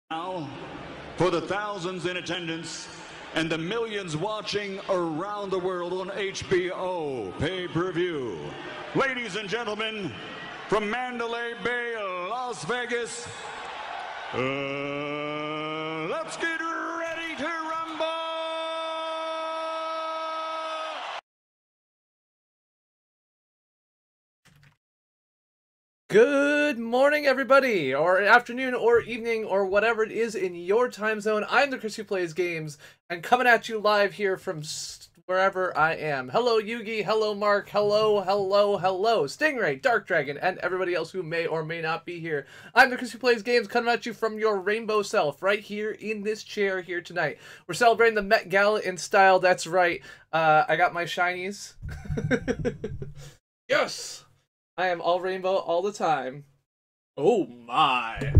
Now, for the thousands in attendance and the millions watching around the world on HBO pay-per-view, ladies and gentlemen, from Mandalay Bay, Las Vegas, let's get ready to rumble! Good morning, everybody, or afternoon, or evening, or whatever it is in your time zone. I'm the Chris who plays games, and coming at you live here from wherever I am. Hello, Yugi. Hello, Mark. Hello, Stingray, Dark Dragon, and everybody else who may or may not be here. I'm the Chris who plays games, coming at you from your rainbow self, right here in this chair here tonight. We're celebrating the Met Gala in style. That's right. I got my shinies. Yes. I am all rainbow all the time. Oh my.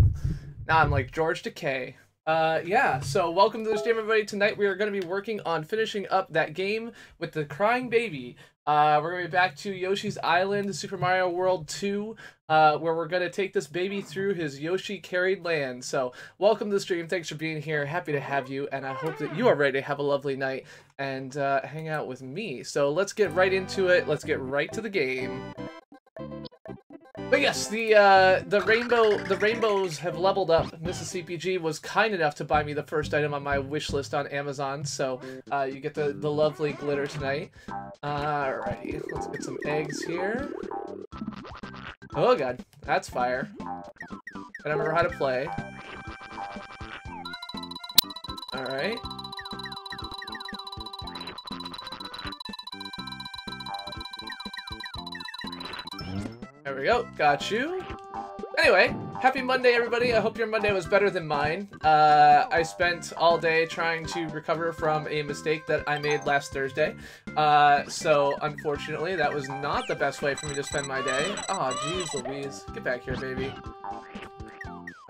Now I'm like George Takei. Yeah, so welcome to the stream, everybody. Tonight we are going to be working on finishing up that game with the crying baby. We're going to be back to Yoshi's Island, Super Mario World 2, where we're going to take this baby through his Yoshi carried land. So welcome to the stream. Thanks for being here. Happy to have you, and I hope that you are ready to have a lovely night and hang out with me. So let's get right into it. Let's get right to the game. But yes, the rainbows have leveled up. Mrs. CPG was kind enough to buy me the first item on my wish list on Amazon, so you get the lovely glitter tonight. Alrighty, let's get some eggs here. Oh god, that's fire. I don't remember how to play. Alright. There we go, got you. Anyway, happy Monday, everybody. I hope your Monday was better than mine. I spent all day trying to recover from a mistake that I made last Thursday. So, unfortunately, that was not the best way for me to spend my day. Aw, jeez Louise. Get back here, baby.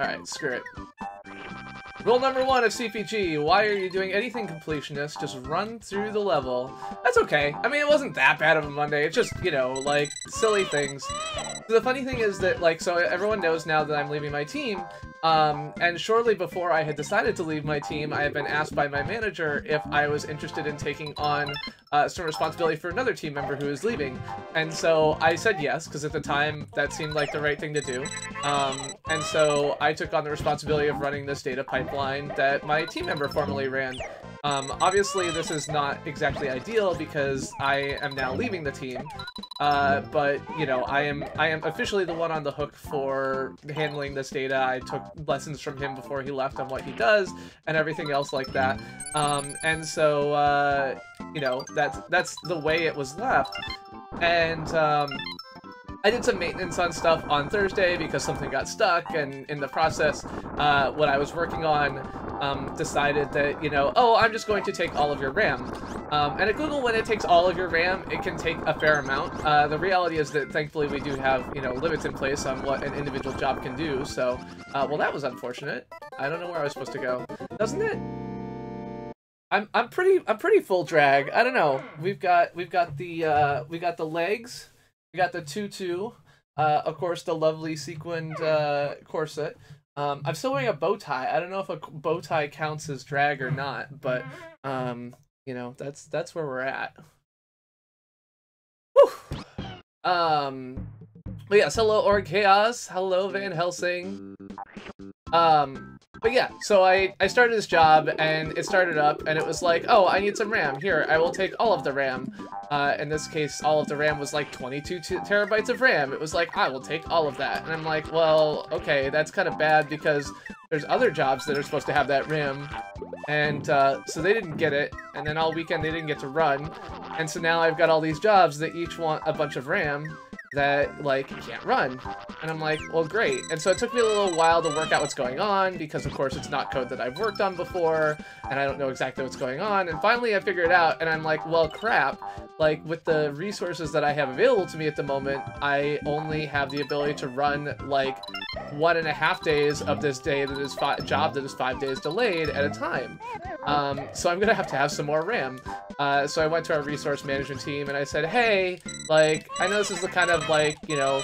Alright, screw it. Rule number 1 of CPG, why are you doing anything completionist? Just run through the level. That's okay. I mean, it wasn't that bad of a Monday. It's just, you know, like, silly things. The funny thing is that, like, so everyone knows now that I'm leaving my team, and shortly before I had decided to leave my team, I had been asked by my manager if I was interested in taking on some responsibility for another team member who is leaving. And so I said yes, because at the time that seemed like the right thing to do. And so I took on the responsibility of running this data pipeline that my team member formerly ran. Obviously, this is not exactly ideal because I am now leaving the team, but you know, I am officially the one on the hook for handling this data. I took lessons from him before he left on what he does and everything else like that, and so you know, that's the way it was left, and I did some maintenance on stuff on Thursday because something got stuck, and in the process, what I was working on decided that, you know, oh, I'm just going to take all of your RAM. And at Google, when it takes all of your RAM, it can take a fair amount. The reality is that, thankfully, we do have, you know, limits in place on what an individual job can do, so, well, that was unfortunate. I don't know where I was supposed to go. Doesn't it? I'm pretty full drag. I don't know. We've got the legs. We got the tutu, of course, the lovely sequined corset. I'm still wearing a bow tie. I don't know if a bow tie counts as drag or not, but you know, that's where we're at. Whew. But yes, hello Org Chaos, hello Van Helsing. But yeah, so I started this job, and it started up, and it was like, oh, I need some RAM. Here, I will take all of the RAM. In this case, all of the RAM was like 22 terabytes of RAM. It was like, I will take all of that. And I'm like, well, okay, that's kind of bad because there's other jobs that are supposed to have that RAM. And so they didn't get it, and then all weekend they didn't get to run. And so now I've got all these jobs that each want a bunch of RAM that, like, can't run. And I'm like, well, great. And so it took me a little while to work out what's going on, because of course it's not code that I've worked on before, and I don't know exactly what's going on. And finally I figured it out, and I'm like, well, crap. Like, with the resources that I have available to me at the moment, I only have the ability to run, like, 1.5 days of this day that is job that is 5 days delayed at a time. So I'm gonna have to have some more RAM. So I went to our resource management team and I said, hey, like, I know this is the kind of, like, you know,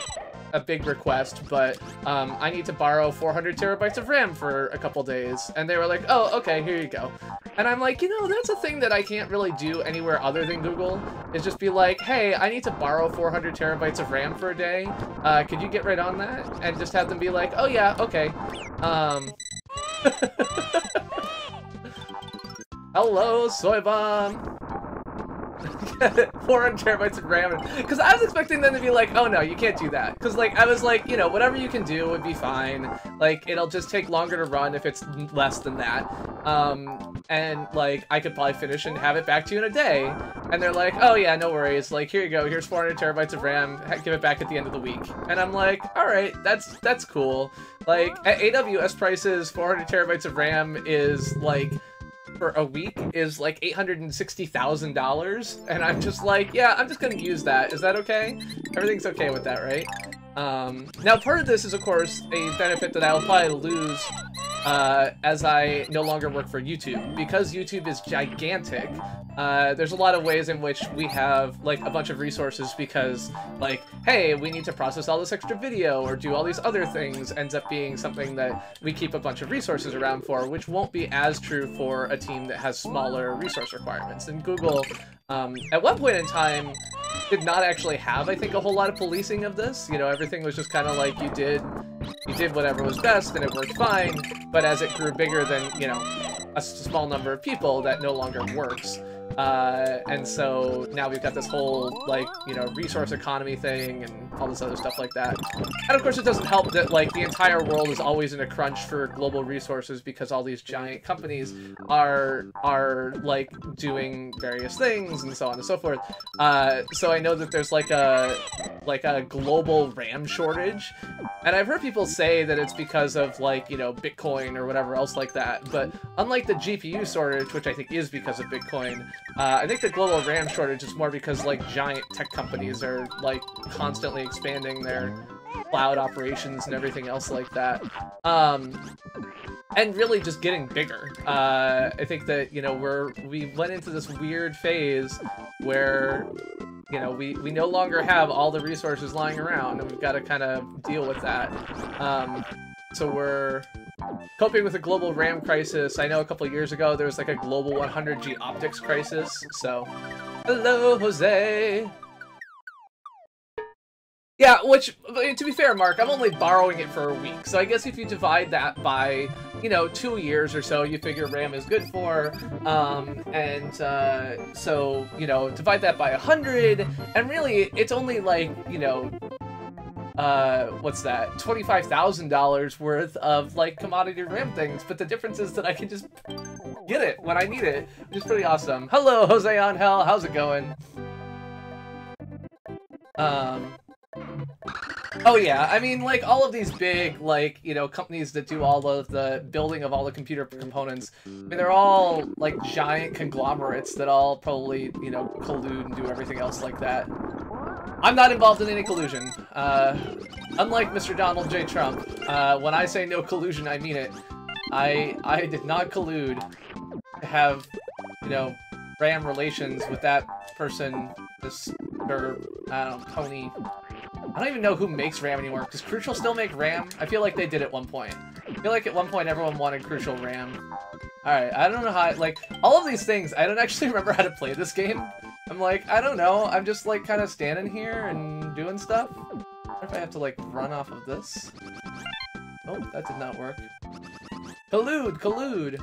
a big request, but I need to borrow 400 terabytes of RAM for a couple days. And they were like, oh, okay, here you go. And I'm like, you know, that's a thing that I can't really do anywhere other than Google, is just be like, hey, I need to borrow 400 terabytes of RAM for a day. Could you get right on that? And just have them be like, oh yeah, okay. Hello, Soy Bomb. 400 terabytes of RAM. Because I was expecting them to be like, oh no, you can't do that. Because like, I was like, you know, whatever you can do would be fine. Like, it'll just take longer to run if it's less than that. And like, I could probably finish and have it back to you in a day. And they're like, oh yeah, no worries. Like, here you go. Here's 400 terabytes of RAM. Give it back at the end of the week. And I'm like, all right, that's cool. Like, at AWS prices, 400 terabytes of RAM is like, for a week is like $860,000, and I'm just like, yeah, I'm just gonna use that. Is that okay? Everything's okay with that, right? Now, part of this is, of course, a benefit that I'll probably lose as I no longer work for YouTube. Because YouTube is gigantic, there's a lot of ways in which we have, like, a bunch of resources because, like, hey, we need to process all this extra video or do all these other things, ends up being something that we keep a bunch of resources around for, which won't be as true for a team that has smaller resource requirements. And Google, at one point in time, did not actually have, I think, a whole lot of policing of this. You know, everything was just kind of like you did whatever was best and it worked fine, but as it grew bigger than, you know, a small number of people, that no longer works. And so now we've got this whole, like, you know, resource economy thing and all this other stuff like that. And of course it doesn't help that, like, the entire world is always in a crunch for global resources because all these giant companies are like, doing various things and so on and so forth. So I know that there's like a global RAM shortage. And I've heard people say that it's because of, like, you know, Bitcoin or whatever else like that. But unlike the GPU shortage, which I think is because of Bitcoin, I think the global RAM shortage is more because, like, giant tech companies are, like, constantly expanding their cloud operations and everything else like that. And really just getting bigger. I think that, you know, we went into this weird phase where, you know, we no longer have all the resources lying around, and we've got to kind of deal with that. So we're coping with a global RAM crisis. I know a couple years ago there was like a global 100G optics crisis, so... Hello, Jose! Yeah, which, to be fair, Mark, I'm only borrowing it for a week, so I guess if you divide that by, you know, 2 years or so, you figure RAM is good for, so, you know, divide that by 100, and really, it's only like, you know, what's that, $25,000 worth of, like, commodity RAM things, but the difference is that I can just get it when I need it, which is pretty awesome. Hello, Jose on Hell, how's it going? Oh yeah, I mean, like, all of these big, like, you know, companies that do all of the building of all the computer components, I mean, they're all, like, giant conglomerates that all probably, you know, collude and do everything else like that. I'm not involved in any collusion. Unlike Mr. Donald J. Trump, when I say no collusion, I mean it. I did not collude to have, you know, RAM relations with that person, or, I don't know, Tony. I don't even know who makes RAM anymore. Does Crucial still make RAM? I feel like they did at one point. I feel like at one point everyone wanted Crucial RAM. Alright, I don't know how, like, all of these things, I don't actually remember how to play this game. I'm like, I don't know, I'm just, like, kind of standing here and doing stuff. I wonder if I have to, like, run off of this. Oh, that did not work. Collude! Collude!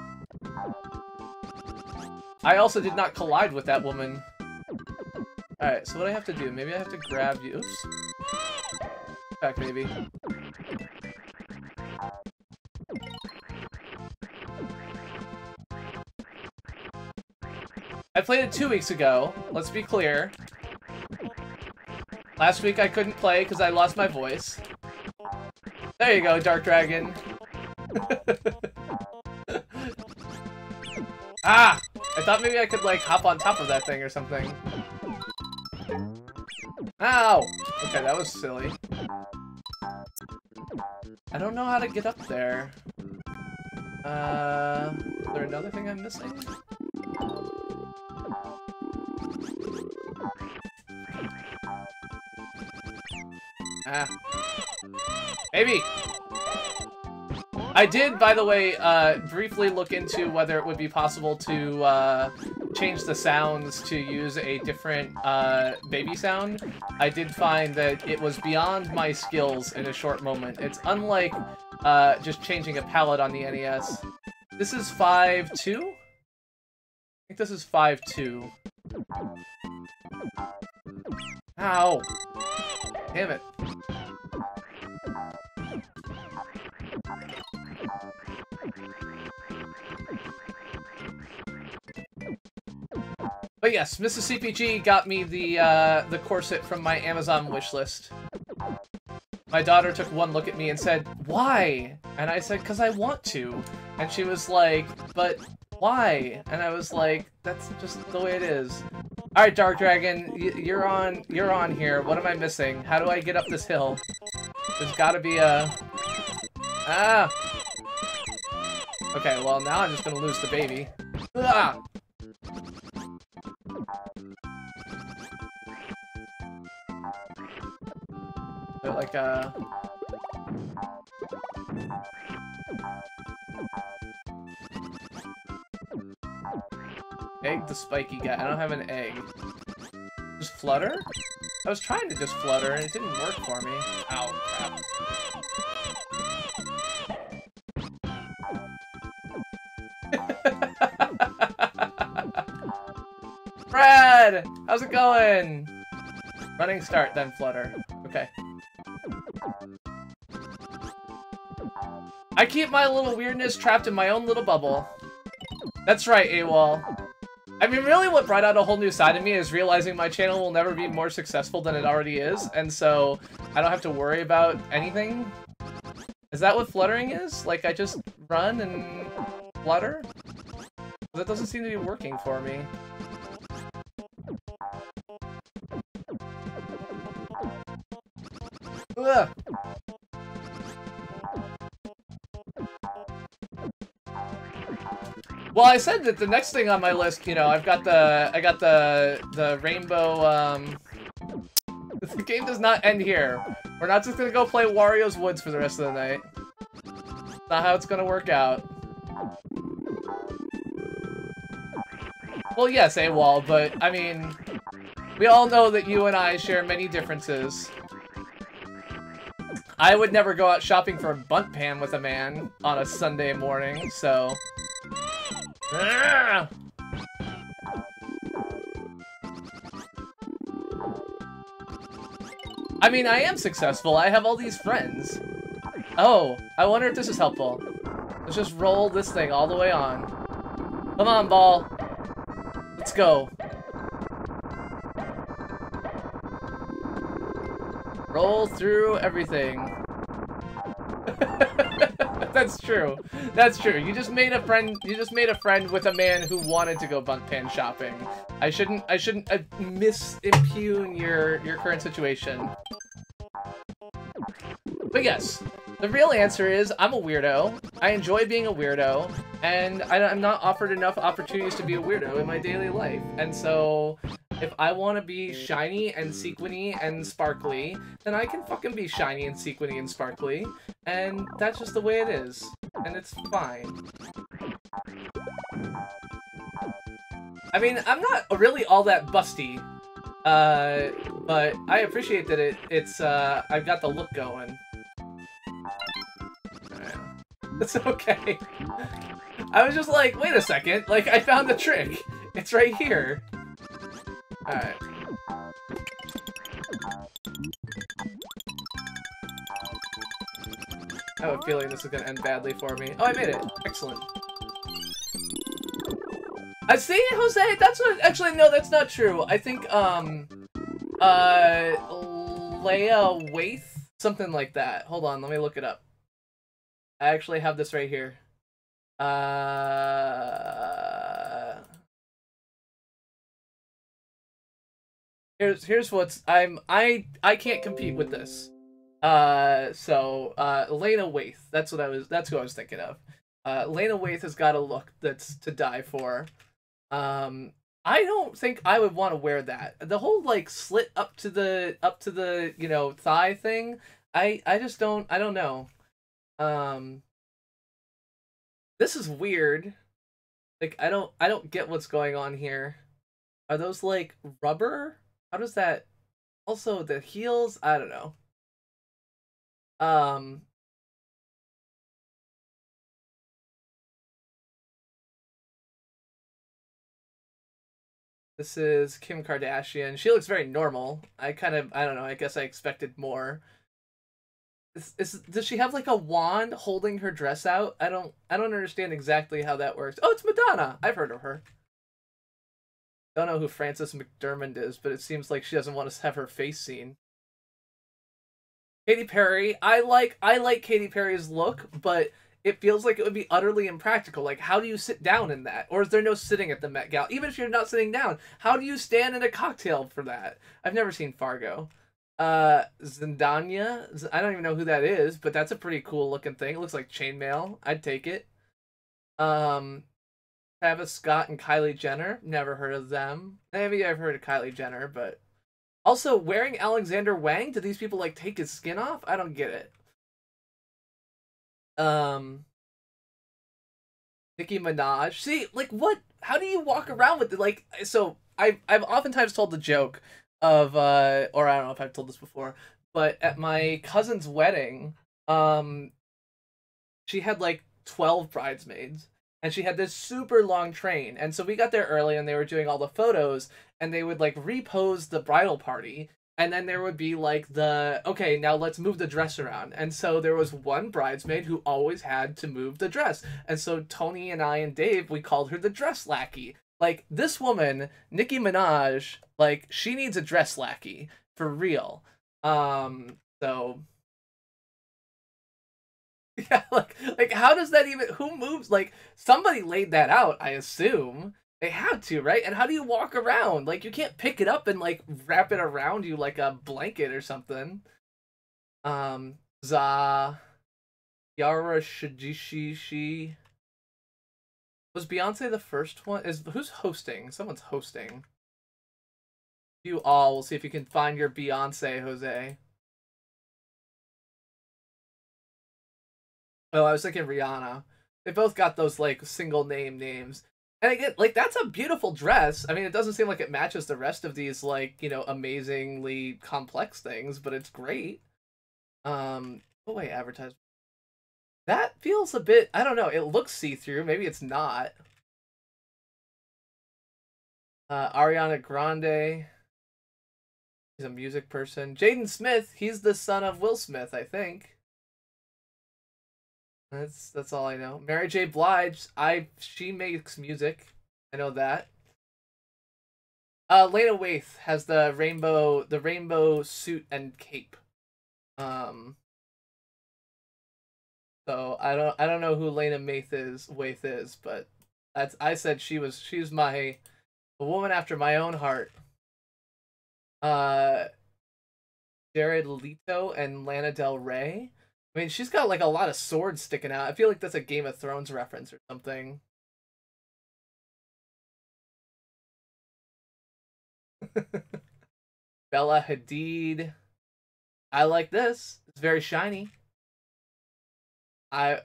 I also did not collide with that woman. Alright, so what do I have to do? Maybe I have to grab you. Oops. Back, maybe. I played it 2 weeks ago. Let's be clear. Last week I couldn't play because I lost my voice. There you go, Dark Dragon. Ah! I thought maybe I could, like, hop on top of that thing or something. Ow! Okay, that was silly. I don't know how to get up there. Is there another thing I'm missing? Ah. Baby! I did, by the way, briefly look into whether it would be possible to change the sounds to use a different baby sound. I did find that it was beyond my skills in a short moment. It's unlike just changing a palette on the NES. This is 5-2? I think this is 5-2. Ow! Damn it. But yes, Mississippi G got me the corset from my Amazon wishlist. My daughter took one look at me and said, "Why?" And I said, "'Cause I want to." And she was like, "But why?" And I was like, "That's just the way it is." All right, Dark Dragon, you're on here. What am I missing? How do I get up this hill? There's got to be a ah. Okay, well now I'm just gonna lose the baby. Ah! They're like egg the spiky guy. I don't have an egg. Just flutter? I was trying to just flutter and it didn't work for me. Ow, crap. Brad! How's it going? Running start, then flutter. Okay. I keep my little weirdness trapped in my own little bubble. That's right, AWOL. I mean, really what brought out a whole new side of me is realizing my channel will never be more successful than it already is, and so I don't have to worry about anything. Is that what fluttering is? Like, I just run and flutter? That doesn't seem to be working for me. Ugh. Well, I said that the next thing on my list, you know, I got the rainbow, the game does not end here. We're not just gonna go play Wario's Woods for the rest of the night. That's not how it's gonna work out. Well, yes, AWOL, but, I mean, we all know that you and I share many differences. I would never go out shopping for a bunt pan with a man on a Sunday morning, so... I mean, I am successful. I have all these friends. Oh, I wonder if this is helpful. Let's just roll this thing all the way on. Come on, ball. Let's go. Roll through everything. That's true. That's true. You just made a friend. You just made a friend with a man who wanted to go bunt pan shopping. I shouldn't misimpugn your current situation. But yes, the real answer is I'm a weirdo. I enjoy being a weirdo, and I'm not offered enough opportunities to be a weirdo in my daily life. And so, if I want to be shiny and sequiny and sparkly, then I can fucking be shiny and sequiny and sparkly, and that's just the way it is, and it's fine. I mean, I'm not really all that busty, but I appreciate that it's I've got the look going. It's okay. I was just like, wait a second, like, I found the trick. It's right here. Alright. I have a feeling this is gonna end badly for me. Oh, I made it. Excellent. I see, Jose, that's what, actually, no, that's not true. I think, Leia Waith? Something like that. Hold on, let me look it up. I actually have this right here. Here's what's I can't compete with this. Lena Waith. That's who I was thinking of. Lena Waith has got a look that's to die for. I don't think I would want to wear that. The whole like slit up to the you know thigh thing. I just I don't know. Um, this is weird. Like I don't get what's going on here. Are those like rubber? How does that? Also the heels, I don't know. Um, this is Kim Kardashian. She looks very normal. I don't know. I guess I expected more. Does she have like a wand holding her dress out? I don't understand exactly how that works. Oh, it's Madonna. I've heard of her. Don't know who Frances McDermott is, but it seems like she doesn't want to have her face seen. Katy Perry, I like Katy Perry's look, but it feels like it would be utterly impractical. Like, how do you sit down in that? Or is there no sitting at the Met Gala? Even if you're not sitting down, how do you stand in a cocktail for that? I've never seen Fargo. Zendaya, I don't even know who that is, but that's a pretty cool looking thing. It looks like chainmail. I'd take it. Um, Travis Scott and Kylie Jenner, never heard of them. Maybe I've heard of Kylie Jenner, but also, wearing Alexander Wang, do these people like take his skin off? I don't get it. Um, Nicki Minaj. See, like what? How do you walk around with it? Like, so I've oftentimes told the joke of or I don't know if I've told this before, but at my cousin's wedding, um, she had like 12 bridesmaids and she had this super long train, and so we got there early and they were doing all the photos, and they would like repose the bridal party, and then there would be like the okay, now let's move the dress around. And so there was one bridesmaid who always had to move the dress, and so Tony and I and Dave, we called her the dress lackey. Like, this woman, Nicki Minaj, like, she needs a dress lackey for real. So yeah, like how does that even, who moves, like somebody laid that out, I assume. They had to, right? And how do you walk around? Like, you can't pick it up and like wrap it around you like a blanket or something. Um Za Yara Shajishi. Was Beyonce the first one? Is who's hosting? Someone's hosting. You all will see if you can find your Beyonce, Jose. Oh, I was thinking Rihanna. They both got those like single name names. And again, like that's a beautiful dress. I mean, it doesn't seem like it matches the rest of these like, you know, amazingly complex things, but it's great. Oh wait, advertisement. That feels a bit, I don't know, it looks see-through, maybe it's not. Ariana Grande. He's a music person. Jaden Smith, he's the son of Will Smith, I think. That's all I know. Mary J. Blige, she makes music. I know that. Lena Waithe has the rainbow suit and cape. Um, so I don't know who Lena Waithe is, but I said she's my a woman after my own heart. Uh, Jared Leto and Lana Del Rey. I mean, she's got like a lot of swords sticking out. I feel like that's a Game of Thrones reference or something. Bella Hadid. I like this. It's very shiny. I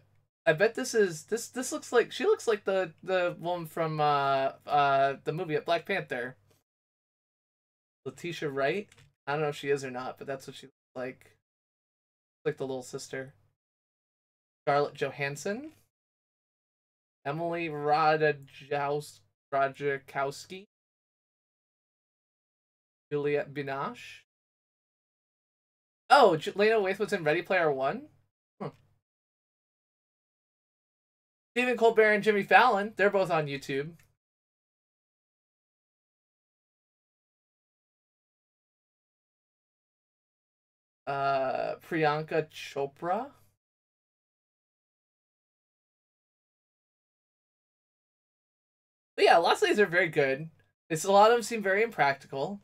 I bet this looks like, she looks like the woman from the movie at Black Panther. Letitia Wright. I don't know if she is or not, but that's what she looks like the little sister. Scarlett Johansson. Emily Ratajkowski. Juliette Binoche. Oh, Lena Waithe was in Ready Player One? Huh. Stephen Colbert and Jimmy Fallon, they're both on YouTube. Priyanka Chopra. But yeah, lots of these are very good. It's a lot of them seem very impractical.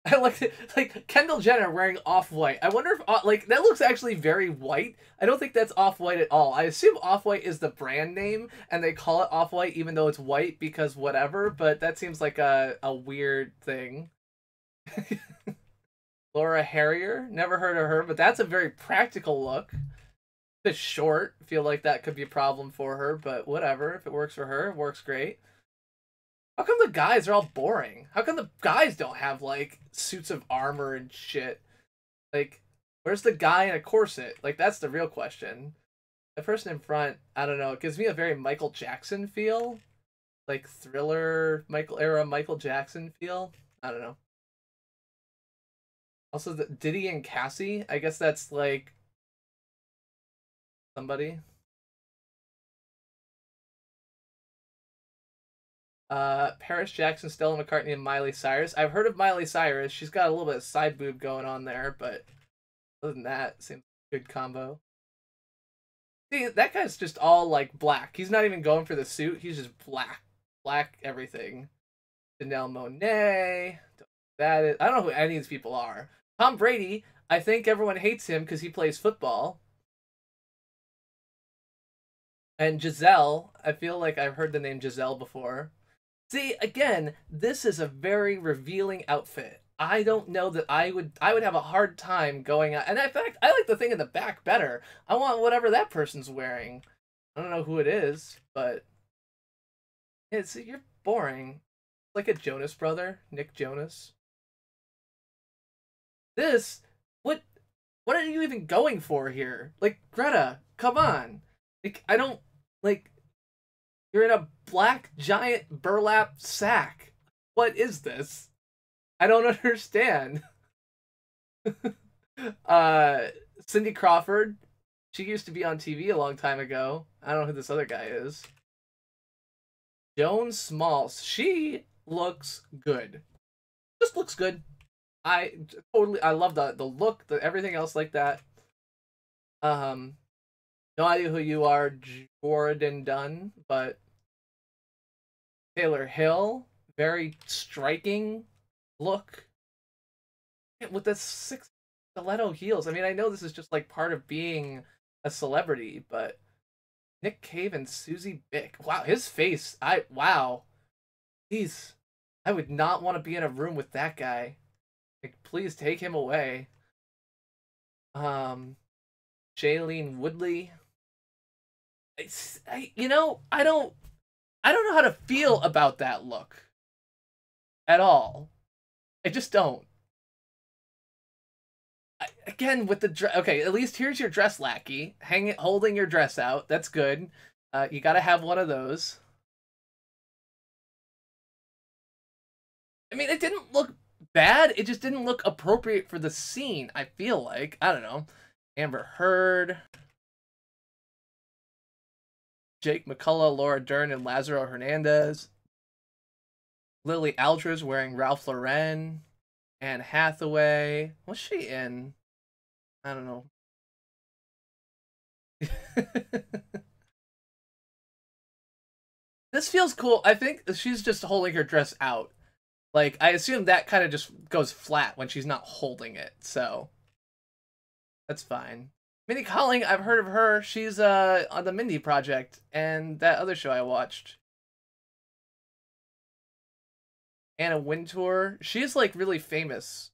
I like it, like Kendall Jenner wearing off-white. I wonder if like that looks actually very white. I don't think that's off-white at all. I assume off-white is the brand name and they call it off-white even though it's white because whatever, but that seems like a weird thing. Laura Harrier, never heard of her, but that's a very practical look. Bit short, feel like that could be a problem for her, but whatever. If it works for her, it works great. How come the guys are all boring? How come the guys don't have, like, suits of armor and shit? Like, where's the guy in a corset? Like, that's the real question. The person in front, I don't know, it gives me a very Michael Jackson feel. Like, Thriller, Michael Jackson feel. I don't know. Also, Diddy and Cassie, I guess that's, like, somebody. Paris Jackson, Stella McCartney, and Miley Cyrus. I've heard of Miley Cyrus. She's got a little bit of side boob going on there, but other than that, seems like a good combo. See, that guy's just all, like, black. He's not even going for the suit. He's just black. Black everything. Janelle Monáe. That is, I don't know who any of these people are. Tom Brady, I think everyone hates him because he plays football. And Giselle, I feel like I've heard the name Giselle before. See, again, this is a very revealing outfit. I don't know that I would have a hard time going out. And in fact, I like the thing in the back better. I want whatever that person's wearing. I don't know who it is, but you're boring. Like a Jonas brother, Nick Jonas. What are you even going for here? Like, Greta, come on. Like, I don't, like, you're in a black giant burlap sack. What is this? I don't understand. Cindy Crawford. She used to be on TV a long time ago. I don't know who this other guy is. Joan Smalls. She looks good. Just looks good. I love the look, everything else like that. No idea who you are, Jordan Dunn, but Taylor Hill, very striking look with the 6 stiletto heels. I mean, I know this is just like part of being a celebrity, but Nick Cave and Susie Bick. Wow, his face. Wow. Jeez. I would not want to be in a room with that guy. Like, please take him away. Shailene Woodley. You know, I don't know how to feel about that look at all. I just don't. Again, with the dress. Okay, at least here's your dress lackey, holding your dress out. That's good. You gotta have one of those. I mean, it didn't look bad. It just didn't look appropriate for the scene, I feel like. I don't know. Amber Heard. Jake McCullough, Laura Dern, and Lazaro Hernandez. Lily Aldridge wearing Ralph Lauren. Anne Hathaway. What's she in? I don't know. This feels cool. I think she's just holding her dress out. Like, I assume that kind of just goes flat when she's not holding it, so that's fine. Minnie Kaling, I've heard of her. She's on the Mindy Project and that other show I watched. Anna Wintour. She's, like, really famous.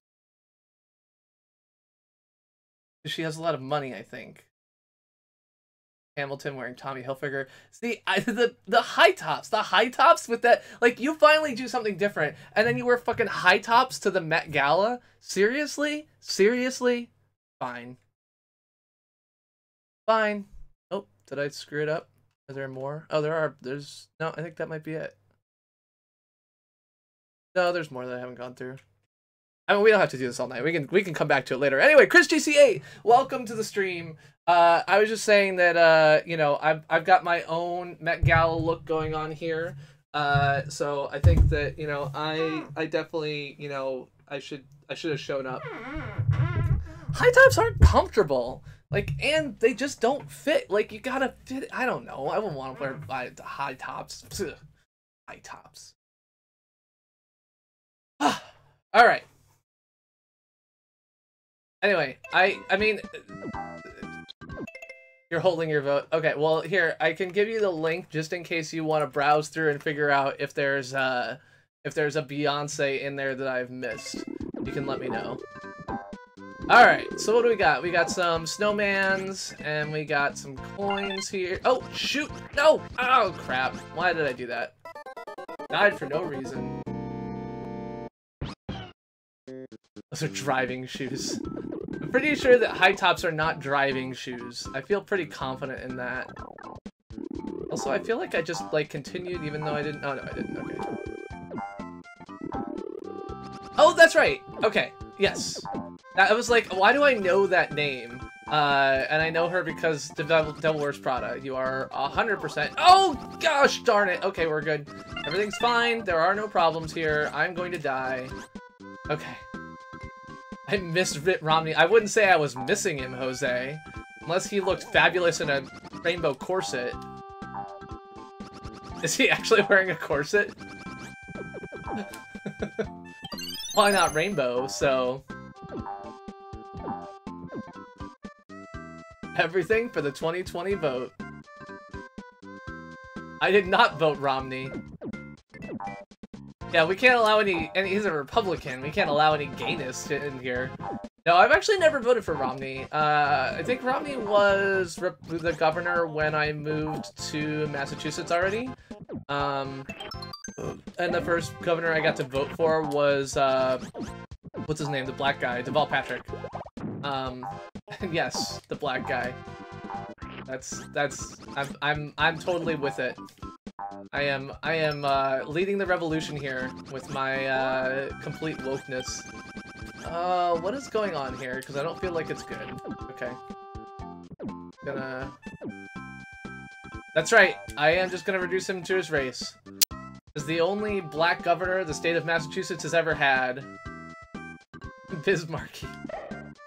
She has a lot of money, I think. Hamilton wearing Tommy Hilfiger. See, the high tops with that, like, you finally do something different, and then you wear fucking high tops to the Met Gala? Seriously? Seriously? Fine. Fine. Oh, did I screw it up? Are there more? Oh, there's, no, I think that might be it. No, there's more that I haven't gone through. I mean, we don't have to do this all night. We can come back to it later. Anyway, Chris GC8, welcome to the stream. I was just saying that you know, I've got my own Met Gala look going on here. So I think that, you know, I definitely, you know, I should have shown up. High tops aren't comfortable. Like, and they just don't fit. Like, you gotta fit. I don't know. I wouldn't want to wear high tops. Ugh. High tops. All right. Anyway, I mean, you're holding your vote. Okay, well, here, I can give you the link just in case you want to browse through and figure out if there's a Beyonce in there that I've missed. You can let me know. Alright, so what do we got? We got some snowmans, and we got some coins here. Oh, shoot! No! Oh, crap. Why did I do that? Died for no reason. Those are driving shoes. I'm pretty sure that high tops are not driving shoes. I feel pretty confident in that. Also, I feel like I just, like, continued even though I didn't... Oh, no, I didn't. Okay. Oh, that's right! Okay. Yes. I was like, why do I know that name? And I know her because Devil Wears Prada. You are 100%. Oh, gosh darn it. Okay, we're good. Everything's fine. There are no problems here. I'm going to die. Okay. I missed Mitt Romney. I wouldn't say I was missing him, Jose. Unless he looked fabulous in a rainbow corset. Is he actually wearing a corset? Why not rainbow, so... Everything for the 2020 vote. I did not vote Romney. Yeah, we can't allow any he's a Republican. We can't allow any gayness in here. No, I've actually never voted for Romney. I think Romney was the governor when I moved to Massachusetts already. And the first governor I got to vote for was, what's his name? The black guy, Deval Patrick. Yes, the black guy. I'm totally with it. I am leading the revolution here with my complete wokeness. What is going on here? Because I don't feel like it's good. Okay. That's right. I am just gonna reduce him to his race. Is the only black governor the state of Massachusetts has ever had. Bismarcky.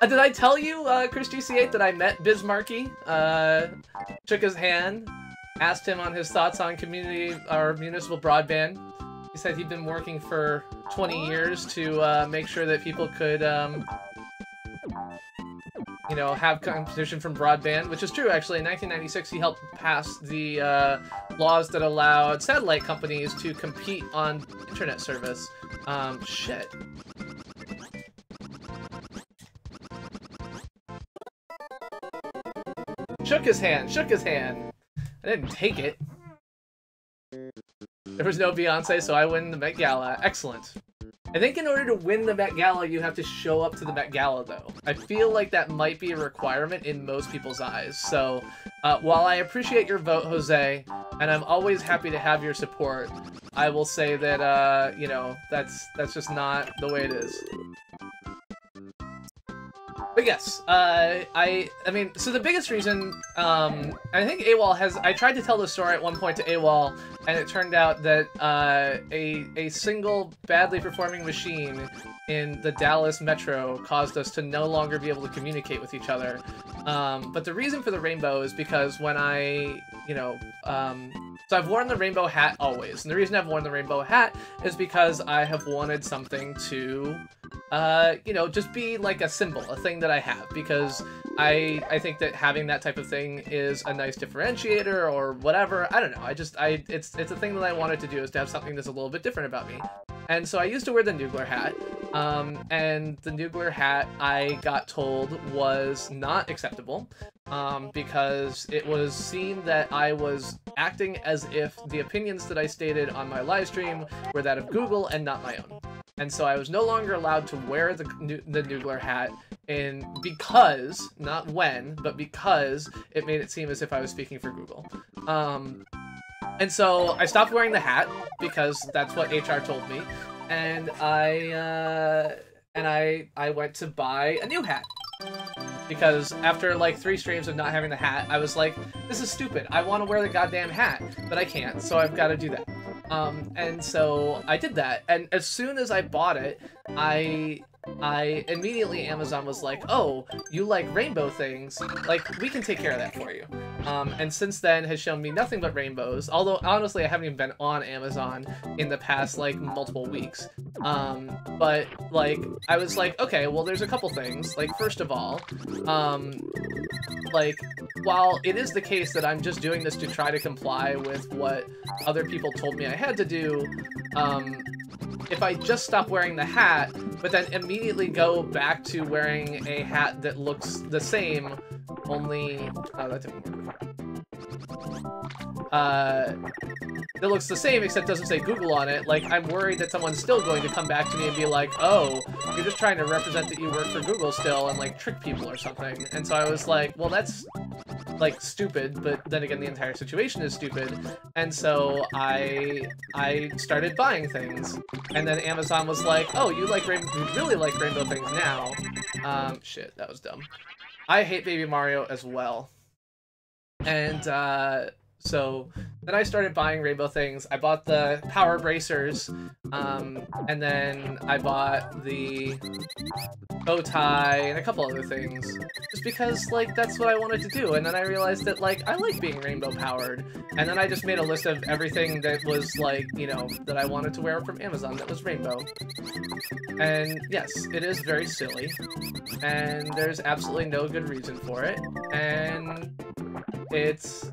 Did I tell you, Chris GC8, that I met Bismarcky? Shook his hand, asked him on his thoughts on community or municipal broadband. He said he'd been working for 20 years to make sure that people could, you know, have competition from broadband, which is true, actually. In 1996, he helped pass the laws that allowed satellite companies to compete on internet service. Shit. Shook his hand, shook his hand. I didn't take it. There was no Beyonce, so I win the Met Gala. Excellent. I think in order to win the Met Gala, you have to show up to the Met Gala, though. I feel like that might be a requirement in most people's eyes. So, while I appreciate your vote, Jose, and I'm always happy to have your support, I will say that, you know, that's just not the way it is. But yes, I mean, so the biggest reason, I think AWOL has, I tried to tell the story at one point to AWOL, and it turned out that, a single badly performing machine in the Dallas Metro caused us to no longer be able to communicate with each other. But the reason for the rainbow is because when I, you know, so I've worn the rainbow hat always, and the reason I've worn the rainbow hat is because I have wanted something to, you know, just be like a symbol, a thing that I have, because I think that having that type of thing is a nice differentiator or whatever. I don't know. It's a thing that I wanted to do, is to have something that's a little bit different about me. And so I used to wear the Noogler hat, and the Noogler hat I got told was not acceptable, because it was seen that I was acting as if the opinions that I stated on my live stream were that of Google and not my own. And so I was no longer allowed to wear the Noogler hat because, not when, but because it made it seem as if I was speaking for Google. And so I stopped wearing the hat because that's what HR told me, and I went to buy a new hat. Because after like 3 streams of not having the hat, I was like, this is stupid. I want to wear the goddamn hat, but I can't, so I've got to do that. And so I did that, and as soon as I bought it, I immediately, Amazon was like, oh, you like rainbow things, like, we can take care of that for you. And since then has shown me nothing but rainbows, although honestly I haven't even been on Amazon in the past like multiple weeks. But like, I was like, okay, well there's a couple things. Like, first of all, like, while it is the case that I'm just doing this to try to comply with what other people told me I had to do, if I just stop wearing the hat, but then immediately go back to wearing a hat that looks the same, only... Oh, that didn't work. That looks the same except doesn't say Google on it, like, I'm worried that someone's still going to come back to me and be like, oh, you're just trying to represent that you work for Google still and, like, trick people or something. And so I was like, well, that's, like, stupid, but then again, the entire situation is stupid. And so I started buying things. And then Amazon was like, oh, you really like rainbow things now. Shit, that was dumb. I hate Baby Mario as well. And, so then I started buying rainbow things. I bought the power bracers, and then I bought the bow tie and a couple other things, just because, like, that's what I wanted to do. And then I realized that, like, I like being rainbow powered. And then I just made a list of everything that was, like, you know, that I wanted to wear from Amazon that was rainbow. And yes, it is very silly, and there's absolutely no good reason for it. And it's,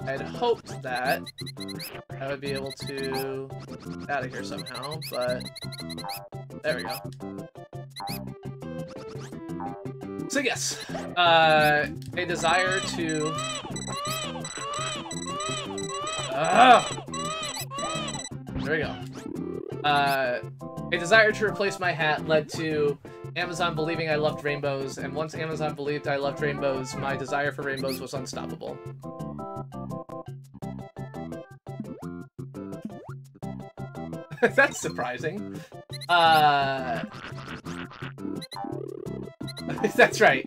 I'd hoped that I would be able to get out of here somehow, but there we go. So yes, a desire to... There we go. A desire to replace my hat led to Amazon believing I loved rainbows, and once Amazon believed I loved rainbows, my desire for rainbows was unstoppable. That's surprising. That's right.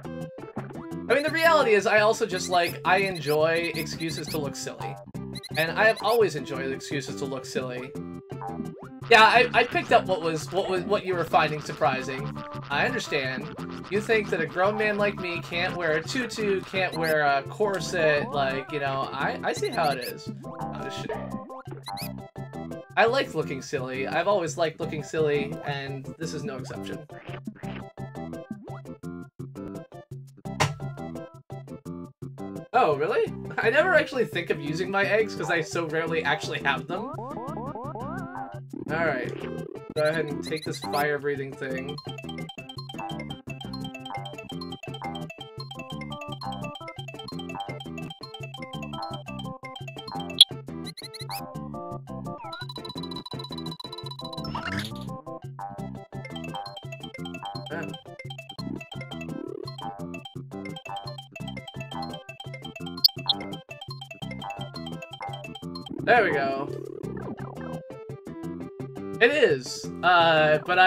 I mean, the reality is I also just, like, I enjoy excuses to look silly. And I have always enjoyed excuses to look silly. Yeah, I picked up what you were finding surprising. I understand. You think that a grown man like me can't wear a tutu, can't wear a corset, like, you know, I see how it is. I'm just kidding. I like looking silly. I've always liked looking silly, and this is no exception. Oh, really? I never actually think of using my eggs because I so rarely actually have them. Alright. Go ahead and take this fire-breathing thing. There we go. It is, but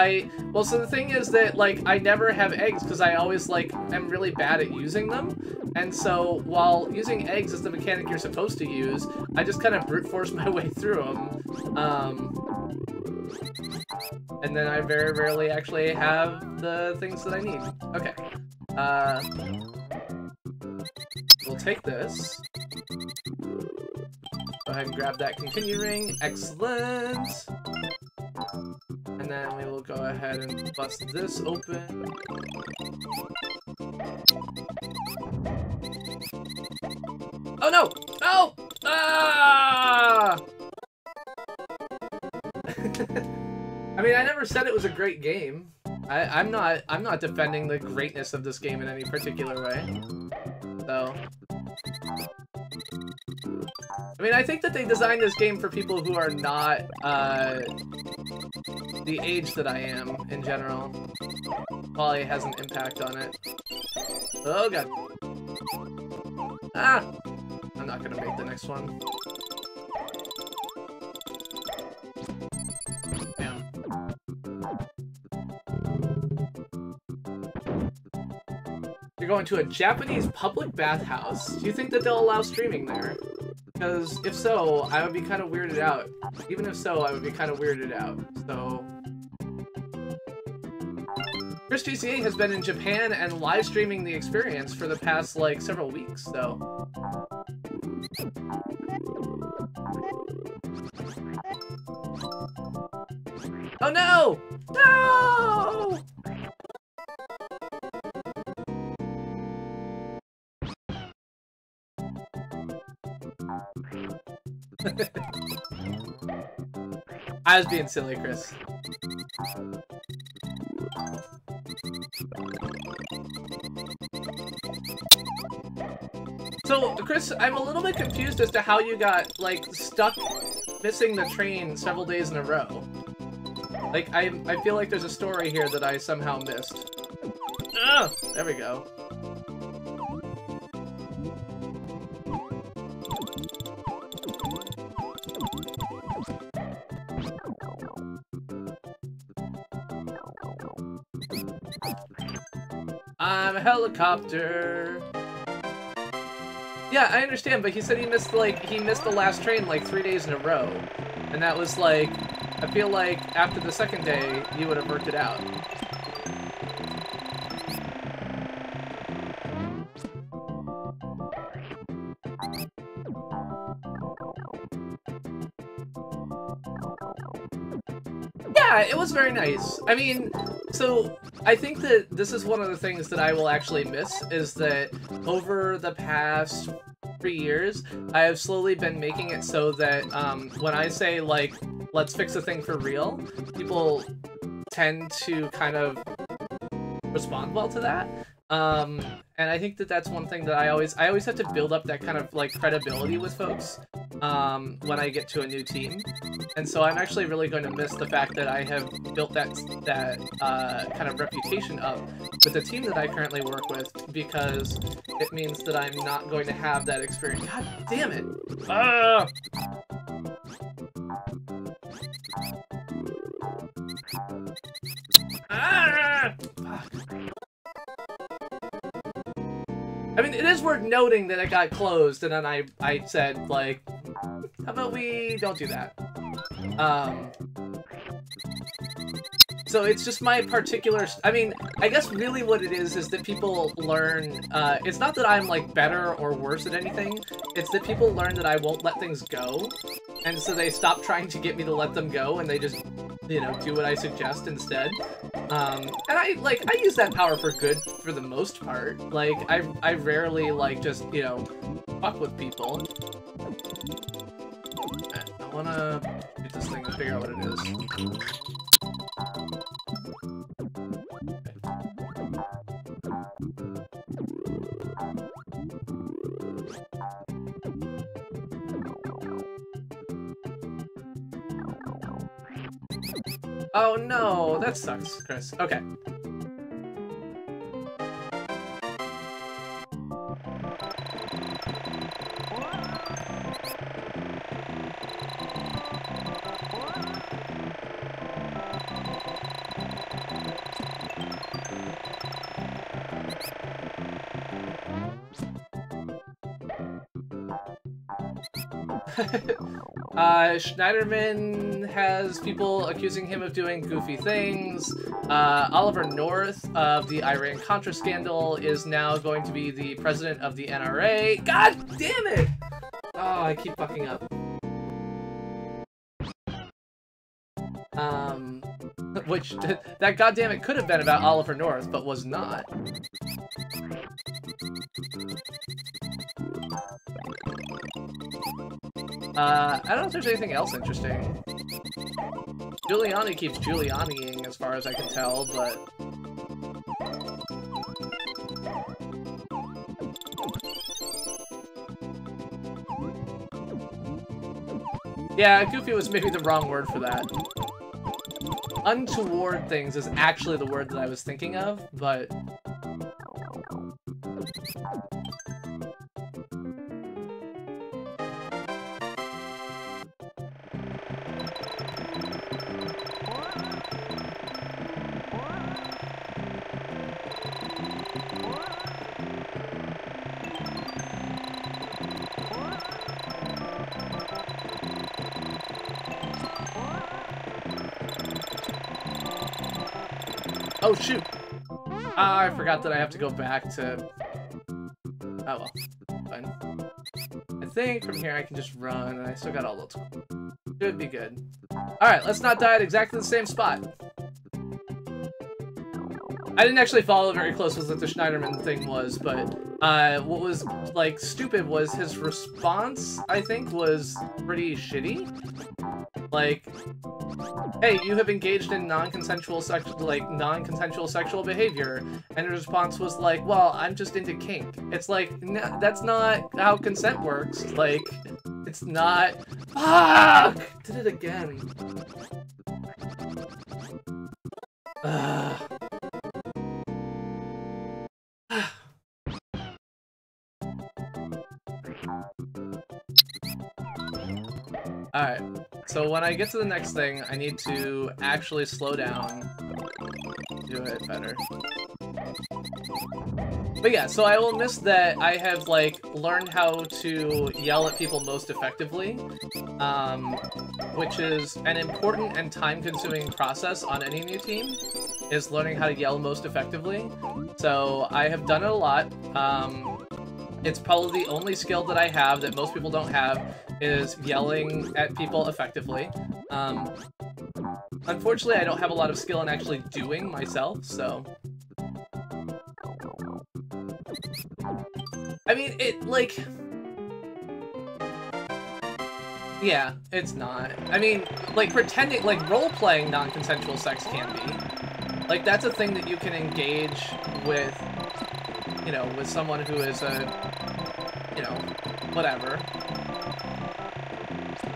well, so the thing is that, like, I never have eggs because I always, like, am really bad at using them, and so while using eggs is the mechanic you're supposed to use, I just kind of brute force my way through them, and then I very rarely actually have the things that I need. Okay, we'll take this. Go ahead and grab that continue ring. Excellent! And then we will go ahead and bust this open. Oh no! No! Ah! I mean, I never said it was a great game. I'm not defending the greatness of this game in any particular way. So, I mean, I think that they designed this game for people who are not, the age that I am, in general. Probably has an impact on it. Oh god. Ah! I'm not gonna make the next one. Damn. You're going to a Japanese public bathhouse. Do you think that they'll allow streaming there? Because if so, I would be kind of weirded out. Even if so, I would be kind of weirded out. So, Chris GCA has been in Japan and live streaming the experience for the past, like, several weeks, so. Oh no! No! I was being silly, Chris. So, Chris, I'm a little bit confused as to how you got, like, stuck missing the train several days in a row. Like, I feel like there's a story here that I somehow missed. Ugh! There we go. I'm a helicopter. Yeah, I understand, but he said he missed the last train like 3 days in a row. And that was like, I feel like after the second day, he would have worked it out. Yeah, it was very nice. I mean, so I think that this is one of the things that I will actually miss, is that over the past 3 years, I have slowly been making it so that when I say, like, let's fix a thing for real, people tend to kind of respond well to that. And I think that that's one thing that I always have to build up that kind of, like, credibility with folks when I get to a new team. And so I'm actually really going to miss the fact that I have built that kind of reputation up with the team that I currently work with, because it means that I'm not going to have that experience. God damn it! Ah! Ah! Fuck. I mean, it is worth noting that it got closed, and then I said, like, how about we don't do that? So it's just my particular... I mean, I guess really what it is that people learn... it's not that I'm, like, better or worse at anything. It's that people learn that I won't let things go. And so they stop trying to get me to let them go, and they just, you know, do what I suggest instead. And I use that power for good for the most part. Like, I rarely, like, just, you know, fuck with people. I wanna do this thing and figure out what it is. Oh no, that sucks, Chris. Okay. Schneiderman has people accusing him of doing goofy things. Oliver North of the Iran-Contra scandal is now going to be the president of the NRA. God damn it! Oh, I keep fucking up. Which, that goddammit could have been about Oliver North, but was not. I don't know if there's anything else interesting. Giuliani keeps Giulianiing as far as I can tell, but... Yeah, goofy was maybe the wrong word for that. Untoward things is actually the word that I was thinking of, but... Oh, shoot! I forgot that I have to go back to... Oh, well. Fine. I think from here I can just run, and I still got all those. Should be good. Alright, let's not die at exactly the same spot. I didn't actually follow very close with what the Schneiderman thing was, but what was, like, stupid was his response, I think, was pretty shitty. Like, hey, you have engaged in non-consensual sexual behavior, and his response was like, well, I'm just into kink. It's like, that's not how consent works. Like, it's not. Fuck! Did it again. Alright, so when I get to the next thing, I need to actually slow down, do it better. But yeah, so I will miss that I have, like, learned how to yell at people most effectively, which is an important and time-consuming process on any new team, is learning how to yell most effectively. So I have done it a lot. It's probably the only skill that I have that most people don't have, is yelling at people effectively. Unfortunately, I don't have a lot of skill in actually doing myself, so... I mean, it, like... Yeah, it's not. I mean, like, pretending, like, role-playing non-consensual sex can be. Like, that's a thing that you can engage with, you know, with someone who is a, you know, whatever.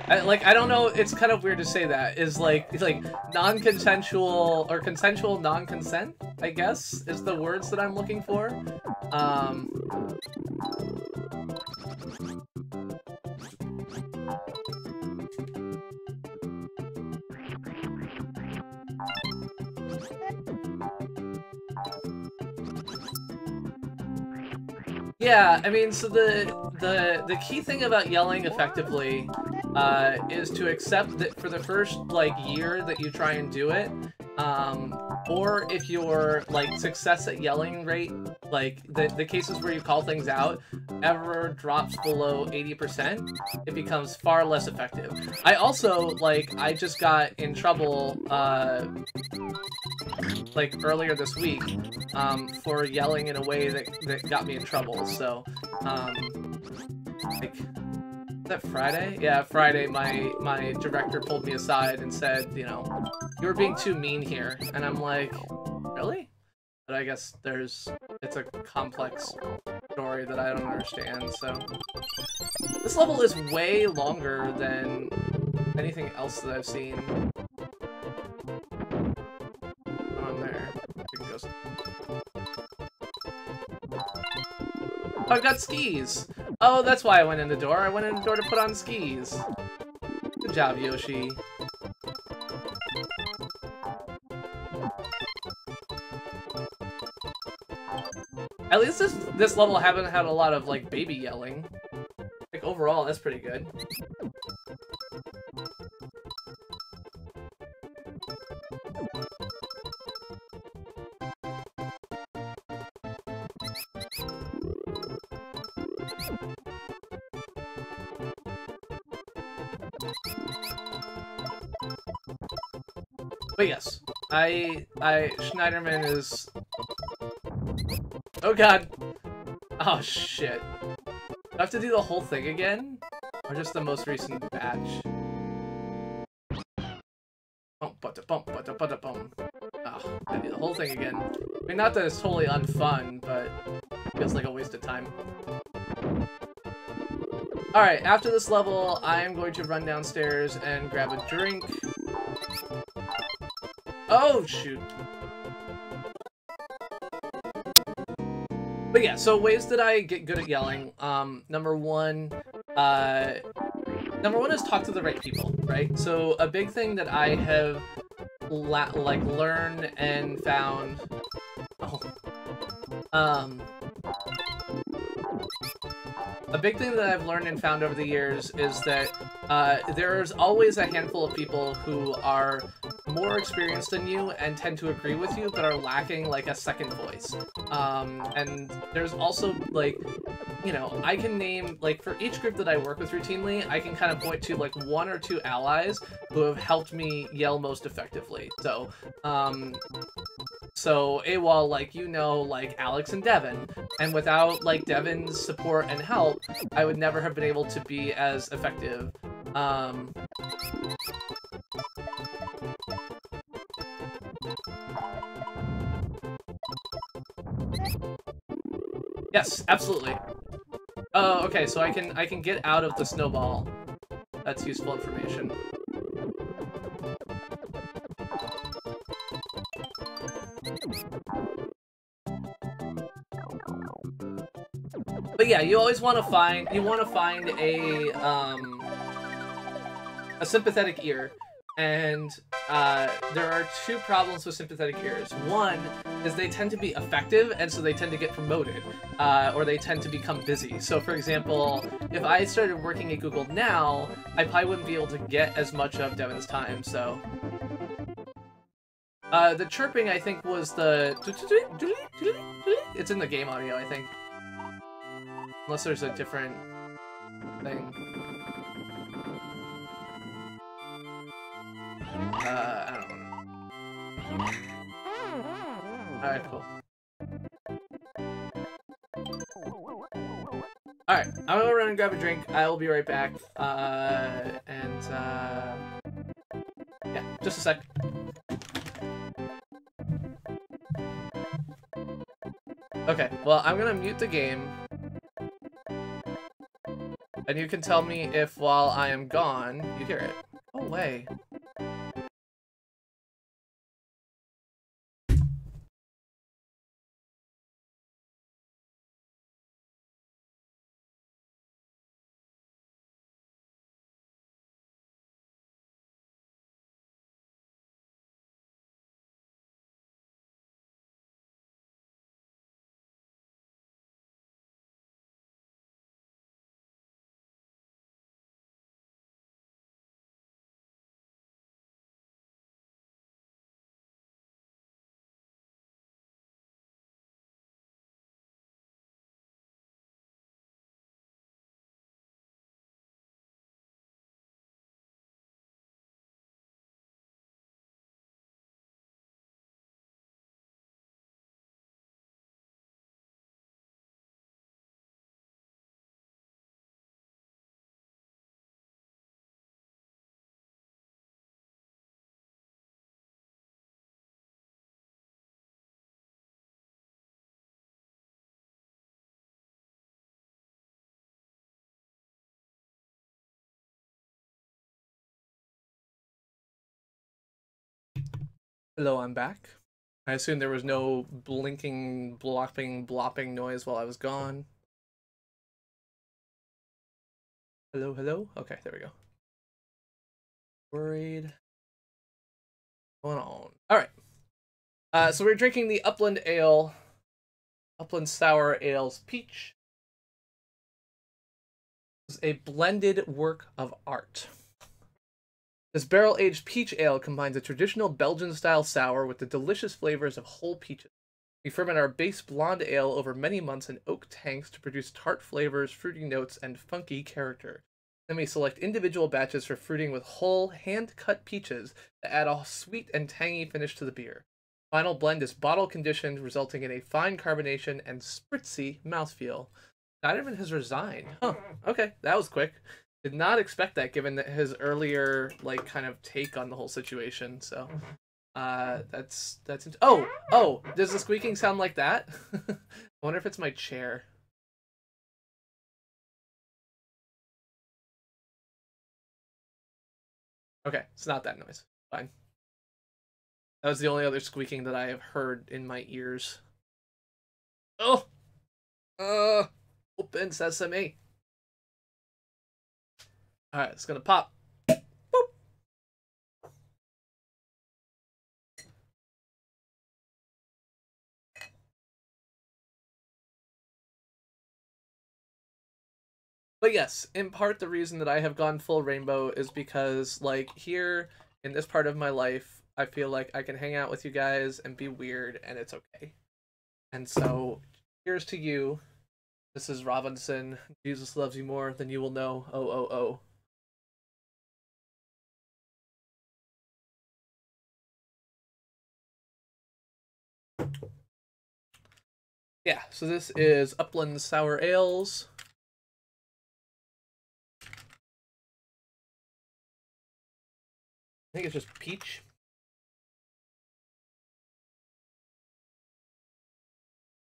I don't know, it's kind of weird to say that, it's like non-consensual, or consensual non-consent, I guess, is the words that I'm looking for. Yeah, I mean, so the key thing about yelling effectively is to accept that for the first, like, year that you try and do it, or if your, like, success at yelling rate, like, the cases where you call things out, ever drops below 80%, it becomes far less effective. I also, like, I just got in trouble, like, earlier this week, for yelling in a way that got me in trouble, so, like... Is that Friday? Yeah, Friday, my director pulled me aside and said, you know, you were being too mean here. And I'm like, really? But I guess it's a complex story that I don't understand, so. This level is way longer than anything else that I've seen. On there. Oh, I've got skis! Oh, that's why I went in the door. I went in the door to put on skis. Good job, Yoshi. At least this level haven't had a lot of, like, baby yelling. Like, overall, that's pretty good. But yes, Schneiderman is... Oh god! Oh shit. Do I have to do the whole thing again? Or just the most recent batch? Oh, I do the whole thing again. I mean, not that it's totally unfun, but it feels like a waste of time. Alright, after this level, I'm going to run downstairs and grab a drink. Oh, shoot. But yeah, so ways that I get good at yelling. Number one is talk to the right people, right? So a big thing that I have learned and found. A big thing that I've learned and found over the years is that there's always a handful of people who are more experienced than you and tend to agree with you, but are lacking, like, a second voice. And there's also, like, you know, I can name, like, for each group that I work with routinely, I can kind of point to, like, 1 or 2 allies who have helped me yell most effectively. So, AWOL, like, you know, like, Alex and Devin. And without, like, Devin's support and help, I would never have been able to be as effective. Yes, absolutely. Oh, okay, so I can get out of the snowball. That's useful information. But yeah, you always want to find a sympathetic ear, and there are two problems with sympathetic ears. One is they tend to be effective, and so they tend to get promoted, or they tend to become busy. So, for example, if I started working at Google now, I probably wouldn't be able to get as much of Devin's time. So, the chirping I think was the it's in the game audio, I think, unless there's a different thing. I don't know. Alright, cool. Alright, I'm gonna run and grab a drink. I will be right back. Yeah, just a sec. Okay, well, I'm gonna mute the game. And you can tell me if while I am gone, you hear it. Go away. Hello, I'm back. I assume there was no blinking, blopping noise while I was gone. Hello, hello? Okay, there we go. Worried. Going on. Alright. So we're drinking the Upland Ale. Upland Sour Ales Peach. It's a blended work of art. This barrel-aged peach ale combines a traditional Belgian-style sour with the delicious flavors of whole peaches. We ferment our base blonde ale over many months in oak tanks to produce tart flavors, fruity notes, and funky character. Then we select individual batches for fruiting with whole, hand-cut peaches that add a sweet and tangy finish to the beer. Final blend is bottle conditioned, resulting in a fine carbonation and spritzy mouthfeel. Dinerman has resigned. Huh. Okay, that was quick. Did not expect that given that his earlier kind of take on the whole situation. So that's oh, does the squeaking sound like that? I wonder if it's my chair. Okay, it's not that noise. Fine. That was the only other squeaking that I have heard in my ears. Oh, open sesame. All right, it's gonna pop. Boop. But yes, in part the reason that I have gone full rainbow is because here in this part of my life, I feel like I can hang out with you guys and be weird and it's okay. And so here's to you. This is Robinson. Jesus loves you more than you will know. Oh, oh, oh. Yeah, so this is Upland Sour Ales. I think it's just peach.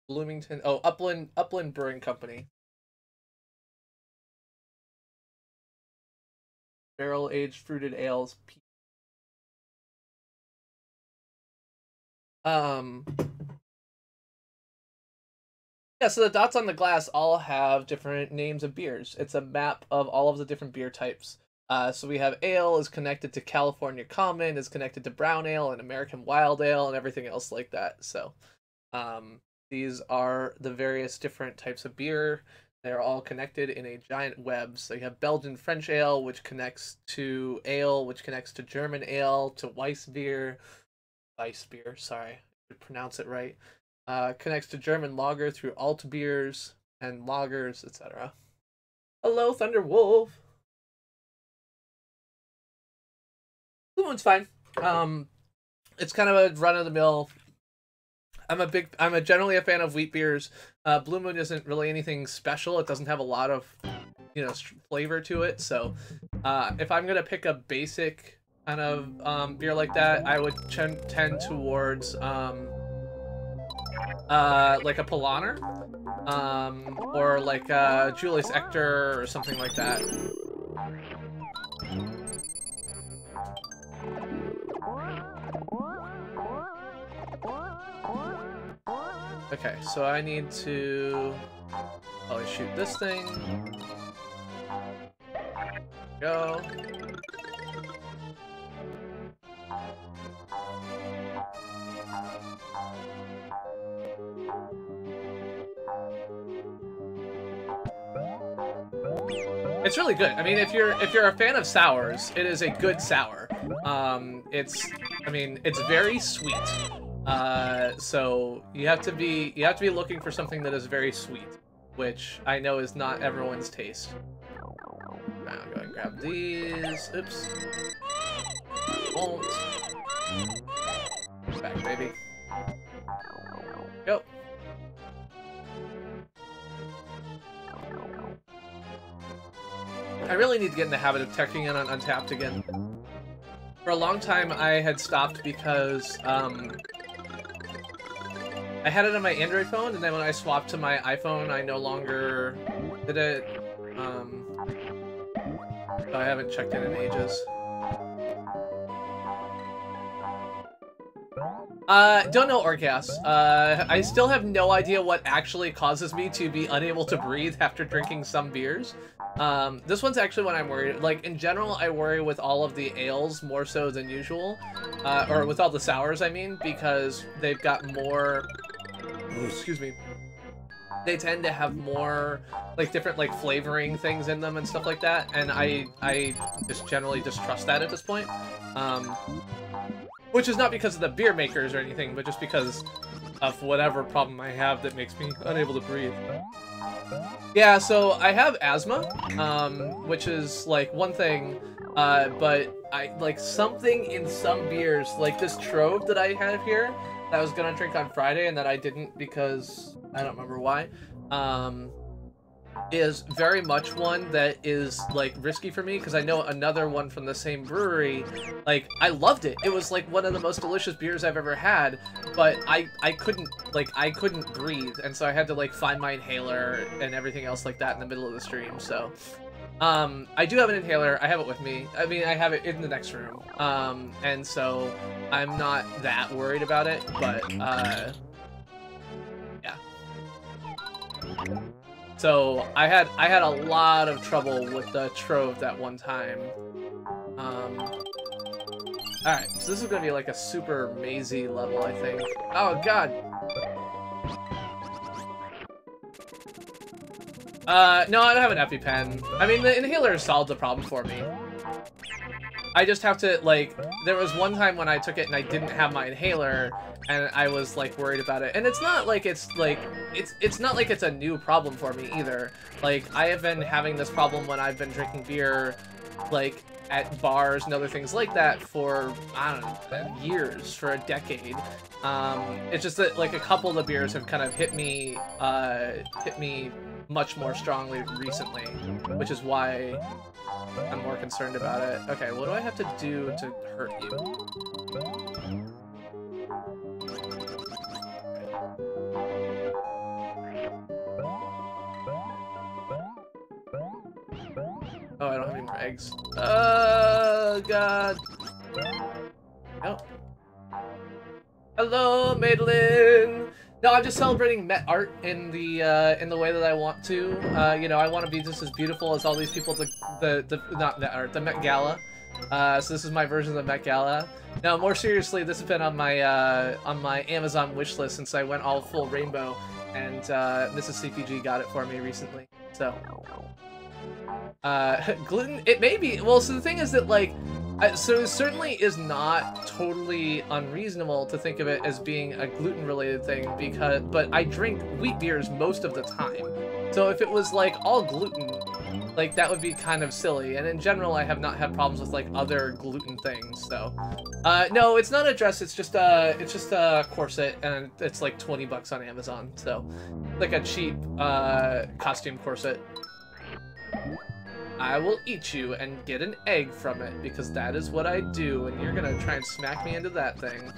Bloomington. Oh, Upland Brewing Company. Barrel aged fruited ales. Um. Yeah, so the dots on the glass all have different names of beers. It's a map of all of the different beer types. So we have ale is connected to California Common, is connected to Brown Ale and American Wild Ale and everything else like that. So these are the various different types of beer. They're all connected in a giant web. So you have Belgian French Ale, which connects to ale, which connects to German Ale, to Weissbier. Weissbier, sorry, I should pronounce it right. Connects to German lager through alt beers and lagers, etc. Hello, Thunder Wolf. Blue Moon's fine. It's kind of a run of the mill. I'm generally a fan of wheat beers. Blue Moon isn't really anything special. It doesn't have a lot of, flavor to it. So, if I'm gonna pick a basic kind of beer like that, I would tend towards like a Polaner, or like Julius Ector or something like that. Okay, so I need to probably shoot this thing. Go. It's really good. I mean, if you're a fan of sours, it is a good sour. It's very sweet. So you have to be looking for something that is very sweet, which I know is not everyone's taste. Now go and grab these. Oops. Won't. Back, baby. Go. I really need to get in the habit of checking in on Untapped again. For a long time, I had stopped because I had it on my Android phone, and then when I swapped to my iPhone, I no longer did it. So I haven't checked in ages. Don't know Orcas. I still have no idea what actually causes me to be unable to breathe after drinking some beers. This one's actually when I'm worried. Like, in general, I worry with all of the ales more so than usual. Or with all the sours, I mean, because they've got more... Excuse me. They tend to have more, like, different, like, flavoring things in them and stuff like that, and I just generally distrust that at this point. Which is not because of the beer makers or anything, but just because of whatever problem I have that makes me unable to breathe. Yeah, so I have asthma, which is, like, one thing, but I, like, something in some beers, like this Trove that I have here, that I was gonna drink on Friday and that I didn't because I don't remember why, is very much one that is, like, risky for me, because I know another one from the same brewery, like, I loved it. It was, like, one of the most delicious beers I've ever had, but I couldn't breathe, and so I had to, like, find my inhaler and everything else like that in the middle of the stream, so... I do have an inhaler. I have it with me. I mean, I have it in the next room, and so I'm not that worried about it, but, yeah. So I had a lot of trouble with the Trove that one time. Alright, so this is gonna be like a super mazy level, I think. Oh god! No, I don't have an EpiPen. I mean, the inhaler solved the problem for me. I just have to, like, there was one time when I took it and I didn't have my inhaler, and I was, like, worried about it. And it's not like it's not like it's a new problem for me either. Like, I have been having this problem when I've been drinking beer, like, at bars and other things like that for, I don't know, years, for a decade. It's just that, like, a couple of the beers have kind of hit me much more strongly recently, which is why I'm more concerned about it. Okay, what do I have to do to hurt you? eggs. Oh, God. Oh. Hello, Madeline! No, I'm just celebrating Met art in the way that I want to. You know, I want to be just as beautiful as all these people. Not Met art, the Met Gala. So this is my version of the Met Gala. Now, more seriously, this has been on my Amazon wish list since I went all full rainbow, and Mrs. CPG got it for me recently. So, gluten. It may be. Well, so the thing is that like. So it certainly is not totally unreasonable to think of it as being a gluten-related thing but I drink wheat beers most of the time. So if it was like all gluten, like that would be kind of silly. And in general, I have not had problems with like other gluten things. So, no, it's not a dress. It's just a corset, and it's like 20 bucks on Amazon. So, like a cheap costume corset. I will eat you and get an egg from it, because that is what I do, and you're gonna try and smack me into that thing.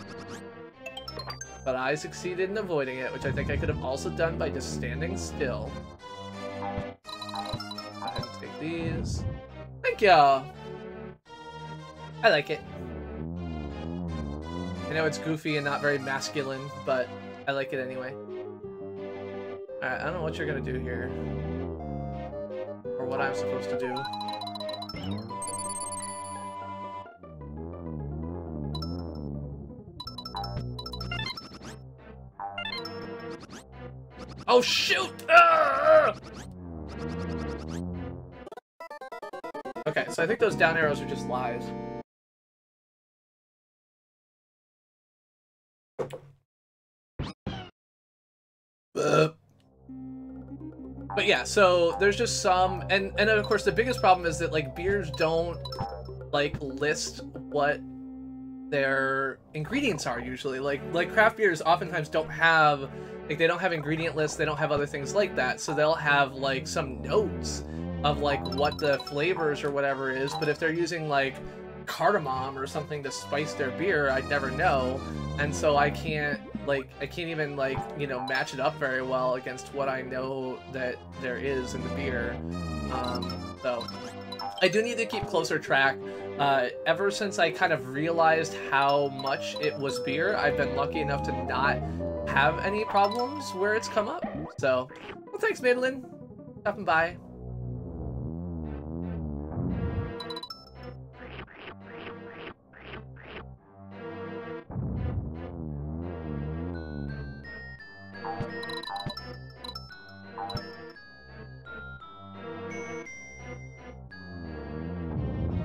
But I succeeded in avoiding it, which I think I could have also done by just standing still. Go ahead and take these. Thank y'all! I like it. I know it's goofy and not very masculine, but I like it anyway. Alright, I don't know what you're gonna do here. Or what I'm supposed to do. Oh shoot! Ah! Okay, so I think those down arrows are just lies. But yeah, so there's just some, and of course the biggest problem is that like beers don't like list what their ingredients are usually. Like craft beers oftentimes don't have, like they don't have ingredient lists, they don't have other things like that, so they'll have like some notes of like what the flavors or whatever is, but if they're using like cardamom or something to spice their beer, I'd never know, and so I can't even like, you know, match it up very well against what I know that there is in the beer. So I do need to keep closer track. Ever since I kind of realized how much it was beer, I've been lucky enough to not have any problems where it's come up. So, well, thanks, Madeline. Stopping by.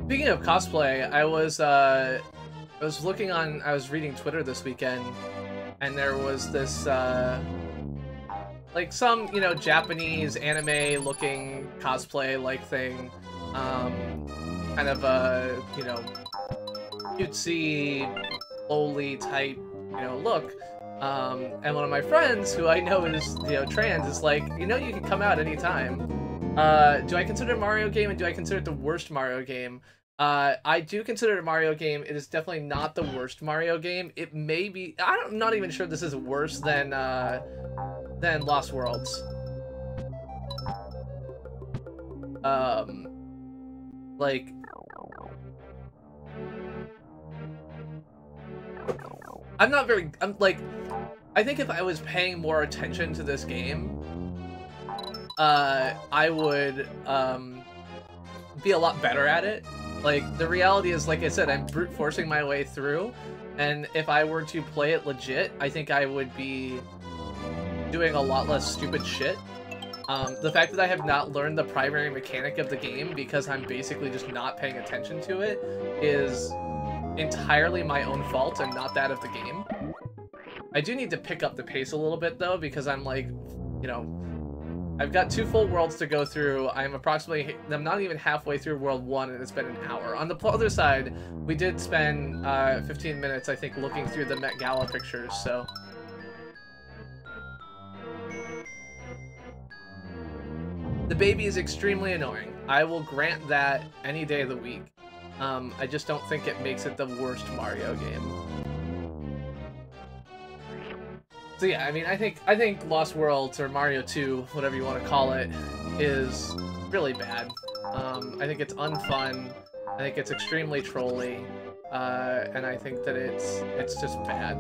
Speaking of cosplay, I was reading Twitter this weekend, and there was this like some, you know, Japanese anime looking cosplay like thing, kind of a, you know, cutesy, lowly type, you know, look. And one of my friends, who I know is, you know, trans, is like, you know, you can come out anytime. Do I consider it a Mario game, and do I consider it the worst Mario game? I do consider it a Mario game. It is definitely not the worst Mario game. It may be, I'm not even sure this is worse than Lost Worlds. Like, I think if I was paying more attention to this game, I would, be a lot better at it. Like, the reality is, like I said, I'm brute forcing my way through, and if I were to play it legit, I think I would be doing a lot less stupid shit. The fact that I have not learned the primary mechanic of the game because I'm basically just not paying attention to it is entirely my own fault and not that of the game. I do need to pick up the pace a little bit, though, because I'm like, you know, I've got 2 full worlds to go through. I'm not even halfway through World 1, and it's been an hour. On the other side, we did spend 15 minutes, I think, looking through the Met Gala pictures, so... The baby is extremely annoying. I will grant that any day of the week. I just don't think it makes it the worst Mario game. So yeah, I mean, I think Lost Worlds, or Mario 2, whatever you want to call it, is really bad. I think it's unfun. I think it's extremely trolly. And I think that it's just bad.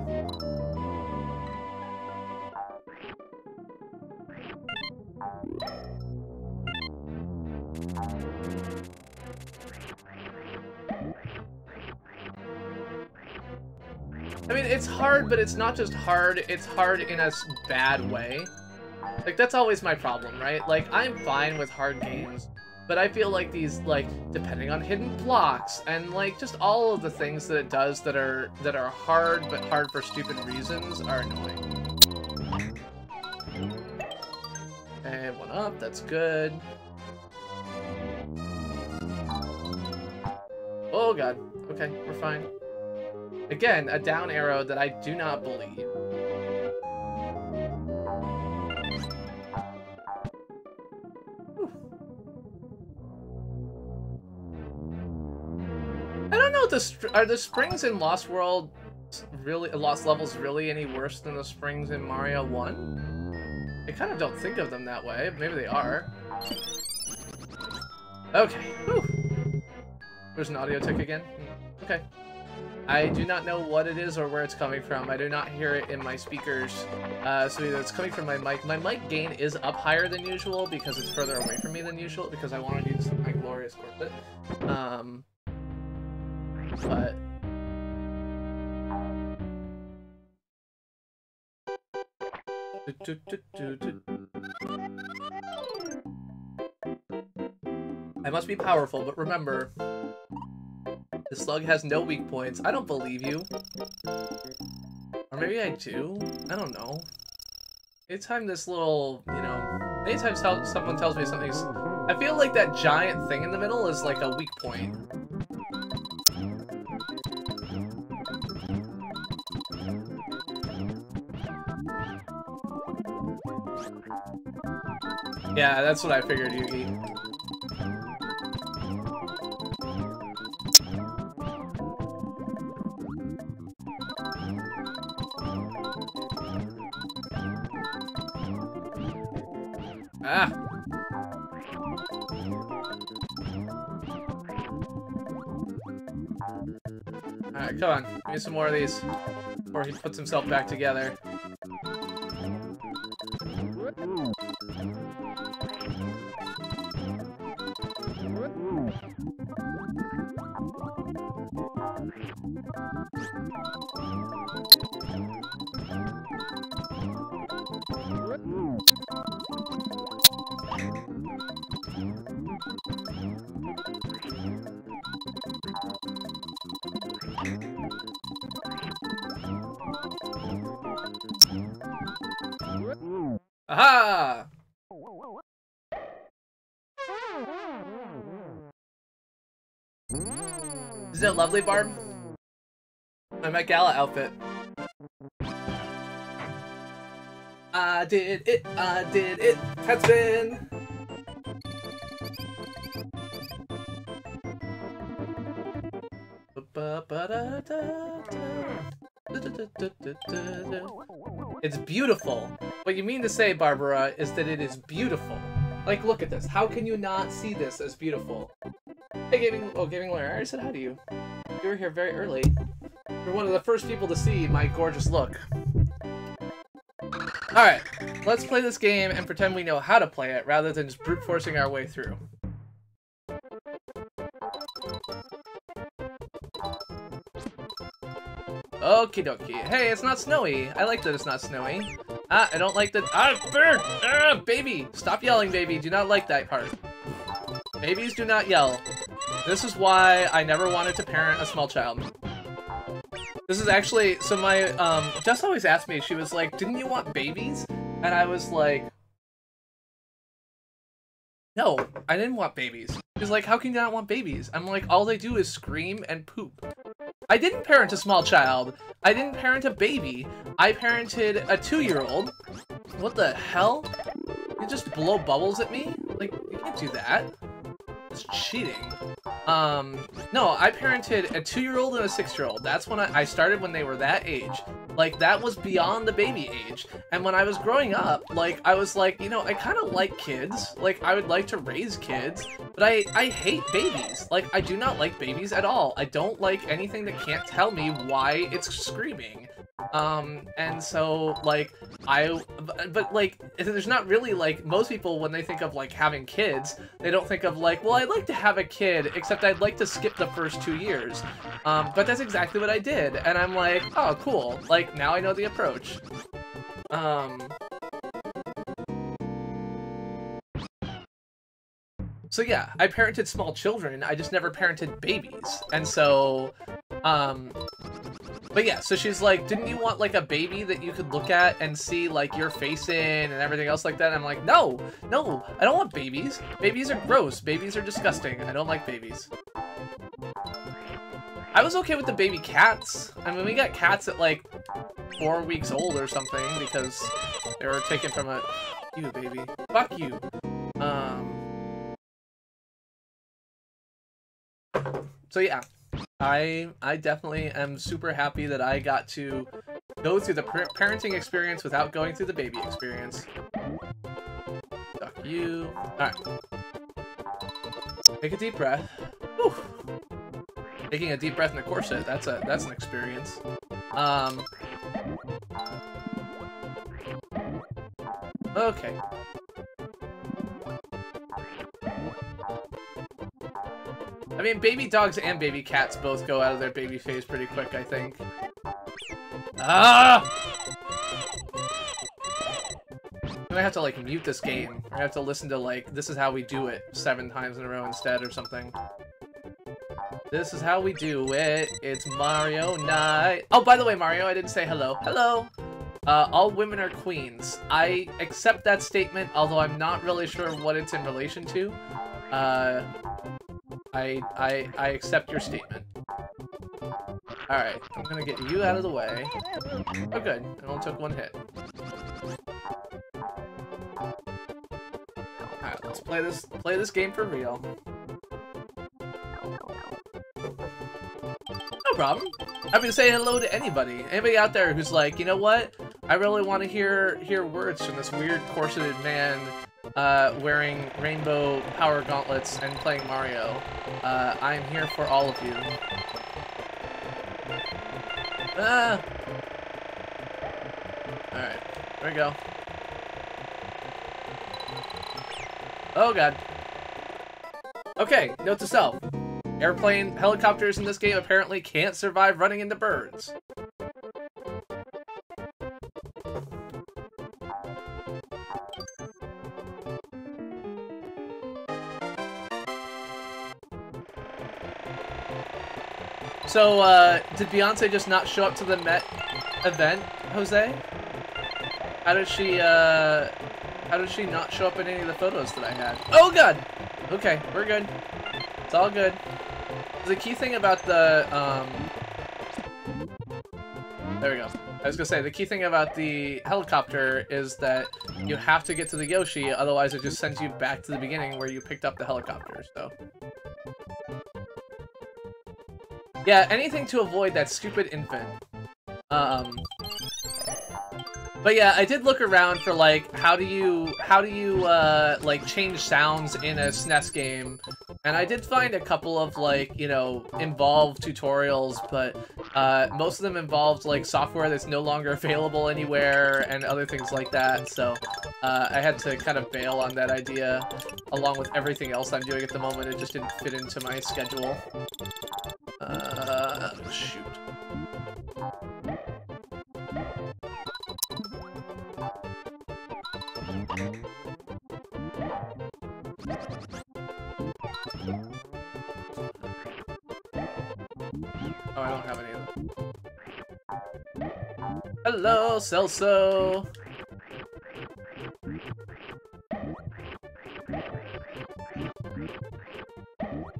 I mean, it's hard, but it's not just hard, it's hard in a bad way. Like, that's always my problem, right? Like, I'm fine with hard games, but I feel like these, like, depending on hidden blocks, and, like, just all of the things that it does that are hard, but hard for stupid reasons, are annoying. And one up, that's good. Oh god, okay, we're fine. Again, a down arrow that I do not believe. I don't know, are the springs in Lost World really, Lost Levels really any worse than the springs in Mario 1? I kind of don't think of them that way. Maybe they are. Okay, whew. There's an audio tick again. Okay. I do not know what it is or where it's coming from. I do not hear it in my speakers. So either it's coming from my mic. My mic gain is up higher than usual because it's further away from me than usual because I want to use my glorious corset. But... I must be powerful, but remember... The slug has no weak points. I don't believe you. Or maybe I do? I don't know. Anytime this little, you know... Anytime someone tells me something's... I feel like that giant thing in the middle is like a weak point. Yeah, that's what I figured, Yugi. Ah! Alright, come on. Give me some more of these. Before he puts himself back together. Aha! Is it lovely, Barb? My Met Gala outfit. I did it, Headspin! It's beautiful. What you mean to say, Barbara, is that it is beautiful. Like, look at this. How can you not see this as beautiful? Hey, Gaming Lawyer, I already said hi to you. You were here very early. You're one of the first people to see my gorgeous look. Alright, let's play this game and pretend we know how to play it, rather than just brute forcing our way through. Okie dokie. Hey, it's not snowy. I like that it's not snowy. Ah, I don't like that. Ah, bird! Ah, baby! Stop yelling, baby. Do not like that part. Babies do not yell. This is why I never wanted to parent a small child. This is actually, so my, Jess always asked me, she was like, didn't you want babies? And I was like, no, I didn't want babies. She's like, how can you not want babies? I'm like, all they do is scream and poop. I didn't parent a small child. I didn't parent a baby. I parented a 2-year-old. What the hell? You just blow bubbles at me? Like, you can't do that. It's cheating. No, I parented a 2-year-old and a 6-year-old. That's when I started when they were that age. Like, that was beyond the baby age. And when I was growing up, like, I was like, you know, I kind of like kids. Like, I would like to raise kids, but I hate babies. Like, I do not like babies at all. I don't like anything that can't tell me why it's screaming. And so, like, but like, there's not really, like, most people, when they think of, like, having kids, they don't think of, like, well, I'd like to have a kid, except I'd like to skip the first 2 years. But that's exactly what I did, and I'm like, oh, cool, like, now I know the approach. So yeah, I parented small children, I just never parented babies, and so, but yeah, so she's like, didn't you want, like, a baby that you could look at and see, like, your face in and everything else like that? And I'm like, no, no, I don't want babies. Babies are gross. Babies are disgusting. I don't like babies. I was okay with the baby cats. I mean, we got cats at, like, 4 weeks old or something because they were taken from a... You, baby. Fuck you. So yeah. I definitely am super happy that I got to go through the parenting experience without going through the baby experience. Fuck you. Alright. Take a deep breath. Whew. Taking a deep breath in a corset, that's an experience. Okay. I mean, baby dogs and baby cats both go out of their baby phase pretty quick, I think. Ah! I'm gonna have to, like, mute this game. I'm gonna have to listen to, like, This Is How We Do It 7 times in a row instead or something. This is how we do it. It's Mario night. Oh, by the way, Mario, I didn't say hello. Hello! All women are queens. I accept that statement, although I'm not really sure what it's in relation to. I accept your statement. Alright, I'm gonna get you out of the way. Oh good, it only took 1 hit. Alright, let's play this game for real. No problem. Happy to say hello to anybody. Anybody out there who's like, you know what? I really want to hear words from this weird corseted man wearing rainbow power gauntlets and playing Mario. I'm here for all of you. Ah! Alright, there we go. Oh god. Okay, note to self. Helicopters in this game apparently can't survive running into birds. So, did Beyonce just not show up to the Met event, Jose? How did she not show up in any of the photos that I had? Oh god! Okay, we're good. It's all good. The key thing about the, there we go. I was gonna say, the key thing about the helicopter is that you have to get to the Yoshi, otherwise it just sends you back to the beginning where you picked up the helicopter, so. Yeah, anything to avoid that stupid infant. But yeah, I did look around for, like, how do you, like, change sounds in a SNES game. And I did find a couple of, like, you know, involved tutorials, but most of them involved, like, software that's no longer available anywhere and other things like that. So I had to kind of bail on that idea, along with everything else I'm doing at the moment. It just didn't fit into my schedule. Shoot. Oh, I don't have any of them. Hello, Celso!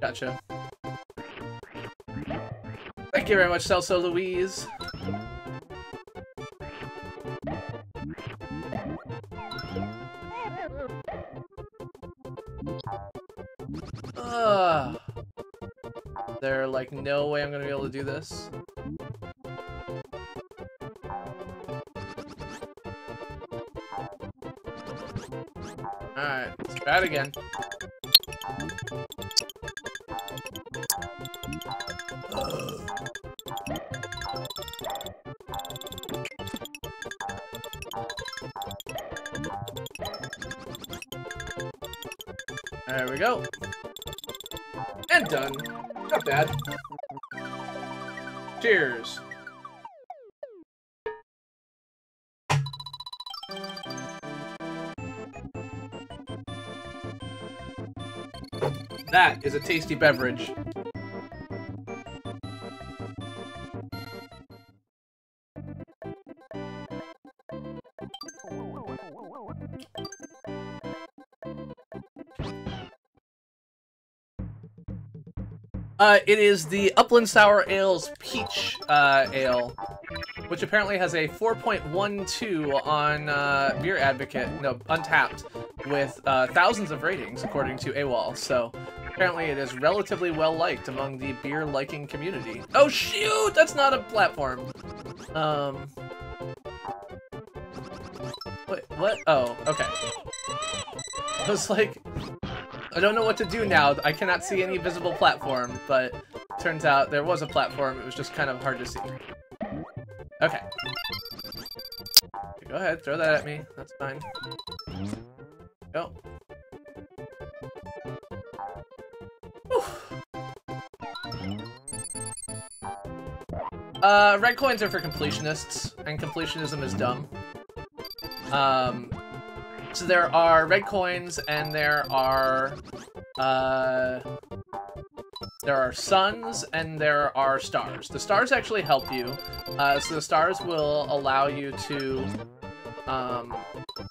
Gotcha. Thank you very much, Celso Louise. like no way I'm gonna be able to do this. Alright, let's try it again. There we go. And done. Not bad. Cheers. That is a tasty beverage. It is the Upland Sour Ale's Peach Ale, which apparently has a 4.12 on Beer Advocate, no, Untapped, with thousands of ratings according to AWOL. So apparently it is relatively well liked among the beer liking community. Oh shoot, that's not a platform. Wait, what? Oh, okay. I was like, I don't know what to do now. I cannot see any visible platform, but turns out there was a platform. It was just kind of hard to see. Okay. Go ahead, throw that at me. That's fine. Go. Red coins are for completionists, and completionism is dumb. So there are red coins, and there are suns, and there are stars. The stars actually help you. So the stars will allow you to,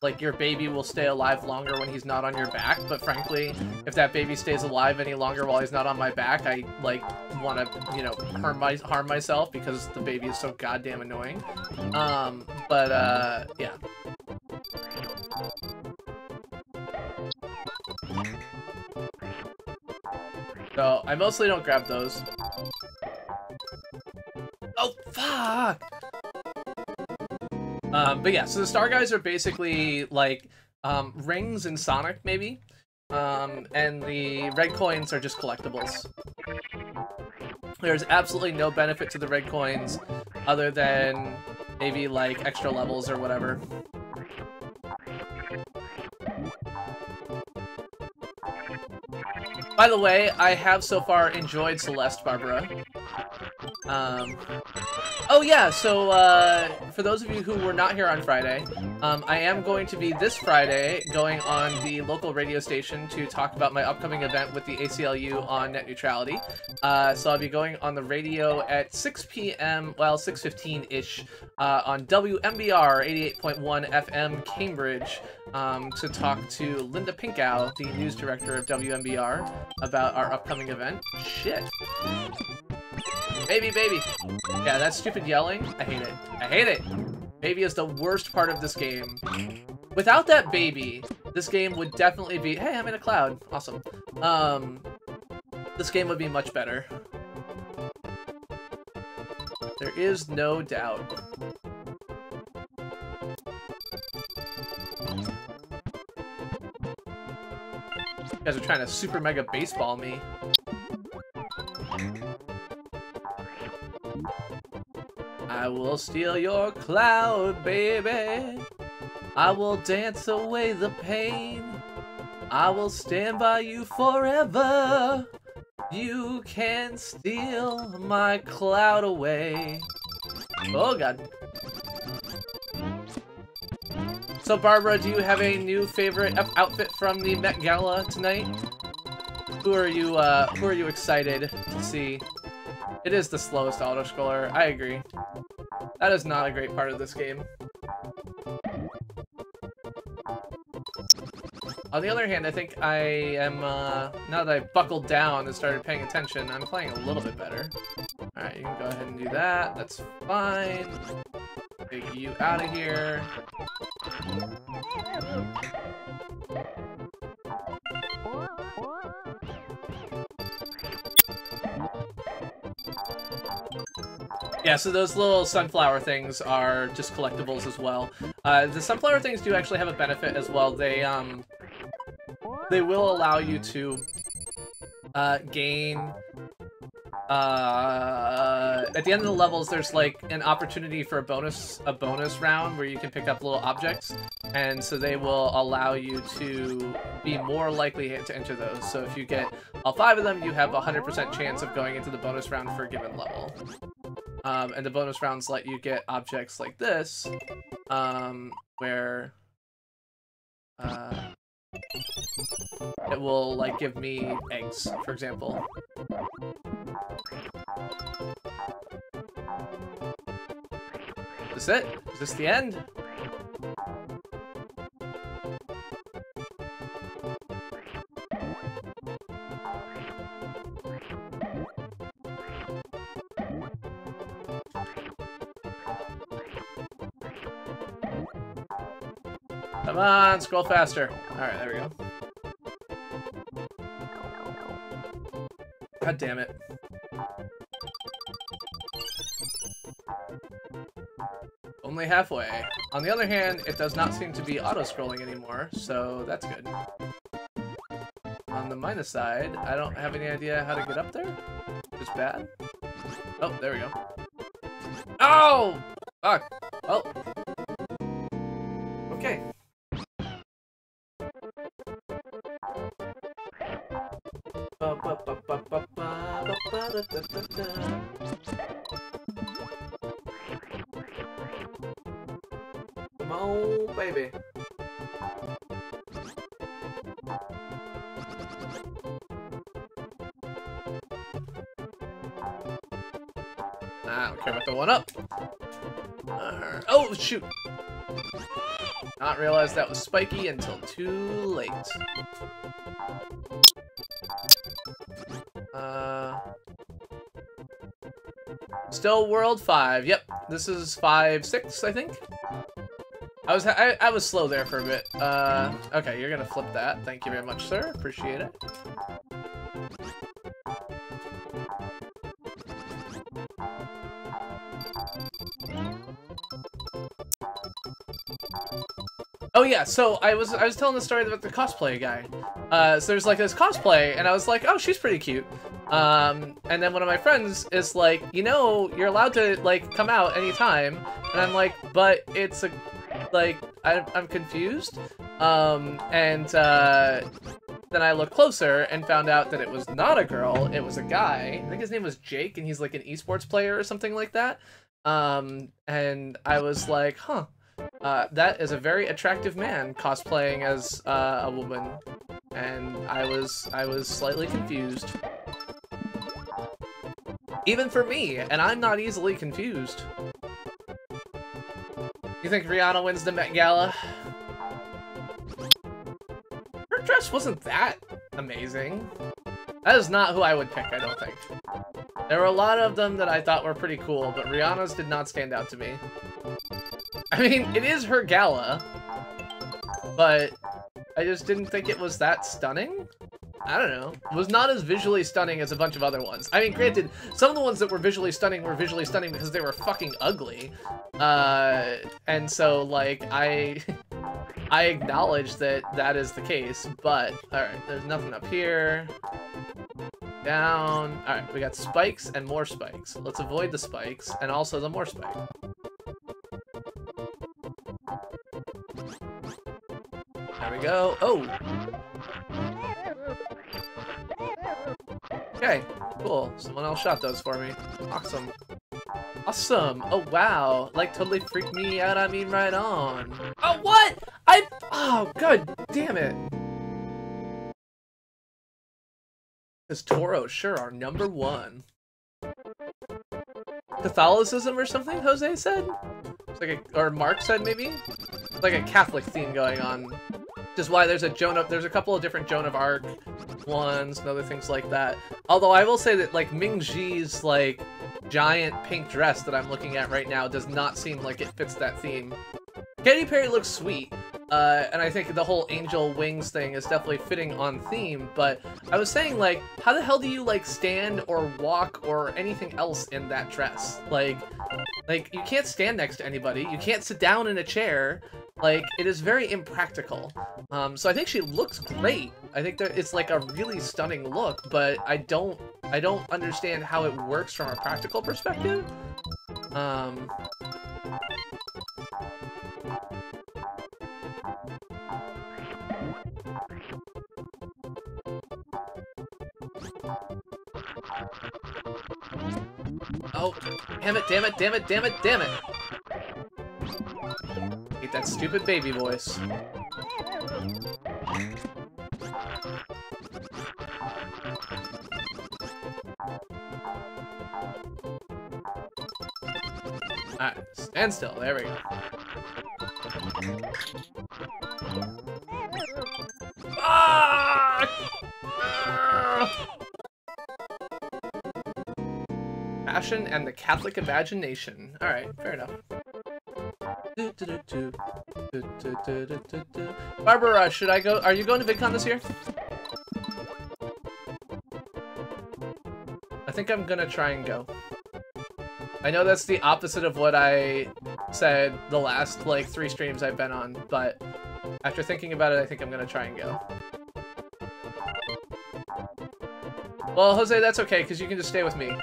like, your baby will stay alive longer when he's not on your back, but frankly, if that baby stays alive any longer while he's not on my back, I, like, want to, you know, harm myself because the baby is so goddamn annoying. Yeah. So, I mostly don't grab those. Oh, fuck! But yeah, so the star guys are basically, like, rings in Sonic, maybe? And the red coins are just collectibles. There's absolutely no benefit to the red coins other than maybe, like, extra levels or whatever. By the way, I have so far enjoyed Celeste, Barbara. Oh yeah, so for those of you who were not here on Friday, I am going to be this Friday going on the local radio station to talk about my upcoming event with the ACLU on net neutrality. So I'll be going on the radio at 6 p.m., well, 6:15-ish, on WMBR 88.1 FM Cambridge, to talk to Linda Pinkow, the news director of WMBR, about our upcoming event. Shit. Baby, baby. Yeah, that stupid yelling. I hate it. I hate it. Baby is the worst part of this game. Without that baby, this game would definitely be... Hey, I'm in a cloud. Awesome. This game would be much better. There is no doubt. You guys are trying to super mega baseball me. I will steal your cloud, baby. I will dance away the pain. I will stand by you forever. You can steal my cloud away. Oh, God. So, Barbara, do you have a new favorite outfit from the Met Gala tonight? Who are you excited to see? It is the slowest auto-scroller, I agree. That is not a great part of this game. On the other hand, I think I am, now that I buckled down and started paying attention, I'm playing a little bit better. Alright, you can go ahead and do that, that's fine. Take you out of here. Yeah, so those little sunflower things are just collectibles as well. The sunflower things do actually have a benefit as well. They will allow you to gain... at the end of the levels, there's like an opportunity for a bonus round where you can pick up little objects, and so they will allow you to be more likely to enter those. So if you get all 5 of them, you have a 100% chance of going into the bonus round for a given level. And the bonus rounds let you get objects like this, where it will like give me eggs, for example. Is this it? Is this the end? Come on, scroll faster. Alright, there we go. God damn it. Only halfway. On the other hand, it does not seem to be auto-scrolling anymore, so that's good. On the minus side, I don't have any idea how to get up there. It's bad. Oh, there we go. Oh! Fuck. Well. Okay. Come on, baby. I don't care about the one up. Oh, shoot. Not realize that was spiky until too late. Still world 5. Yep, this is 5, 6, I think. I was slow there for a bit. Okay, you're gonna flip that. Thank you very much, sir. Appreciate it. Oh yeah, so I was telling the story about the cosplay guy. So there's like this cosplay, and I was like, oh, she's pretty cute. And then one of my friends is like, you know, you're allowed to like come out anytime, and I'm like, but it's a, like, I'm confused. Then I looked closer and found out that it was not a girl, it was a guy. I think his name was Jake, and he's like an esports player or something like that. And I was like, huh. That is a very attractive man cosplaying as a woman, and I was slightly confused. Even for me, and I'm not easily confused. You think Rihanna wins the Met Gala? Her dress wasn't that amazing. That is not who I would pick, I don't think. There were a lot of them that I thought were pretty cool, but Rihanna's did not stand out to me. I mean, it is her gala, but I just didn't think it was that stunning. I don't know. It was not as visually stunning as a bunch of other ones. I mean, granted, some of the ones that were visually stunning because they were fucking ugly. And so, like, I acknowledge that that is the case, but, alright, there's nothing up here. Down. Alright, we got spikes and more spikes. Let's avoid the spikes, and also the more spike. There we go. Oh! Okay, cool. Someone else shot those for me. Awesome. Awesome! Oh, wow. Like, totally freaked me out. I mean, right on. Oh, what?! Oh, god damn it. Because Toros sure are #1. Catholicism or something, Jose said? It's like or Mark said, maybe? It's like a Catholic theme going on. Which is why there's a couple of different Joan of Arc ones and other things like that. Although I will say that, like, Ming-Ji's, like, giant pink dress that I'm looking at right now does not seem like it fits that theme. Katy Perry looks sweet, And I think the whole angel wings thing is definitely fitting on theme, but I was saying, like, how the hell do you, like, stand or walk or anything else in that dress? Like, you can't stand next to anybody, you can't sit down in a chair, like, it is very impractical. So I think she looks great. I think that it's, like, a really stunning look, but I don't understand how it works from a practical perspective. Oh, damn it, damn it, damn it, damn it, damn it! Hate that stupid baby voice. Alright, stand still, there we go. Ah! Passion and the Catholic imagination. Alright, fair enough. Barbara, should I go? Are you going to VidCon this year? I think I'm gonna try and go. I know that's the opposite of what I said the last, like, 3 streams I've been on, but after thinking about it, I think I'm gonna try and go. Well, Jose, that's okay, because you can just stay with me.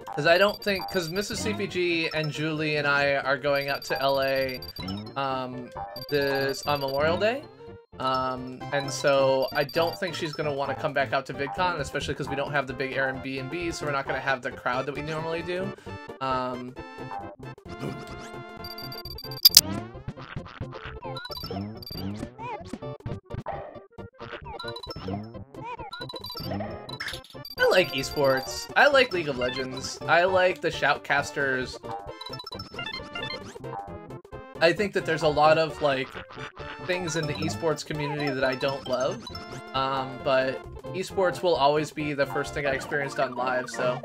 Because I don't think, because Mrs. CPG and Julie and I are going out to LA on Memorial Day. And so I don't think she's going to want to come back out to VidCon, especially because we don't have the big Airbnb, so we're not going to have the crowd that we normally do. I like esports. I like League of Legends. I like the shoutcasters. I think that there's a lot of, like, things in the esports community that I don't love. But esports will always be the first thing I experienced on live, so.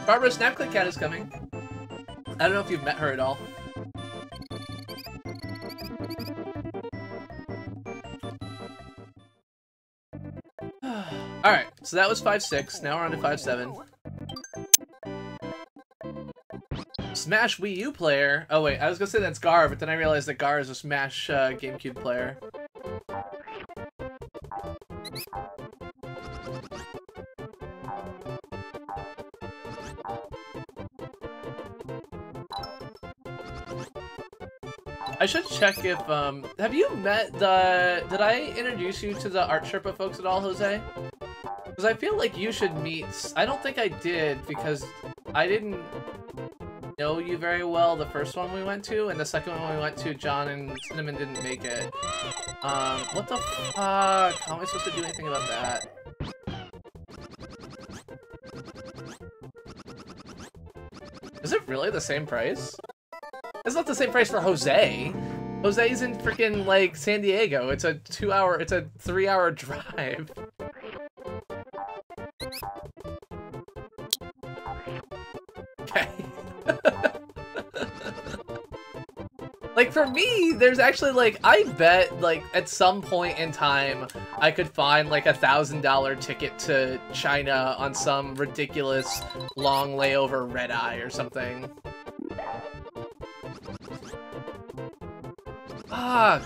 Barbara Snapclick Cat is coming. I don't know if you've met her at all. Alright, so that was 5-6. Now we're on to 5-7. Smash Wii U player. Oh wait, I was gonna say that's Gar, but then I realized that Gar is a Smash GameCube player. I should check if, have you met the, did I introduce you to the Art Sherpa folks at all, Jose? Because I feel like you should meet, I don't think I did, because I didn't know you very well the first one we went to, and the second one we went to, John and Cinnamon didn't make it. What the fuck? How am I supposed to do anything about that? Is it really the same price? It's not the same price for Jose. Jose's in freaking, like, San Diego. It's a 3-hour drive. Okay. Like, for me, there's actually, like, I bet, like, at some point in time, I could find, like, $1,000 ticket to China on some ridiculous long layover red-eye or something. Fuck!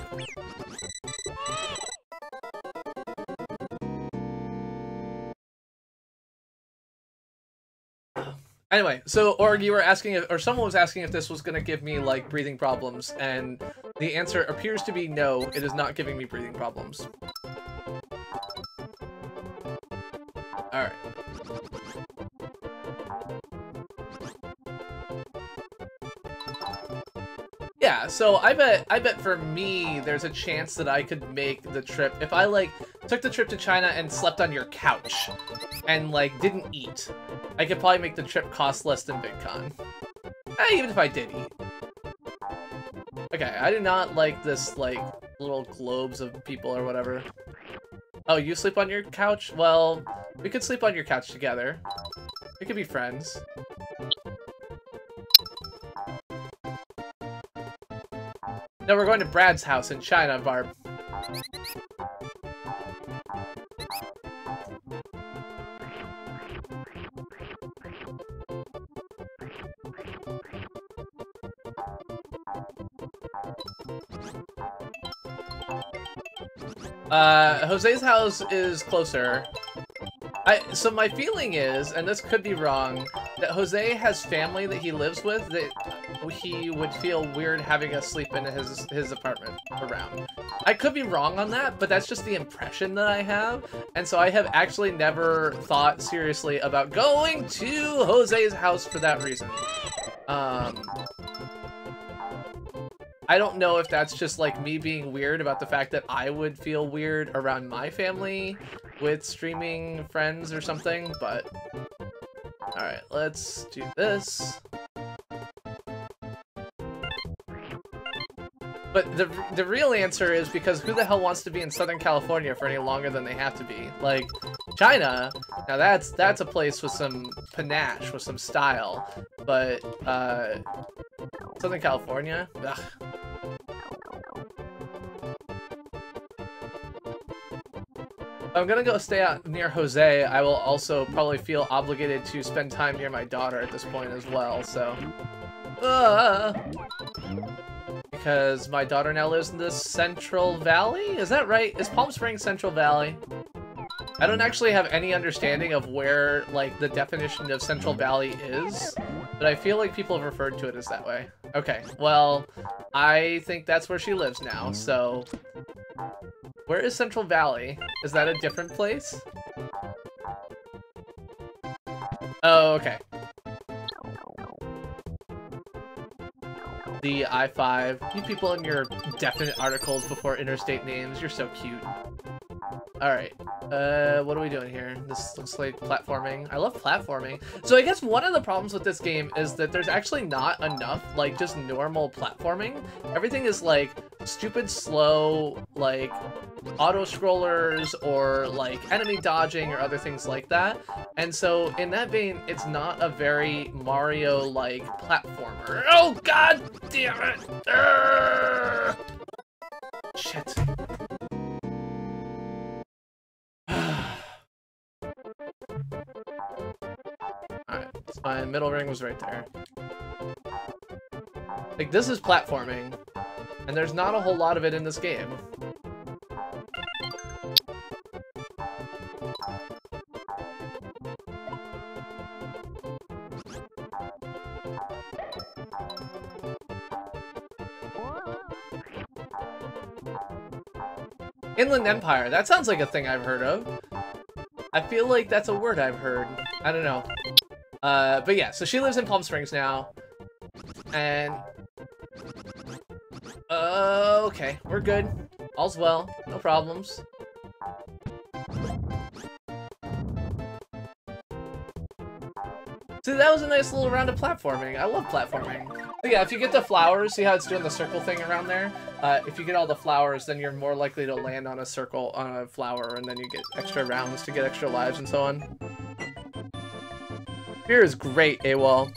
Anyway, so Org, you were asking if, or someone was asking if this was gonna give me, like, breathing problems, and the answer appears to be no, it is not giving me breathing problems. Alright. Yeah, so I bet for me, there's a chance that I could make the trip, if I, like, took the trip to China and slept on your couch, and, like, didn't eat, I could probably make the trip cost less than VidCon. Even if I did eat. Okay, I do not like this, like, little globes of people or whatever. Oh, you sleep on your couch? Well, we could sleep on your couch together. We could be friends. No, we're going to Brad's house in China, Barb. Jose's house is closer. So my feeling is, and this could be wrong, that Jose has family that he lives with that he would feel weird having us sleep in his apartment around. I could be wrong on that, but that's just the impression that I have, and so I have actually never thought seriously about going to Jose's house for that reason. I don't know if that's just like me being weird about the fact that I would feel weird around my family with streaming friends or something, but alright, let's do this. But the real answer is because who the hell wants to be in Southern California for any longer than they have to be? Like, China, now that's a place with some panache, with some style, but Southern California? Ugh. If I'm gonna go stay out near Jose, I will also probably feel obligated to spend time near my daughter at this point as well, so... because my daughter now lives in the Central Valley? Is that right? Is Palm Springs Central Valley? I don't actually have any understanding of where, like, the definition of Central Valley is, but I feel like people have referred to it as that way. Okay, well, I think that's where she lives now, so... Where is Central Valley? Is that a different place? Oh, okay. The I-5. You people in your definite articles before interstate names, you're so cute. Alright, what are we doing here? This looks like platforming. I love platforming. So I guess one of the problems with this game is that there's actually not enough, like, just normal platforming. Everything is, like, stupid slow, like, auto-scrollers or, like, enemy dodging or other things like that. And so, in that vein, it's not a very Mario-like platformer. Oh, god damn it! Urgh! Shit. Alright, so my middle ring was right there. Like, this is platforming, and there's not a whole lot of it in this game. Inland Empire, that sounds like a thing I've heard of. I feel like that's a word I've heard. I don't know. But yeah, so she lives in Palm Springs now. And... okay, we're good. All's well, no problems. See, that was a nice little round of platforming. I love platforming. But yeah, if you get the flowers, see how it's doing the circle thing around there? If you get all the flowers, then you're more likely to land on a circle, on a flower, and then you get extra rounds to get extra lives and so on. Beer is great, AWOL.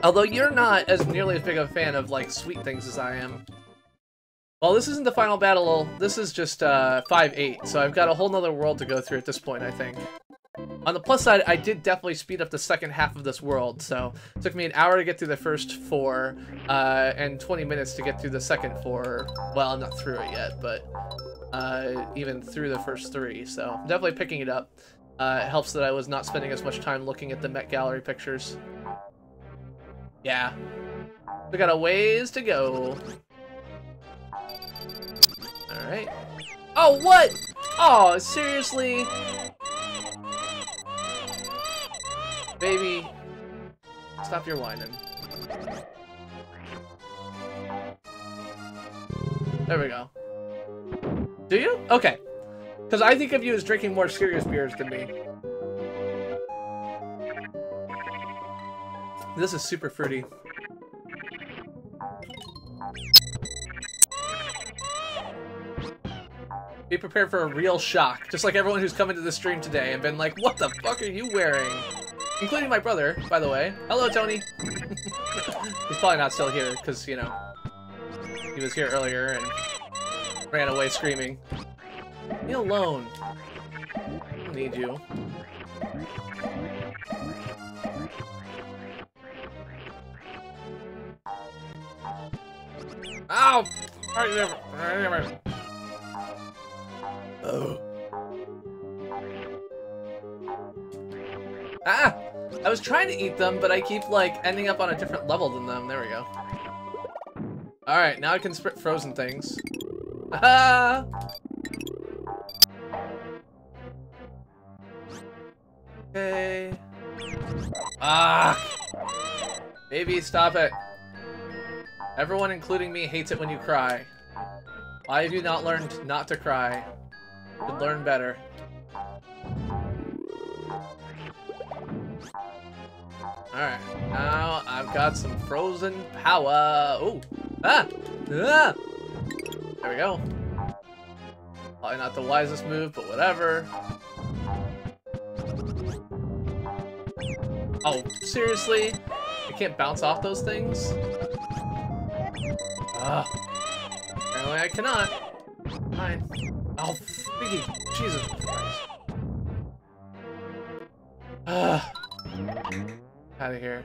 Although you're not as nearly as big of a fan of, like, sweet things as I am. Well, this isn't the final battle, this is just 5-8, so I've got a whole nother world to go through at this point, I think. On the plus side, I did definitely speed up the second half of this world, so it took me an hour to get through the first 4, and 20 minutes to get through the second 4. Well, I'm not through it yet, but even through the first 3, so I'm definitely picking it up. It helps that I was not spending as much time looking at the Met Gallery pictures. Yeah. We got a ways to go. Alright. Oh, what? Oh, seriously? Baby, stop your whining. There we go. Do you? Okay. Because I think of you as drinking more serious beers than me. This is super fruity. Be prepared for a real shock, just like everyone who's come into the stream today and been like, what the fuck are you wearing? Including my brother, by the way. Hello, Tony. He's probably not still here, because, you know, he was here earlier and ran away screaming. Leave me alone. I don't need you. Ow! Oh. Ah! I was trying to eat them, but I keep, like, ending up on a different level than them. There we go. Alright, now I can spit frozen things. Ah! Okay. Ah! Baby, stop it. Everyone, including me, hates it when you cry. Why have you not learned not to cry? You should learn better. Alright, now I've got some frozen power. Ooh! Ah! Ah! There we go. Probably not the wisest move, but whatever. Oh, seriously? I can't bounce off those things? Apparently I cannot. Fine. Oh, freaking Jesus Christ. Out of here.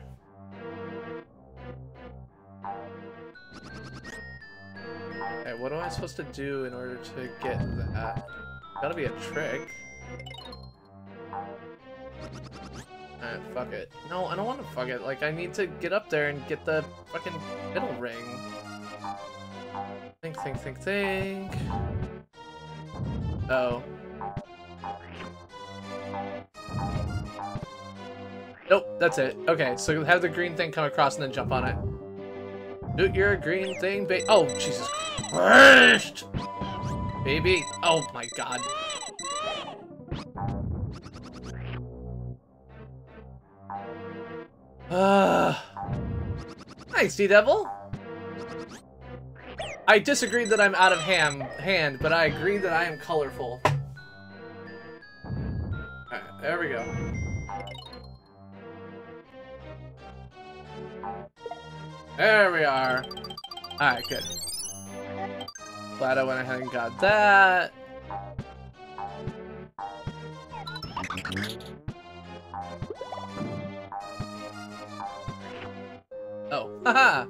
Okay, what am I supposed to do in order to get that? Gotta be a trick. Alright, fuck it. No, I don't want to fuck it. Like, I need to get up there and get the fucking middle ring. Think. Oh. Nope, that's it. Okay, so have the green thing come across and then jump on it. Do your green thing, oh, Jesus Christ! Baby! Oh my god. Thanks, D-Devil! I disagreed that I'm out of hand, but I agree that I am colorful. Alright, there we go. There we are. Alright, good. Glad I went ahead and got that. Oh, haha!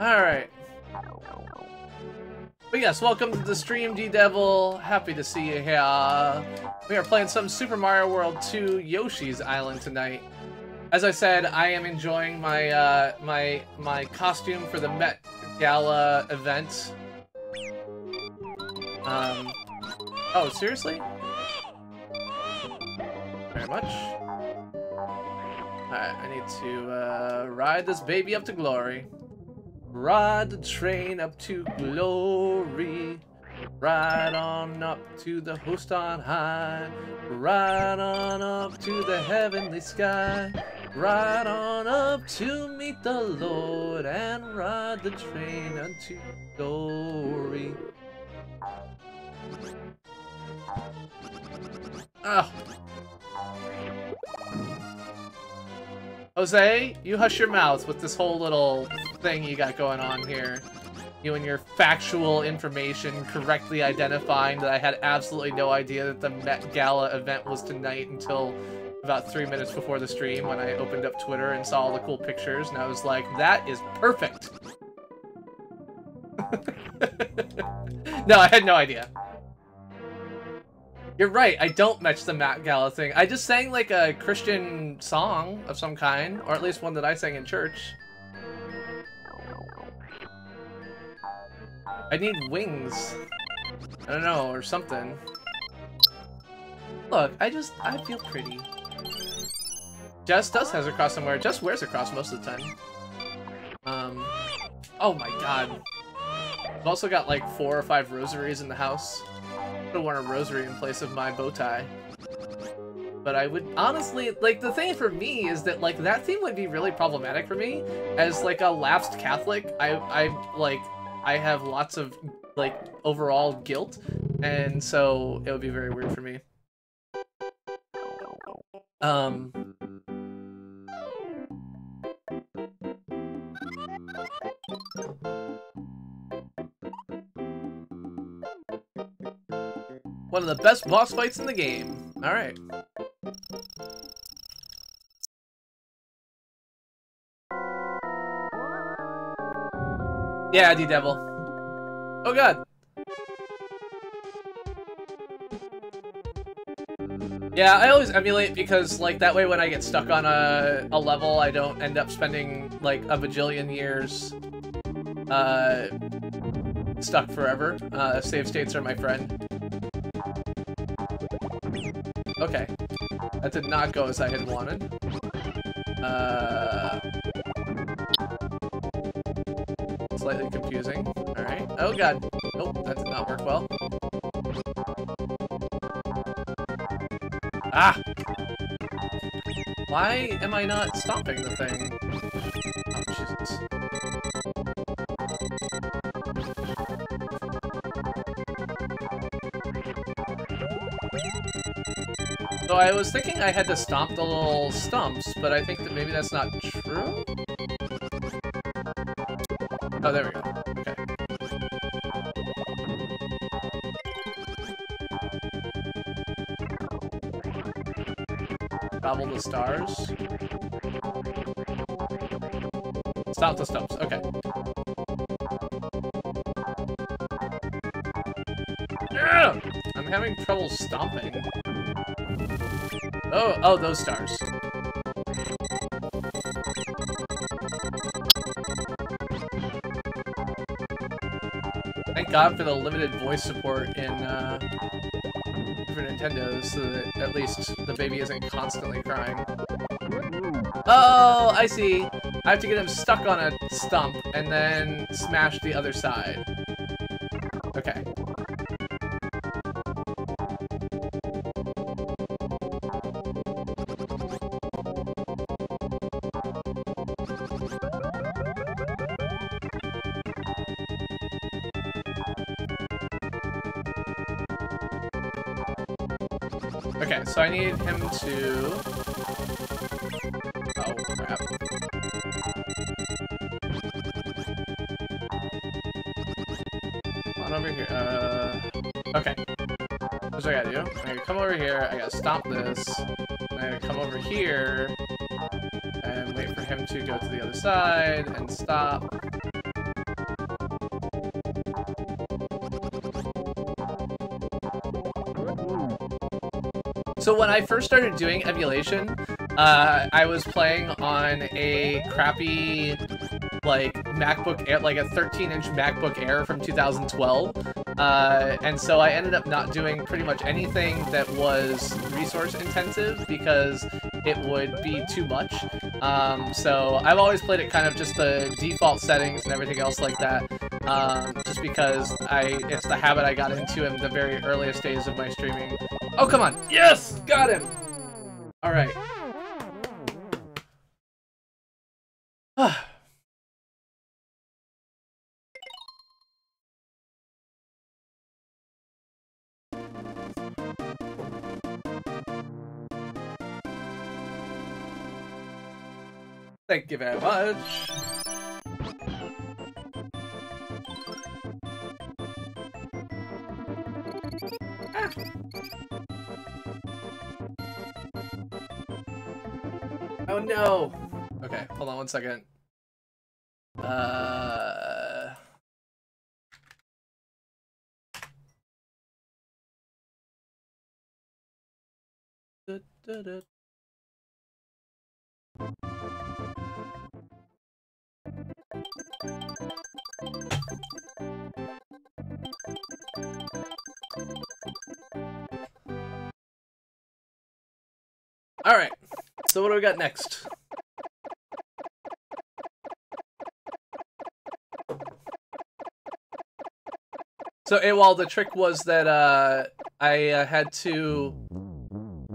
Alright. But yes, welcome to the stream, D-Devil. Happy to see you here. We are playing some Super Mario World 2 Yoshi's Island tonight. As I said, I am enjoying my my costume for the Met Gala event. Oh, seriously? Very much. Alright, I need to ride this baby up to glory. Ride the train up to glory. Ride on up to the host on high. Ride on up to the heavenly sky. Ride on up to meet the Lord and ride the train unto glory. Oh. Jose, you hush your mouth with this whole little thing you got going on here. You and your factual information correctly identifying that I had absolutely no idea that the Met Gala event was tonight until about 3 minutes before the stream when I opened up Twitter and saw all the cool pictures, and I was like, that is perfect! No, I had no idea. You're right, I don't match the Met Gala thing. I just sang like a Christian song of some kind, or at least one that I sang in church. I need wings. I don't know, or something. Look, I feel pretty. Jess does has a cross somewhere. Jess wears a cross most of the time. Oh my god. I've also got like 4 or 5 rosaries in the house. I would have worn a rosary in place of my bow tie. But I would honestly, like, the thing for me is that, like, that theme would be really problematic for me. As, like, a lapsed Catholic, I have lots of, like, overall guilt. And so it would be very weird for me. One of the best boss fights in the game. Alright. Yeah, D-Devil. Oh god. Yeah, I always emulate because, like, that way when I get stuck on a level, I don't end up spending, like, a bajillion years, stuck forever. Save states are my friend. Okay. That did not go as I had wanted. Slightly confusing. Alright. Oh god. Nope, that did not work well. Ah! Why am I not stopping the thing? Oh, Jesus. So I was thinking I had to stomp the little stumps, but I think that maybe that's not true? Oh, there we go. Okay. Gobble the stars. Stop the stumps. Okay. Ugh! I'm having trouble stomping. Oh, those stars. Thank God for the limited voice support in, for Nintendo, so that at least the baby isn't constantly crying. Oh, I see. I have to get him stuck on a stump and then smash the other side. Okay. Okay, so I need him to... Oh, crap. Come on over here. Okay. Here's what I gotta do. I gotta come over here, I gotta stomp this, I gotta come over here, and wait for him to go to the other side, and stop. So when I first started doing emulation, I was playing on a crappy, like, MacBook Air, like a 13-inch MacBook Air from 2012. And so I ended up not doing pretty much anything that was resource intensive because it would be too much. So I've always played it kind of just the default settings and everything else like that. Just because it's the habit I got into in the very earliest days of my streaming. Oh, come on. Yes! Got him! Alright. Thank you very much. Ah. Oh no! Okay, hold on one second. Alright, so what do we got next? So, AWOL, the trick was that I had to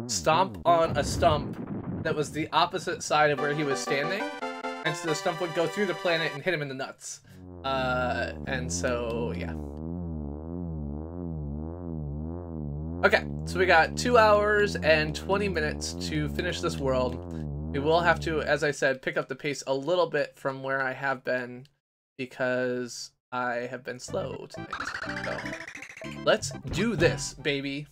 stomp on a stump that was the opposite side of where he was standing, and so the stump would go through the planet and hit him in the nuts. And so, yeah. Okay, so we got 2 hours and 20 minutes to finish this world. We will have to, as I said, pick up the pace a little bit from where I have been because I have been slow tonight. So, let's do this, baby.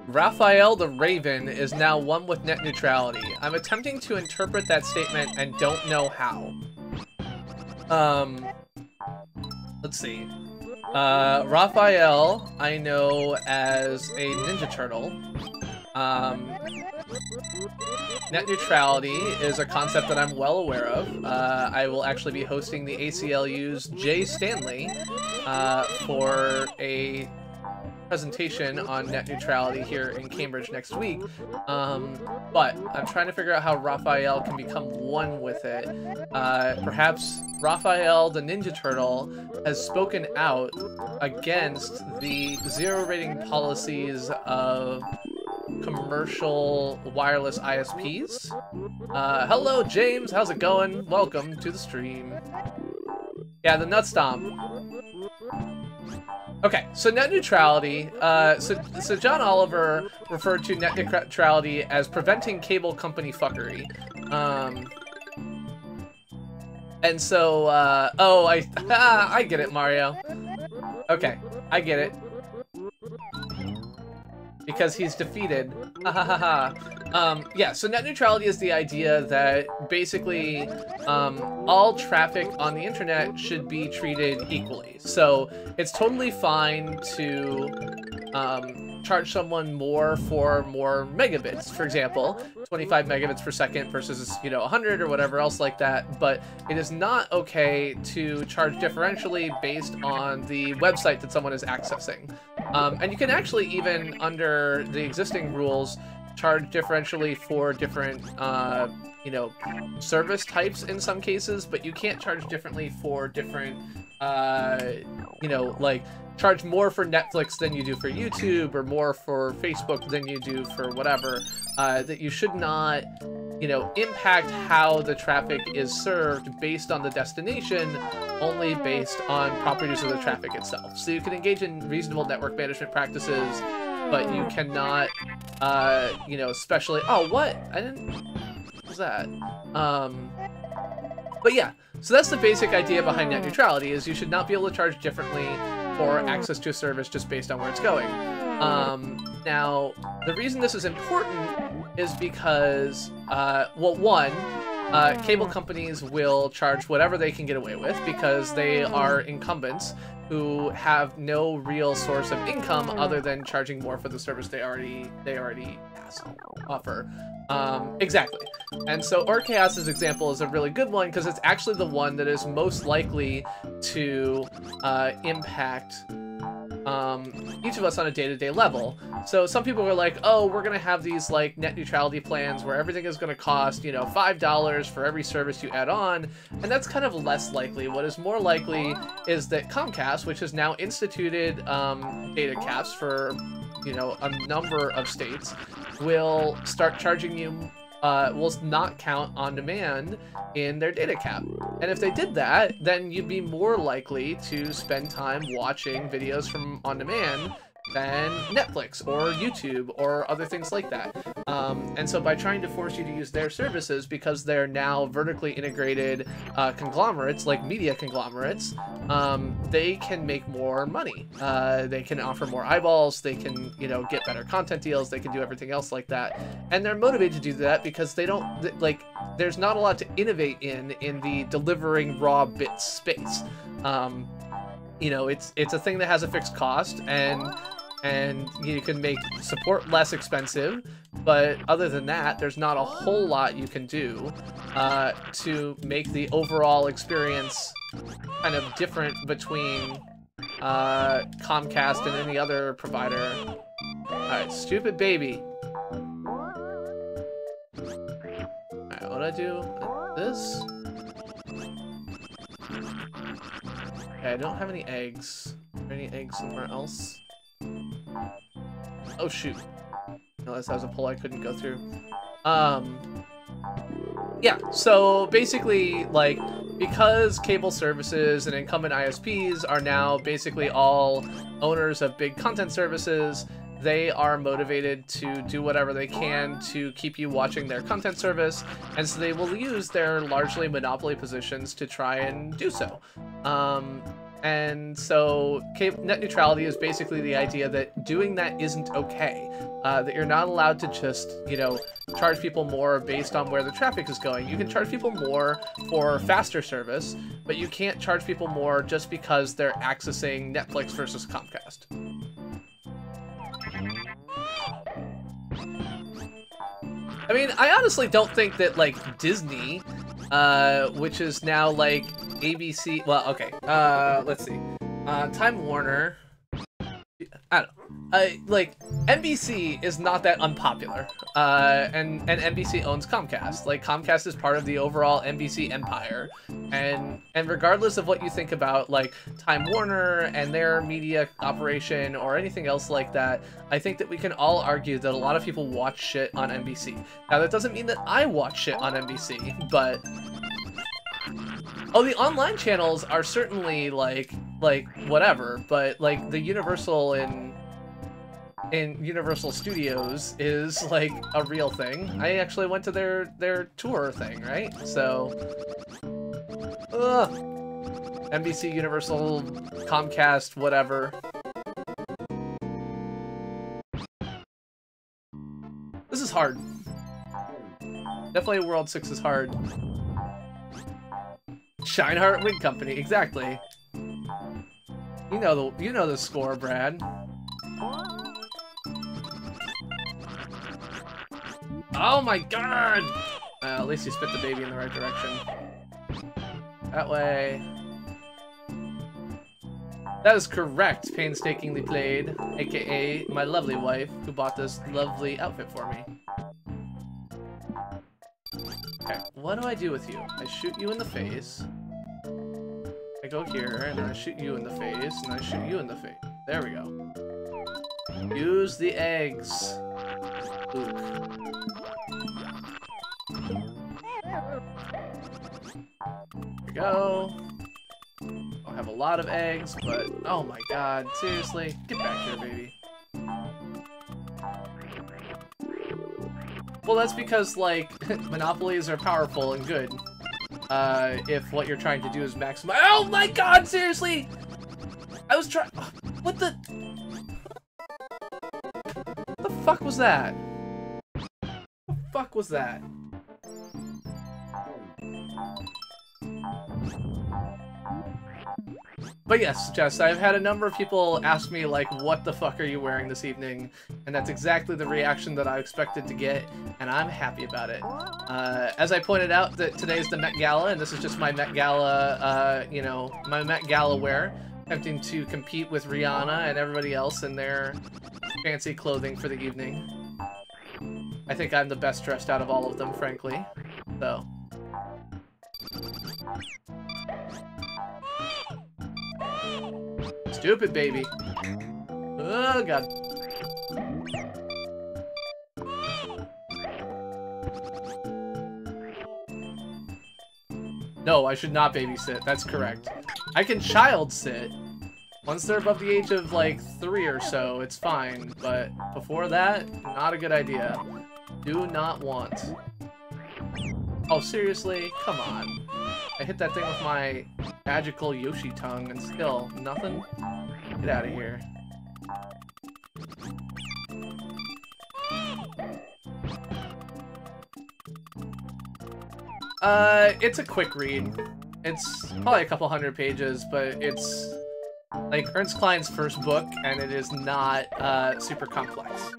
Raphael the Raven is now one with net neutrality. I'm attempting to interpret that statement and don't know how. Let's see. Raphael, I know as a Ninja Turtle. Net neutrality is a concept that I'm well aware of. I will actually be hosting the ACLU's Jay Stanley for a presentation on net neutrality here in Cambridge next week. But I'm trying to figure out how Raphael can become one with it. Perhaps Raphael the Ninja Turtle has spoken out against the zero rating policies of commercial wireless ISPs. Hello, James. How's it going? Welcome to the stream. Yeah, the nut stomp. Okay, so net neutrality. So John Oliver referred to net neutrality as preventing cable company fuckery. And so, oh, I get it, Mario. Okay, I get it. Because he's defeated. Yeah, so net neutrality is the idea that basically all traffic on the internet should be treated equally. So it's totally fine to charge someone more for more megabits, for example, 25 megabits per second versus, you know, 100 or whatever else like that. But it is not okay to charge differentially based on the website that someone is accessing. And you can actually, even under the existing rules, charge differentially for different, you know, service types in some cases, but you can't charge differently for different, you know, like, charge more for Netflix than you do for YouTube, or more for Facebook than you do for whatever. That you should not, you know, impact how the traffic is served based on the destination, only based on proper use of the traffic itself. So you can engage in reasonable network management practices, but you cannot, you know, especially... Oh, what? I didn't... What was that? But yeah, so that's the basic idea behind net neutrality, is you should not be able to charge differently for access to a service just based on where it's going. Now, the reason this is important is because, well, one, cable companies will charge whatever they can get away with because they are incumbents who have no real source of income other than charging more for the service they already offer. Exactly. And so Orchaos's example is a really good one because it's actually the one that is most likely to impact each of us on a day-to-day level. So some people are like, oh, we're gonna have these like net neutrality plans where everything is gonna cost, you know, $5 for every service you add on, and that's kind of less likely. What is more likely is that Comcast, which has now instituted data caps for, you know, a number of states, will start charging you, will not count on demand in their data cap. And if they did that, then you'd be more likely to spend time watching videos from on demand than Netflix or YouTube or other things like that. And so by trying to force you to use their services, because they're now vertically integrated conglomerates, like media conglomerates, they can make more money. They can offer more eyeballs, they can, you know, get better content deals, they can do everything else like that. And they're motivated to do that because they don't, like, there's not a lot to innovate in the delivering raw bits space. You know, it's a thing that has a fixed cost, and you can make support less expensive, but other than that, there's not a whole lot you can do to make the overall experience kind of different between Comcast and any other provider. Alright, stupid baby. Alright, what do I do? This? Okay, I don't have any eggs. Are there any eggs somewhere else? Oh shoot. Unless that was a pole I couldn't go through. Yeah, so basically, like, because cable services and incumbent ISPs are now basically all owners of big content services, they are motivated to do whatever they can to keep you watching their content service, and so they will use their largely monopoly positions to try and do so. And so net neutrality is basically the idea that doing that isn't okay. That you're not allowed to just, you know, charge people more based on where the traffic is going. You can charge people more for faster service, but you can't charge people more just because they're accessing Netflix versus Comcast. I mean, I honestly don't think that, like, Disney, which is now, like, ABC... Well, okay, let's see. Time Warner... I don't know. Like, NBC is not that unpopular, and NBC owns Comcast. Like, Comcast is part of the overall NBC empire, and regardless of what you think about, like, Time Warner and their media operation or anything else like that, I think that we can all argue that a lot of people watch shit on NBC. Now, that doesn't mean that I watch shit on NBC, but... Oh, the online channels are certainly, like, whatever, but, like, the Universal in Universal Studios is, like, a real thing. I actually went to their tour thing, right? So... NBC, Universal, Comcast, whatever. This is hard. Definitely World 6 is hard. Shineheart Wig Company, exactly. You know the score, Brad. Oh my god! At least you spit the baby in the right direction. That way. That is correct, painstakingly played, aka my lovely wife, who bought this lovely outfit for me. Okay, what do I do with you? I shoot you in the face. I go here, and then I shoot you in the face, and I shoot you in the face. There we go. Use the eggs. Luke. There we go. I'll have a lot of eggs, but oh my god, seriously? Get back here, baby. Well, that's because, like, monopolies are powerful and good. If what you're trying to do is maximize— Oh my god, seriously! I was trying— What the— What the fuck was that? What the fuck was that? But yes, Jess, I've had a number of people ask me, like, what the fuck are you wearing this evening? And that's exactly the reaction that I expected to get, and I'm happy about it. As I pointed out, that today's the Met Gala, and this is just my Met Gala, you know, my Met Gala wear, attempting to compete with Rihanna and everybody else in their fancy clothing for the evening. I think I'm the best dressed out of all of them, frankly, so... Stupid baby. Oh god. No, I should not babysit. That's correct. I can child sit. Once they're above the age of, like, 3 or so, it's fine. But before that, not a good idea. Do not want. Oh, seriously? Come on. I hit that thing with my magical Yoshi tongue and still nothing? Get out of here. It's a quick read. It's probably a couple hundred pages, but it's like Ernst Cline's first book, and it is not super complex.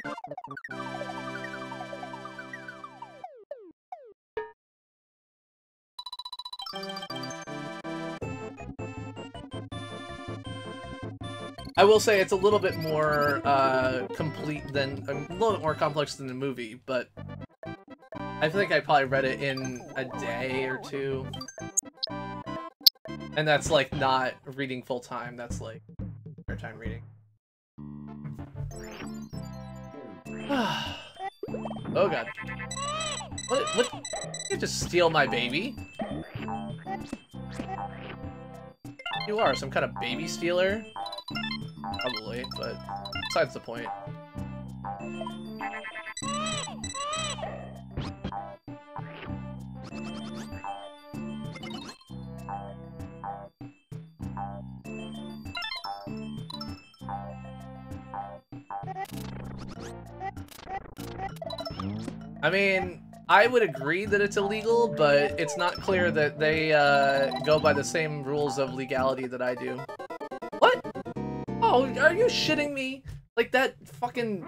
I will say it's a little bit more complete than a little bit more complex than the movie, but I think I probably read it in a day or two. And that's like not reading full time, that's like spare time reading. Oh god. What? You just steal my baby? You are some kind of baby stealer? Probably, but besides the point. I mean, I would agree that it's illegal, but it's not clear that they go by the same rules of legality that I do. What? Oh, are you shitting me? Like that fucking...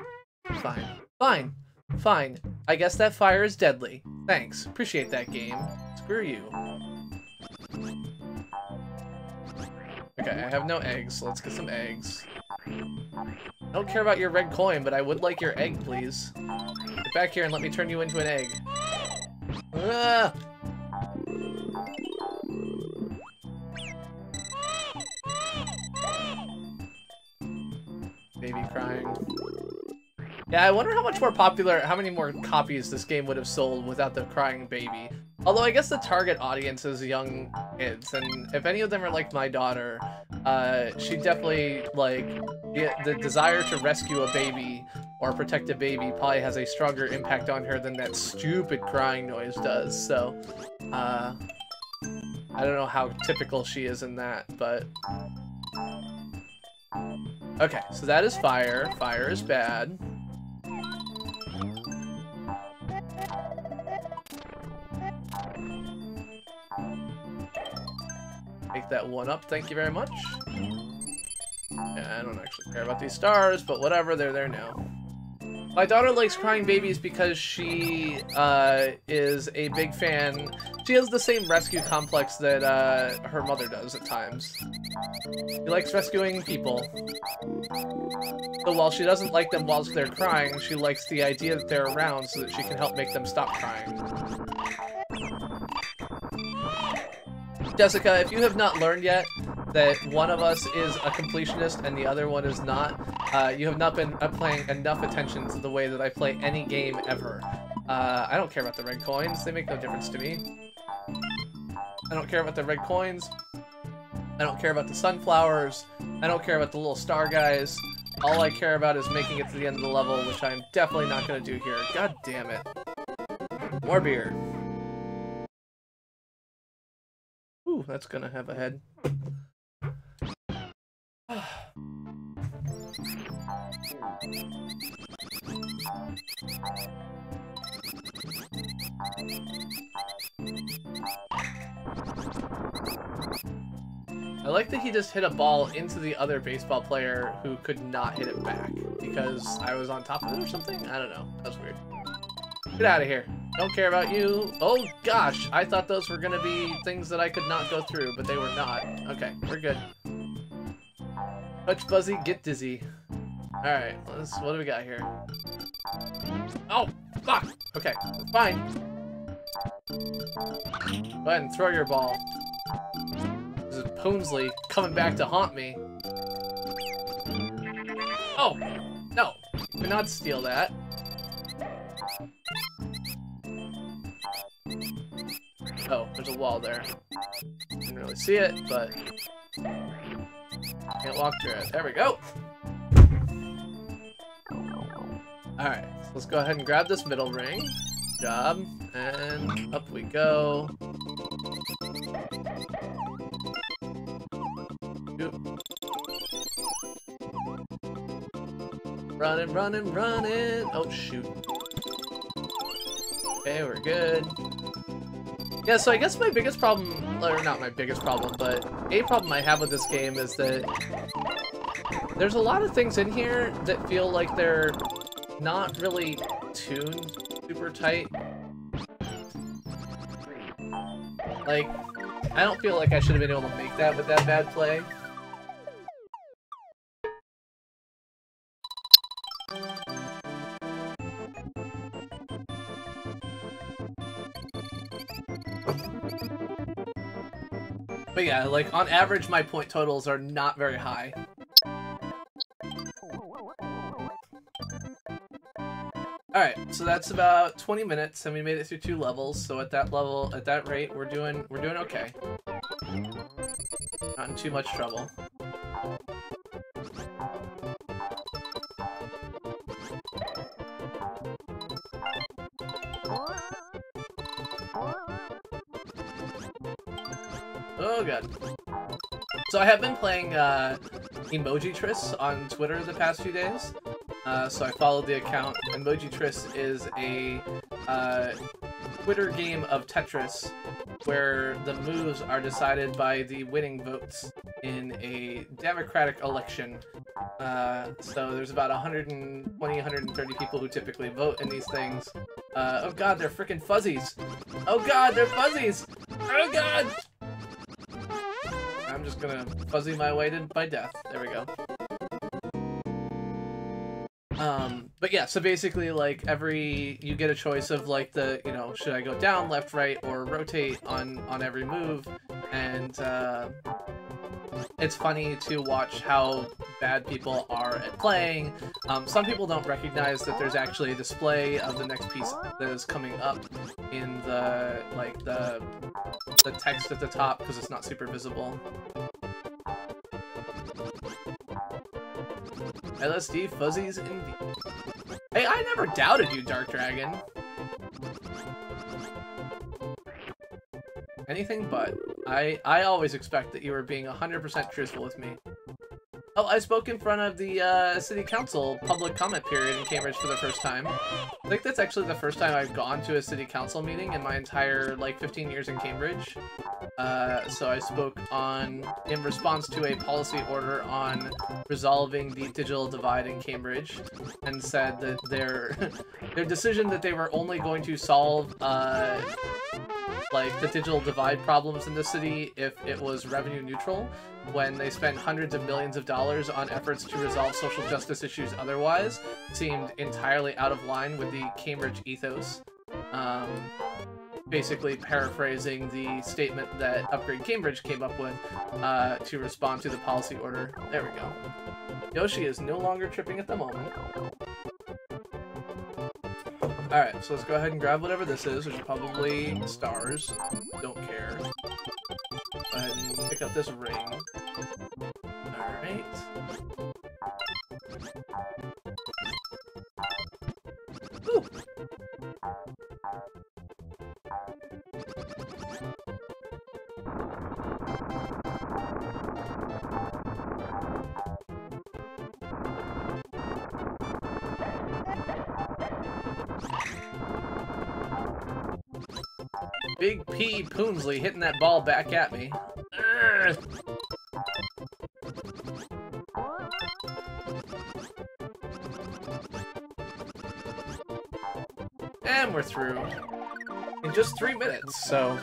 Fine. Fine. Fine. I guess that fire is deadly. Thanks. Appreciate that game. Screw you. Okay, I have no eggs, so let's get some eggs. I don't care about your red coin, but I would like your egg, please. Get back here and let me turn you into an egg. Ah! Baby crying. Yeah, I wonder how much more popular, how many more copies this game would have sold without the crying baby. Although I guess the target audience is young kids, and if any of them are like my daughter, she definitely, like, the desire to rescue a baby or protect a baby probably has a stronger impact on her than that stupid crying noise does, so, I don't know how typical she is in that, but... Okay, so that is fire. Fire is bad. Take that one up, thank you very much. Yeah, I don't actually care about these stars, but whatever, they're there now. My daughter likes crying babies because she is a big fan. She has the same rescue complex that her mother does at times. She likes rescuing people. So while she doesn't like them whilst they're crying, she likes the idea that they're around so that she can help make them stop crying. Jessica, if you have not learned yet that one of us is a completionist and the other one is not, you have not been paying enough attention to the way that I play any game ever. I don't care about the red coins. They make no difference to me. I don't care about the red coins. I don't care about the sunflowers. I don't care about the little star guys. All I care about is making it to the end of the level, which I'm definitely not going to do here. God damn it. More beer. Ooh, that's gonna have a head. I like that he just hit a ball into the other baseball player who could not hit it back because I was on top of it or something? I don't know. That was weird. Get out of here. Don't care about you. Oh gosh, I thought those were gonna be things that I could not go through, but they were not. Okay, we're good. Touch Buzzy, get dizzy. Alright, what do we got here? Oh, fuck! Okay, we're fine. Go ahead and throw your ball. This is Poonsley coming back to haunt me. Oh, no. You cannot steal that. Oh, there's a wall there. Didn't really see it, but can't walk through it. There we go. Alright, so let's go ahead and grab this middle ring. Good job. And up we go. Oop. Running, running, running. Oh, shoot. Okay, we're good. Yeah, so I guess my biggest problem, or not my biggest problem, but a problem I have with this game is that there's a lot of things in here that feel like they're not really tuned super tight. Like, I don't feel like I should have been able to make that with that bad play. But yeah, like, on average, my point totals are not very high. Alright, so that's about 20 minutes, and we made it through 2 levels, so at that level, at that rate, we're doing okay. Not in too much trouble. Oh god. So I have been playing Emoji Tris on Twitter the past few days. So I followed the account. Emoji Tris is a Twitter game of Tetris where the moves are decided by the winning votes in a democratic election. So there's about 120, 130 people who typically vote in these things. Oh god, they're freaking fuzzies! Oh god, they're fuzzies! Oh god! I'm just gonna fuzzy my way to my death. There we go. But yeah, so basically, like, you get a choice of, like, the, you know, should I go down, left, right, or rotate on every move, and, it's funny to watch how bad people are at playing. Some people don't recognize that there's actually a display of the next piece that is coming up in the, like, the text at the top, because it's not super visible. LSD fuzzies indeed. Hey, I never doubted you, Dark Dragon. Anything but. I always expect that you were being 100% truthful with me. Oh, I spoke in front of the City Council public comment period in Cambridge for the first time. I think that's actually the first time I've gone to a City Council meeting in my entire, like, 15 years in Cambridge. So I spoke in response to a policy order on resolving the digital divide in Cambridge, and said that their decision that they were only going to solve, like, the digital divide problems in the city if it was revenue neutral, when they spent hundreds of millions of dollars on efforts to resolve social justice issues otherwise, seemed entirely out of line with the Cambridge ethos. Basically paraphrasing the statement that Upgrade Cambridge came up with to respond to the policy order. There we go. Yoshi is no longer tripping at the moment. Alright, so let's go ahead and grab whatever this is, which is probably stars. Don't care. Go ahead and pick up this ring. Alright. Ooh! Big P. Poonsley hitting that ball back at me. Urgh. And we're through. In just 3 minutes, so...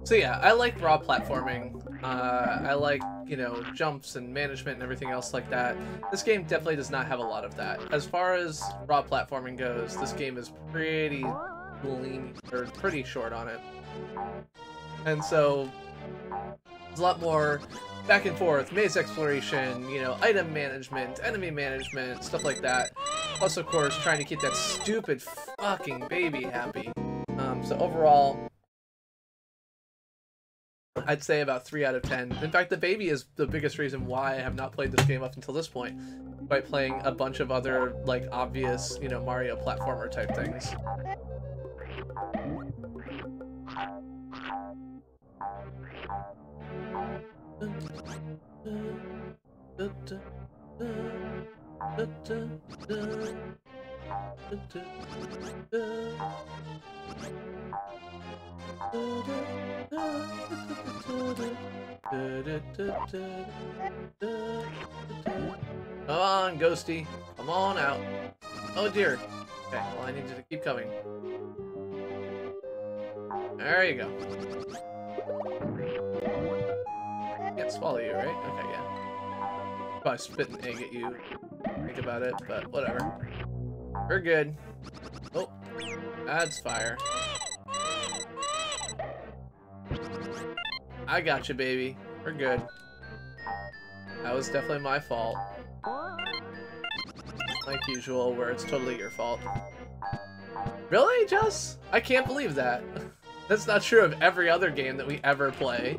So yeah, I like raw platforming. I like, you know, jumps and management and everything else like that. This game definitely does not have a lot of that. As far as raw platforming goes, this game is pretty lean, or pretty short on it. And so, there's a lot more back and forth, maze exploration, you know, item management, enemy management, stuff like that. Plus, of course, trying to keep that stupid fucking baby happy. So overall, I'd say about 3 out of 10. In fact, the baby is the biggest reason why I have not played this game up until this point, by playing a bunch of other, like, obvious, you know, Mario platformer type things. Come on, Ghosty. Come on out. Oh dear. Okay, well I need you to keep coming. There you go. Can't swallow you, right? Okay, yeah. Probably spit an egg at you. Think about it, but whatever. We're good. Oh, that's fire. I got you, baby. We're good. That was definitely my fault. Like usual, where it's totally your fault. Really, Jess? I can't believe that. That's not true of every other game that we ever play.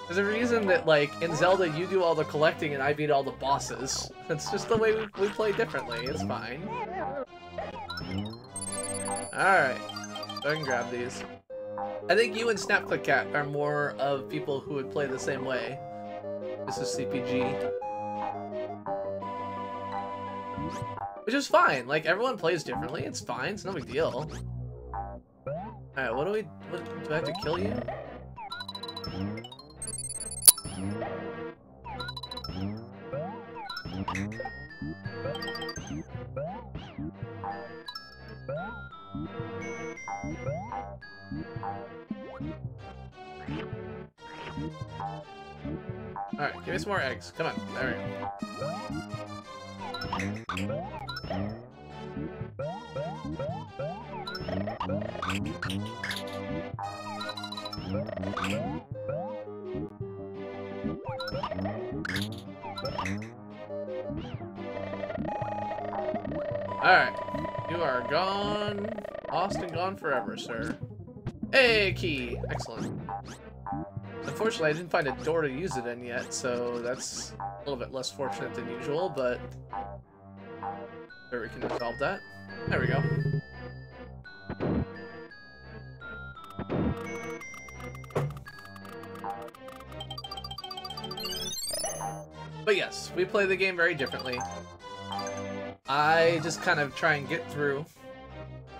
There's a reason that, like, in Zelda, you do all the collecting and I beat all the bosses. It's just the way we play differently. It's fine. Alright. So I can grab these. I think you and SnapClickCat are more of people who would play the same way. This is CPG. Which is fine. Like, everyone plays differently. It's fine. It's no big deal. Alright, what do I have to kill you? Alright, give me some more eggs. Come on. There we go. Alright. You are gone. Lost and gone forever, sir. Hey, key! Excellent. Unfortunately, I didn't find a door to use it in yet, so that's a little bit less fortunate than usual, but sure we can resolve that. There we go. But yes, we play the game very differently. I just kind of try and get through.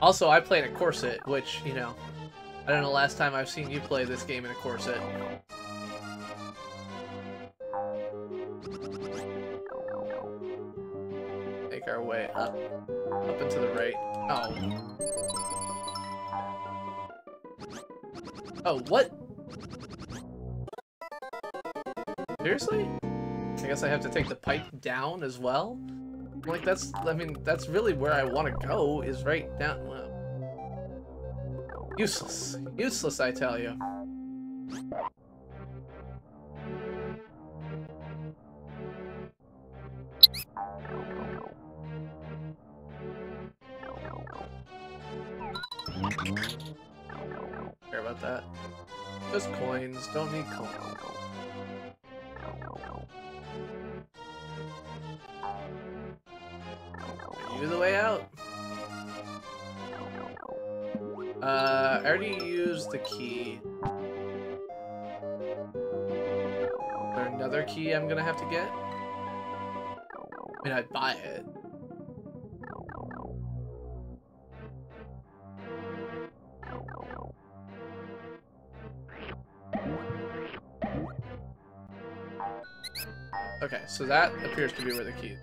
Also, I played a corset, which, you know, I don't know the last time I've seen you play this game in a corset. Make our way up and to the right. Oh. Oh, what? Seriously? I guess I have to take the pipe down as well? Like, that's, I mean, that's really where I want to go, is right down. Well, useless. Useless, I tell you. Care about that. Just coins. Don't need coins. Are you the way out? I already used the key. Is there another key I'm gonna have to get? I mean, I'd buy it. Okay, so that appears to be where the key is.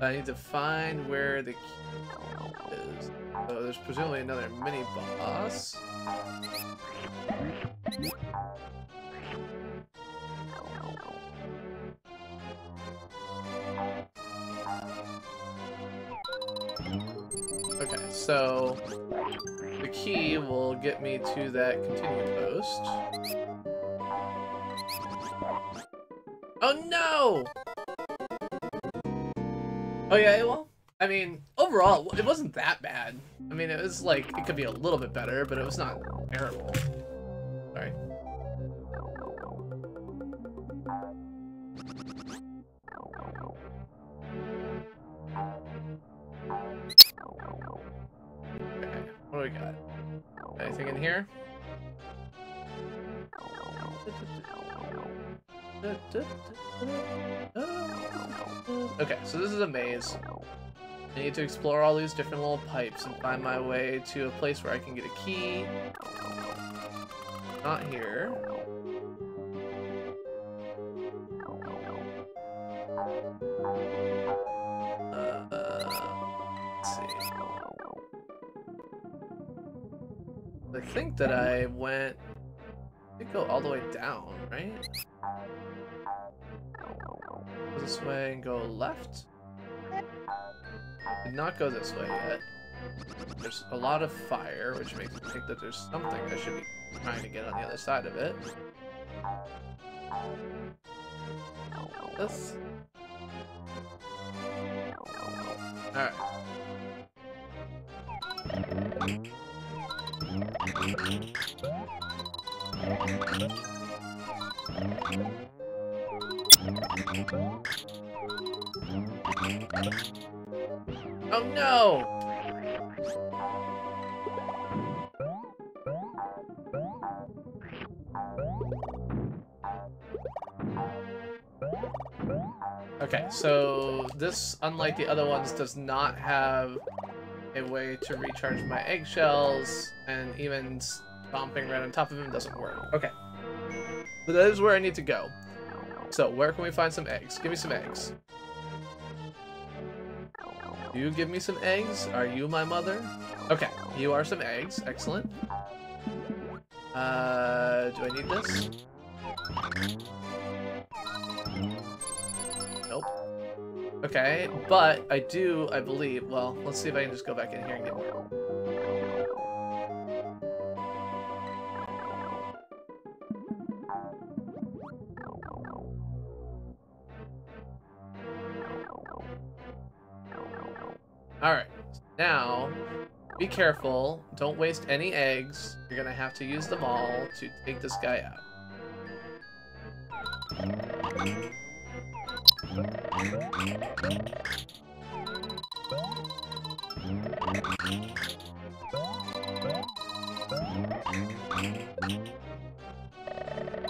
I need to find where the key is. So there's presumably another mini boss. Okay, so the key will get me to that continue post. Oh no! Oh yeah, well, I mean, overall, it wasn't that bad. I mean, it was like, it could be a little bit better, but it was not terrible. Sorry. Okay, what do we got? Anything in here? Okay, so this is a maze. I need to explore all these different little pipes and find my way to a place where I can get a key. Not here. Let's see. I think that I went... I did go all the way down, right? Go this way and go left? Did not go this way yet. There's a lot of fire, which makes me think that there's something I should be trying to get on the other side of it. This. Alright. Oh no! Okay, so this, unlike the other ones, does not have a way to recharge my eggshells, and even stomping right on top of him doesn't work. Okay. But that is where I need to go. So, where can we find some eggs? Give me some eggs. You give me some eggs? Are you my mother? Okay, you are some eggs. Excellent. Do I need this? Nope. Okay, but I believe, well, let's see if I can just go back in here and get more. Alright, now, be careful, don't waste any eggs. You're gonna have to use them all to take this guy out.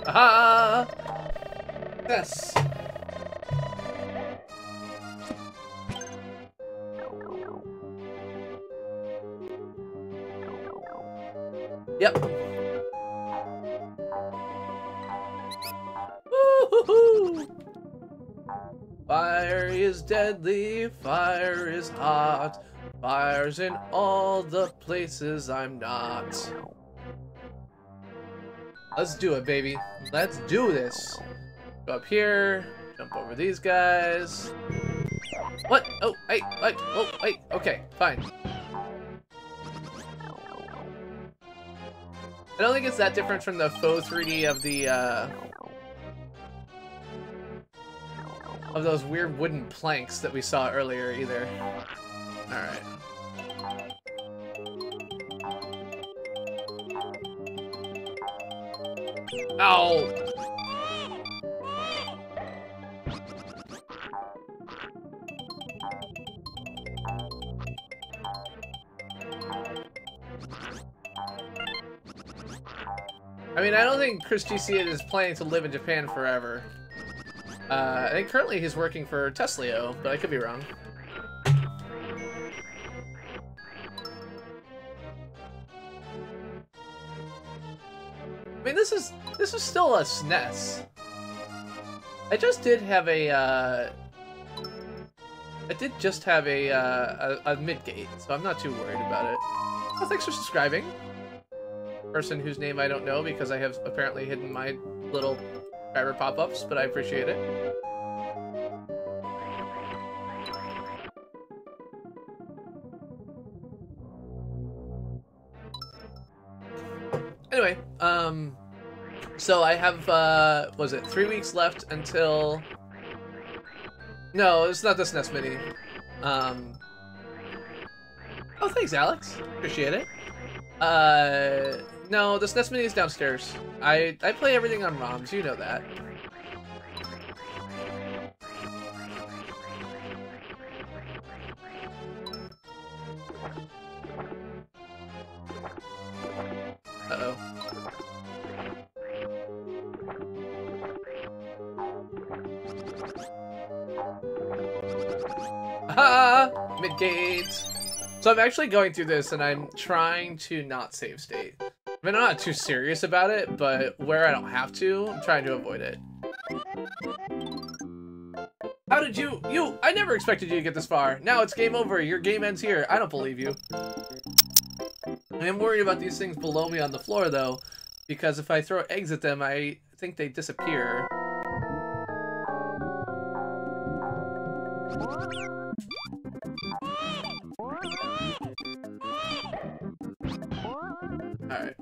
Aha! Yes! Yep. Woo-hoo-hoo! Fire is deadly, fire is hot, fire's in all the places I'm not. Let's do it, baby. Let's do this. Go up here, jump over these guys. What? Oh, hey, what? Oh, wait, okay, fine. I don't think it's that different from the faux 3D of the, of those weird wooden planks that we saw earlier, either. Alright. Ow! I mean, I don't think Chris GC is planning to live in Japan forever. I think currently he's working for Teslio, but I could be wrong. I mean, this is still a SNES. I just did have a I did just have a Midgate, so I'm not too worried about it. Oh, thanks for subscribing. Person whose name I don't know because I have apparently hidden my little driver pop-ups, but I appreciate it. Anyway, so I have, was it 3 weeks left until... No, it's not the SNES Mini. Oh, thanks, Alex. Appreciate it. No, the SNES Mini is downstairs. I play everything on ROMs, you know that. Uh-oh. Ah! Mid-gate. So I'm actually going through this and I'm trying to not save state. I mean, I'm not too serious about it, but where I don't have to, I'm trying to avoid it. How did you... I never expected you to get this far. Now it's game over. Your game ends here. I don't believe you. I am worried about these things below me on the floor, though, because if I throw eggs at them, I think they disappear. Alright.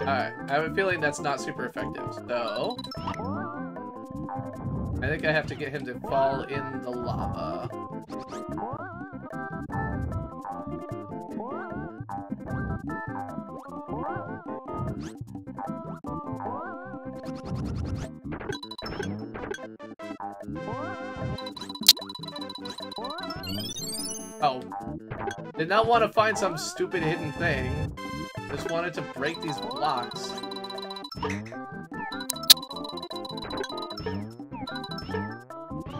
Alright, I have a feeling that's not super effective, so... I think I have to get him to fall in the lava. Oh. Did not want to find some stupid hidden thing. Just wanted to break these blocks.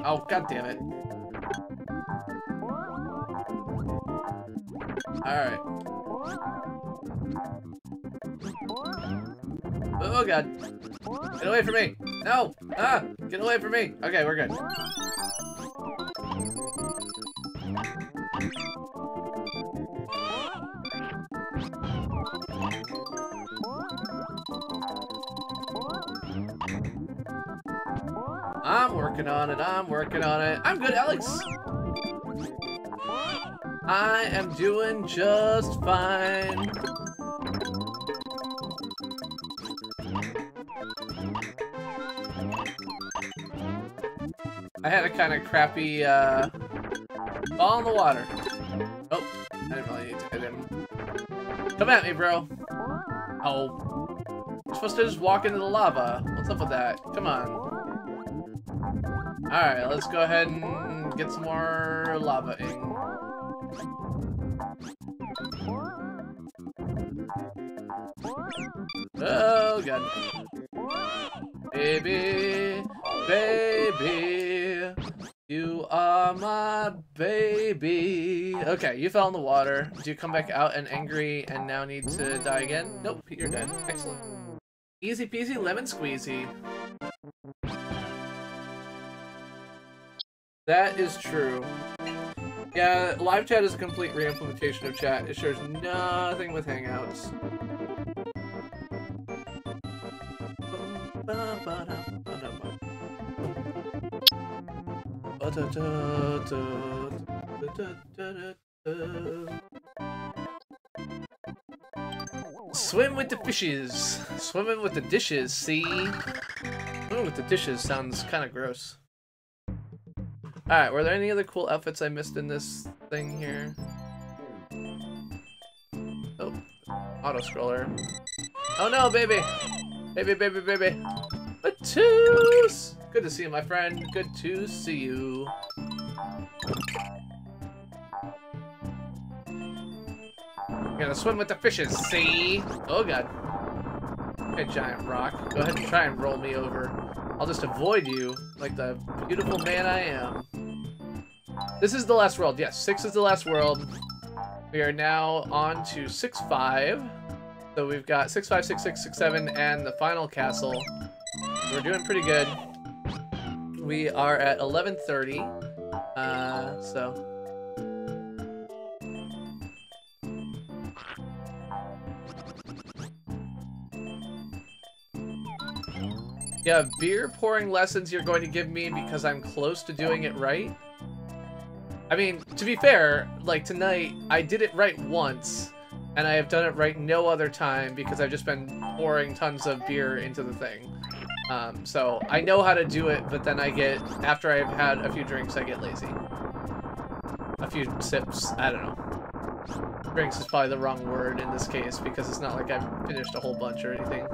Oh, god damn it. Alright. Oh god. Get away from me! No! Ah! Get away from me! Okay, we're good. I'm working on it, I'm working on it. I'm good, Alex! I am doing just fine. I had a kind of crappy, ball in the water. Oh, I didn't really need to hit him. Come at me, bro. Oh. You're supposed to just walk into the lava. What's up with that? Come on. Alright, let's go ahead and get some more lava-ing. Oh, God. Baby, baby, you are my baby. Okay, you fell in the water. Do you come back out and angry and now need to die again? Nope, you're dead. Excellent. Easy peasy lemon squeezy. That is true. Yeah, live chat is a complete re-implementation of chat. It shares nothing with Hangouts. Swim with the fishes. Swimming with the dishes, see? Swimming with the dishes sounds kind of gross. Alright, were there any other cool outfits I missed in this thing here? Oh, auto-scroller. Oh no, baby! Baby, baby, baby! Batoos! Good to see you, my friend. Good to see you. You're gonna swim with the fishes, see? Oh god. Okay, giant rock. Go ahead and try and roll me over. I'll just avoid you, like the beautiful man I am. This is the last world. Yes, 6 is the last world. We are now on to 6-5. So we've got 6-5, 6-6, 6-7, and the final castle. We're doing pretty good. We are at 11:30. So... Yeah, beer pouring lessons you're going to give me because I'm close to doing it right. I mean, to be fair, like tonight, I did it right once, and I have done it right no other time because I've just been pouring tons of beer into the thing. So I know how to do it, but then I get, after I've had a few drinks, I get lazy. A few sips, I don't know. Drinks is probably the wrong word in this case because it's not like I've finished a whole bunch or anything.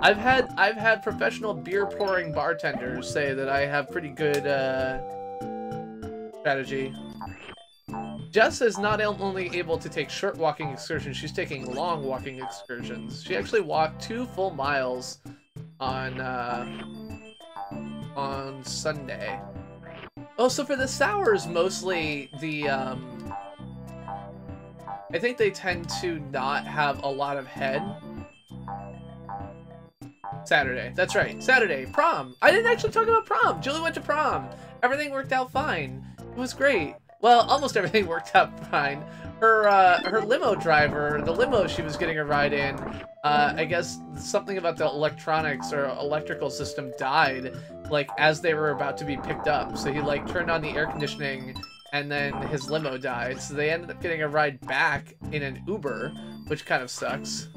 I've had professional beer pouring bartenders say that I have pretty good strategy. Jess is not only able to take short walking excursions, she's taking long walking excursions. She actually walked 2 full miles on Sunday. Oh, so for the sours, mostly the, I think they tend to not have a lot of head. Saturday, that's right, Saturday, prom. I didn't actually talk about prom. Julie went to prom. Everything worked out fine. It was great. Well, almost everything worked out fine. Her limo driver, the limo she was getting a ride in, I guess something about the electronics or electrical system died, like, as they were about to be picked up. So he, like, turned on the air conditioning, and then his limo died. So they ended up getting a ride back in an Uber, which kind of sucks.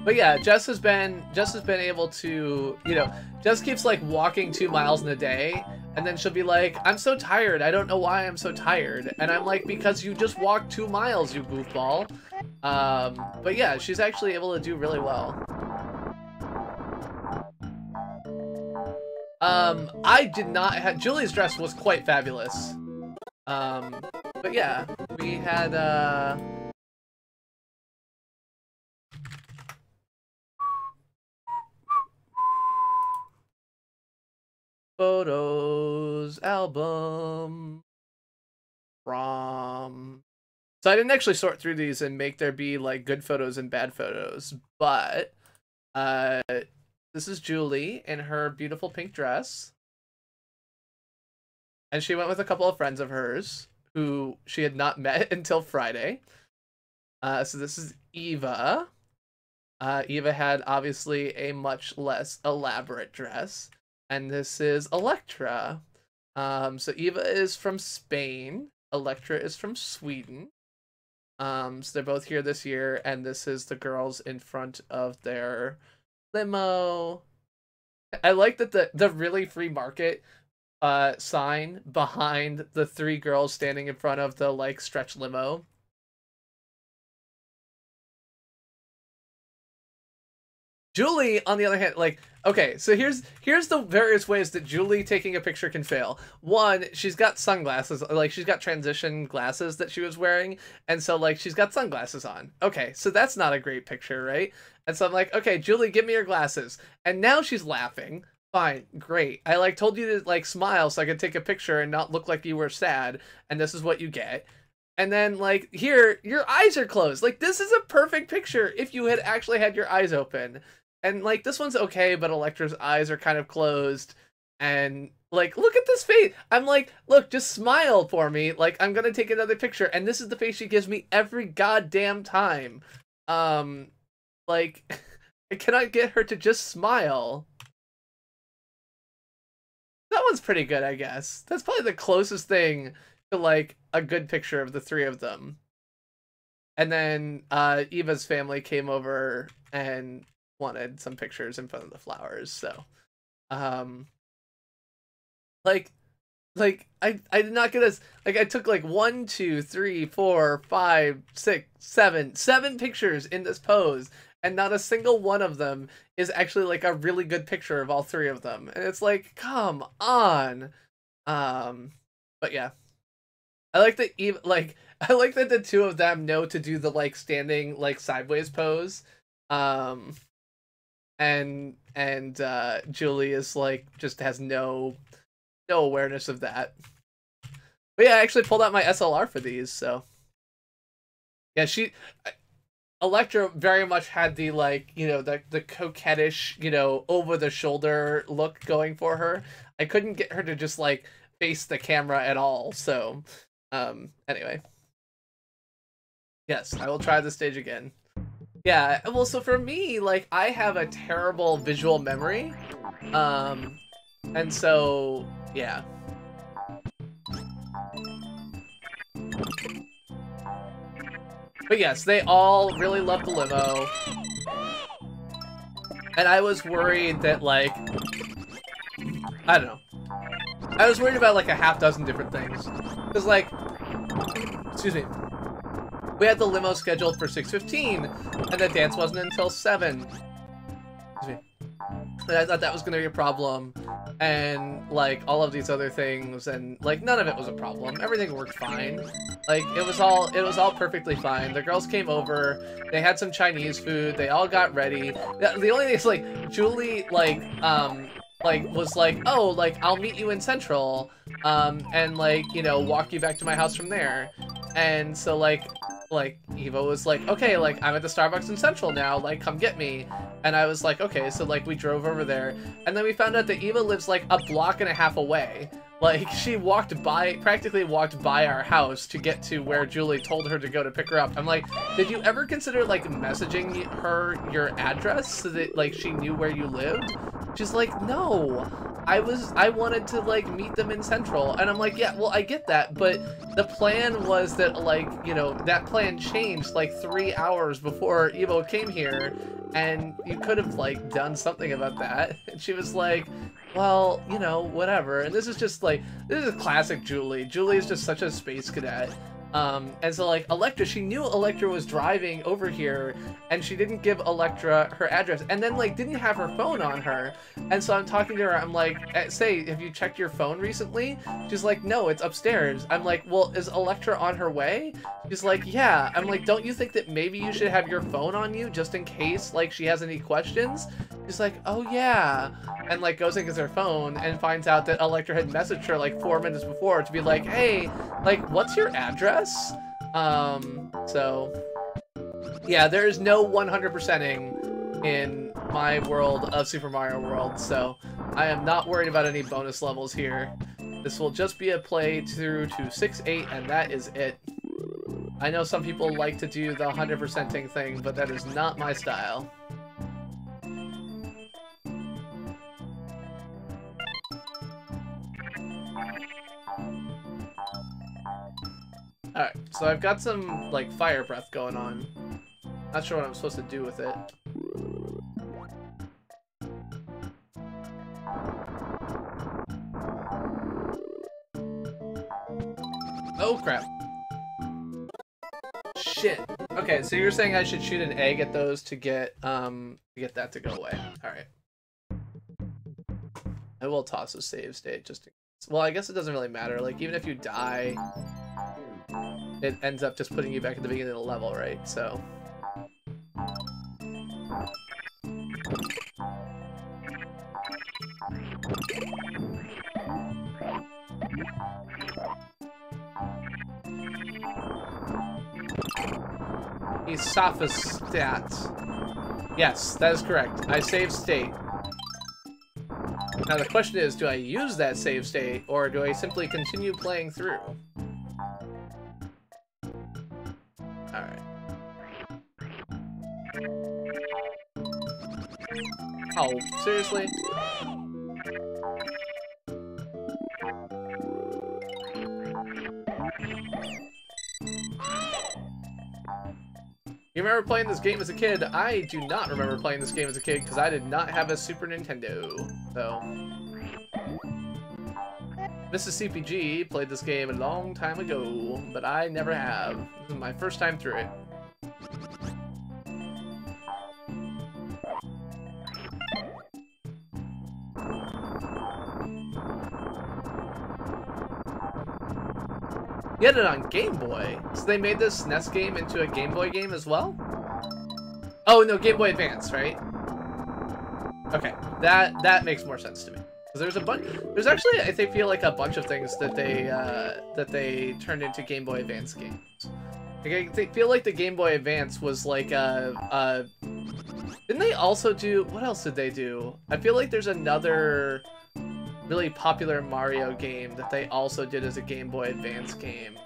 But yeah, Jess has been able to, you know, Jess keeps like walking 2 miles in a day, and then she'll be like, I'm so tired, I don't know why I'm so tired. And I'm like, because you just walked 2 miles, you goofball. But yeah, she's actually able to do really well. I did not have, Julie's dress was quite fabulous. But yeah, we had, photos, album, prom. So I didn't actually sort through these and make there be like good photos and bad photos, but this is Julie in her beautiful pink dress. And she went with a couple of friends of hers who she had not met until Friday. So this is Eva. Eva had obviously a much less elaborate dress. And this is Electra. So Eva is from Spain. Electra is from Sweden. So they're both here this year, and this is the girls in front of their limo. I like that the really free market sign behind the 3 girls standing in front of the like stretch limo. Julie, on the other hand, like, okay, so here's the various ways that Julie taking a picture can fail. One, she's got sunglasses, like, she's got transition glasses that she was wearing, and so, like, she's got sunglasses on. Okay, so that's not a great picture, right? And so I'm like, okay, Julie, give me your glasses. And now she's laughing. Fine, great. I, like, told you to, like, smile so I could take a picture and not look like you were sad, and this is what you get. And then, like, here, your eyes are closed. Like, this is a perfect picture if you had actually had your eyes open. And, like, this one's okay, but Electra's eyes are kind of closed. And, like, look at this face. I'm like, look, just smile for me. Like, I'm gonna take another picture. And this is the face she gives me every goddamn time. Like, I cannot get her to just smile. That one's pretty good, I guess. That's probably the closest thing to, like, a good picture of the 3 of them. And then, Eva's family came over and wanted some pictures in front of the flowers, so like I did not get as, like, I took like 1, 2, 3, 4, 5, 6, 7 pictures in this pose, and not a single one of them is actually like a really good picture of all 3 of them, and it's like, come on. But yeah, I like that Eva, like, I like that the 2 of them know to do the like standing like sideways pose. And Julie is like, just has no awareness of that. But yeah, I actually pulled out my SLR for these, so yeah, Electra very much had the, like, you know, the coquettish, you know, over the shoulder look going for her. I couldn't get her to just like face the camera at all, so anyway. Yes, I will try the stage again. Yeah, well, so for me, like, I have a terrible visual memory, and so, yeah. But yes, they all really love the limo, and I was worried that, like, I don't know, I was worried about, like, a half dozen different things, because, like, excuse me, we had the limo scheduled for 6:15, and the dance wasn't until 7. And I thought that was gonna be a problem, and like all of these other things, and like none of it was a problem. Everything worked fine. Like it was all perfectly fine. The girls came over, they had some Chinese food, they all got ready. The only thing is like Julie like was like, oh, like I'll meet you in Central, and like, you know, walk you back to my house from there. And so like Eva was like, okay, like I'm at the Starbucks in Central now, like come get me. And I was like, okay, so like we drove over there, and then we found out that Eva lives like a block and a half away. Like she practically walked by our house to get to where Julie told her to go to pick her up. I'm like, did you ever consider like messaging her your address so that like she knew where you lived? She's like, no, I wanted to like meet them in Central. And I'm like, yeah, well, I get that, but the plan was that like, you know, that plan changed like 3 hours before Evo came here, and you could have like done something about that. And she was like, well, you know, whatever. And this is just like, this is classic Julie. Julie is just such a space cadet. And so like Electra, she knew Electra was driving over here, and she didn't give Electra her address, and then like didn't have her phone on her. And so I'm talking to her, I'm like, say, have you checked your phone recently? She's like, no, it's upstairs. I'm like, well, is Electra on her way? She's like, yeah. I'm like, don't you think that maybe you should have your phone on you just in case like she has any questions? She's like, oh yeah. And like goes and gets her phone and finds out that Electra had messaged her like 4 minutes before to be like, hey, like what's your address? So yeah, there is no 100%ing in my world of Super Mario World, so I am not worried about any bonus levels here. This will just be a play through to 6, 8, and that is it. I know some people like to do the 100%ing thing, but that is not my style. Alright, so I've got some, like, fire breath going on. Not sure what I'm supposed to do with it. Oh, crap. Shit. Okay, so you're saying I should shoot an egg at those to get that to go away. Alright. I will toss a save state just to... Well, I guess it doesn't really matter. Like, even if you die, it ends up just putting you back at the beginning of the level, right? So... Esophostat. Yes, that is correct. I saved state. Now the question is, do I use that save state, or do I simply continue playing through? Alright. Oh, seriously? You remember playing this game as a kid? I do not remember playing this game as a kid because I did not have a Super Nintendo. So, Mrs. CPG played this game a long time ago, but I never have. This is my first time through it. You had it on Game Boy. So they made this SNES game into a Game Boy game as well? Oh, no, Game Boy Advance, right? Okay, that makes more sense to me. Because there's a bunch... There's actually, I feel like, a bunch of things that they turned into Game Boy Advance games. Like, I feel like the Game Boy Advance was like a... Didn't they also do... What else did they do? I feel like there's another... really popular Mario game that they also did as a Game Boy Advance game.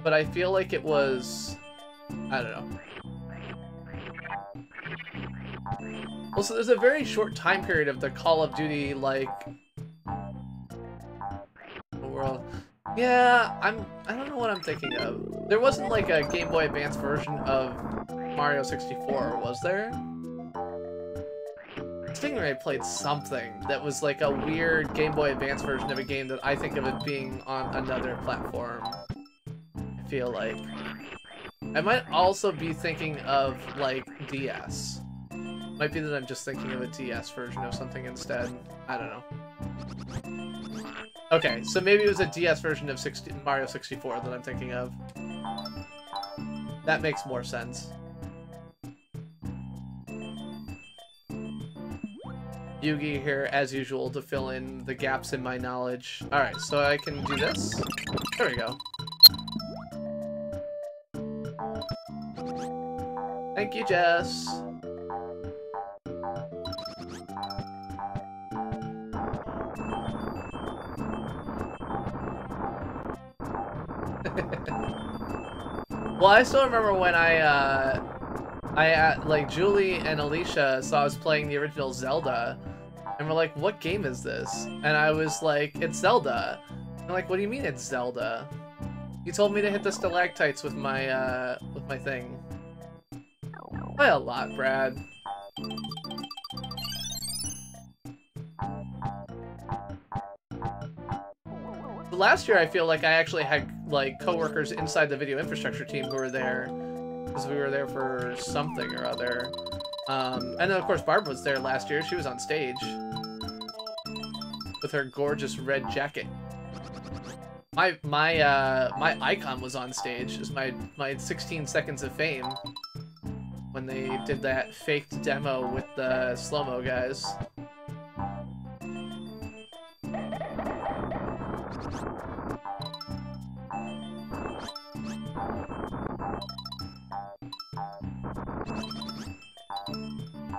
But I feel like it was... I don't know. Also, there's a very short time period of the Call of Duty, like... world. Yeah, I don't know what I'm thinking of. There wasn't like a Game Boy Advance version of Mario 64, was there? Stingray played something that was like a weird Game Boy Advance version of a game that I think of it being on another platform. I feel like. I might also be thinking of like DS. Might be that I'm just thinking of a DS version of something instead. I don't know. Okay, so maybe it was a DS version of Mario 64 that I'm thinking of. That makes more sense. Yugi here, as usual, to fill in the gaps in my knowledge. Alright, so I can do this. There we go. Thank you, Jess. Well, I still remember when like, Julie and Alicia saw us playing the original Zelda, and we're like, what game is this? And I was like, it's Zelda. I'm like, what do you mean it's Zelda? You told me to hit the stalactites with my thing. Play a lot, Brad. Last year, I feel like I actually had, like, coworkers inside the video infrastructure team who were there, because we were there for something or other. And then, of course, Barb was there last year. She was on stage with her gorgeous red jacket. My icon was on stage. It was my 16 seconds of fame when they did that faked demo with the slow-mo guys.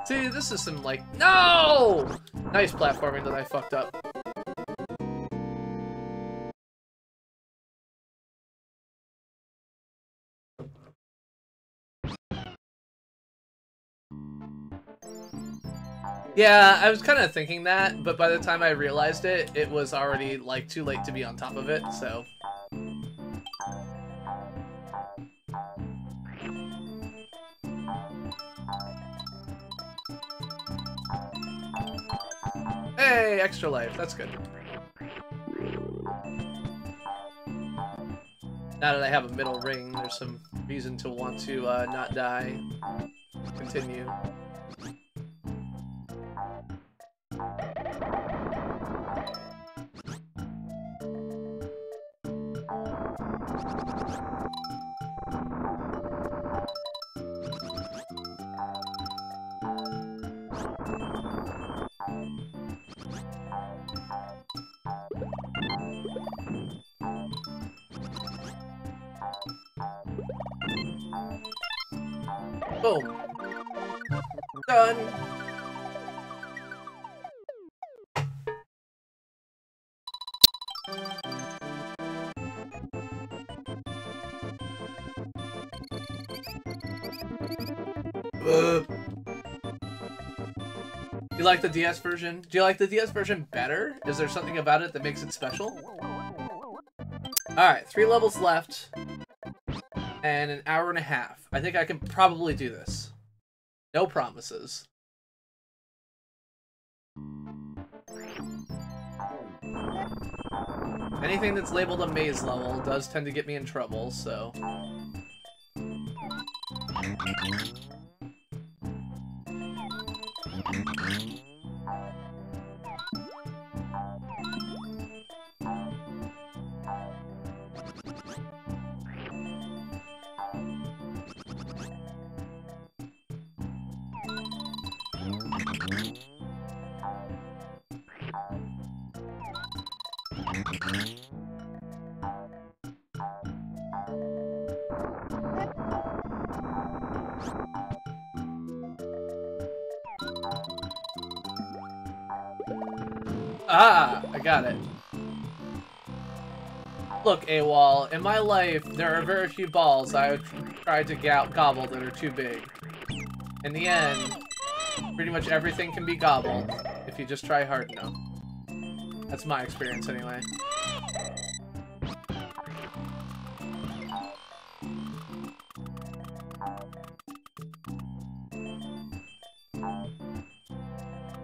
See, this is some, like, no! Nice platforming that I fucked up. Yeah, I was kind of thinking that, but by the time I realized it, it was already, like, too late to be on top of it, so... Hey, extra life. That's good. Now that I have a middle ring, there's some reason to want to not die. Continue. Boom. Done. You like the DS version? Do you like the DS version better? Is there something about it that makes it special? Alright, 3 levels left. And an hour and a half. I think I can probably do this. No promises. Anything that's labeled a maze level does tend to get me in trouble, so... Ah, I got it. Look, AWOL, in my life, there are very few balls I would try to gobble that are too big. In the end, pretty much everything can be gobbled if you just try hard enough. That's my experience, anyway.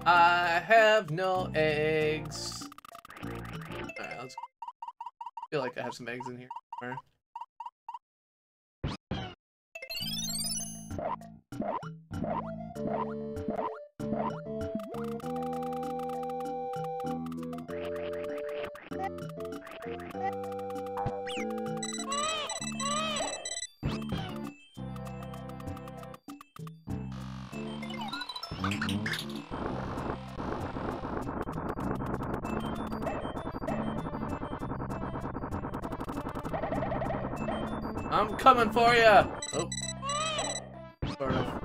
I have no eggs. Alright, let's... I feel like I have some eggs in here somewhere. I'm coming for you! Oh. Sort of.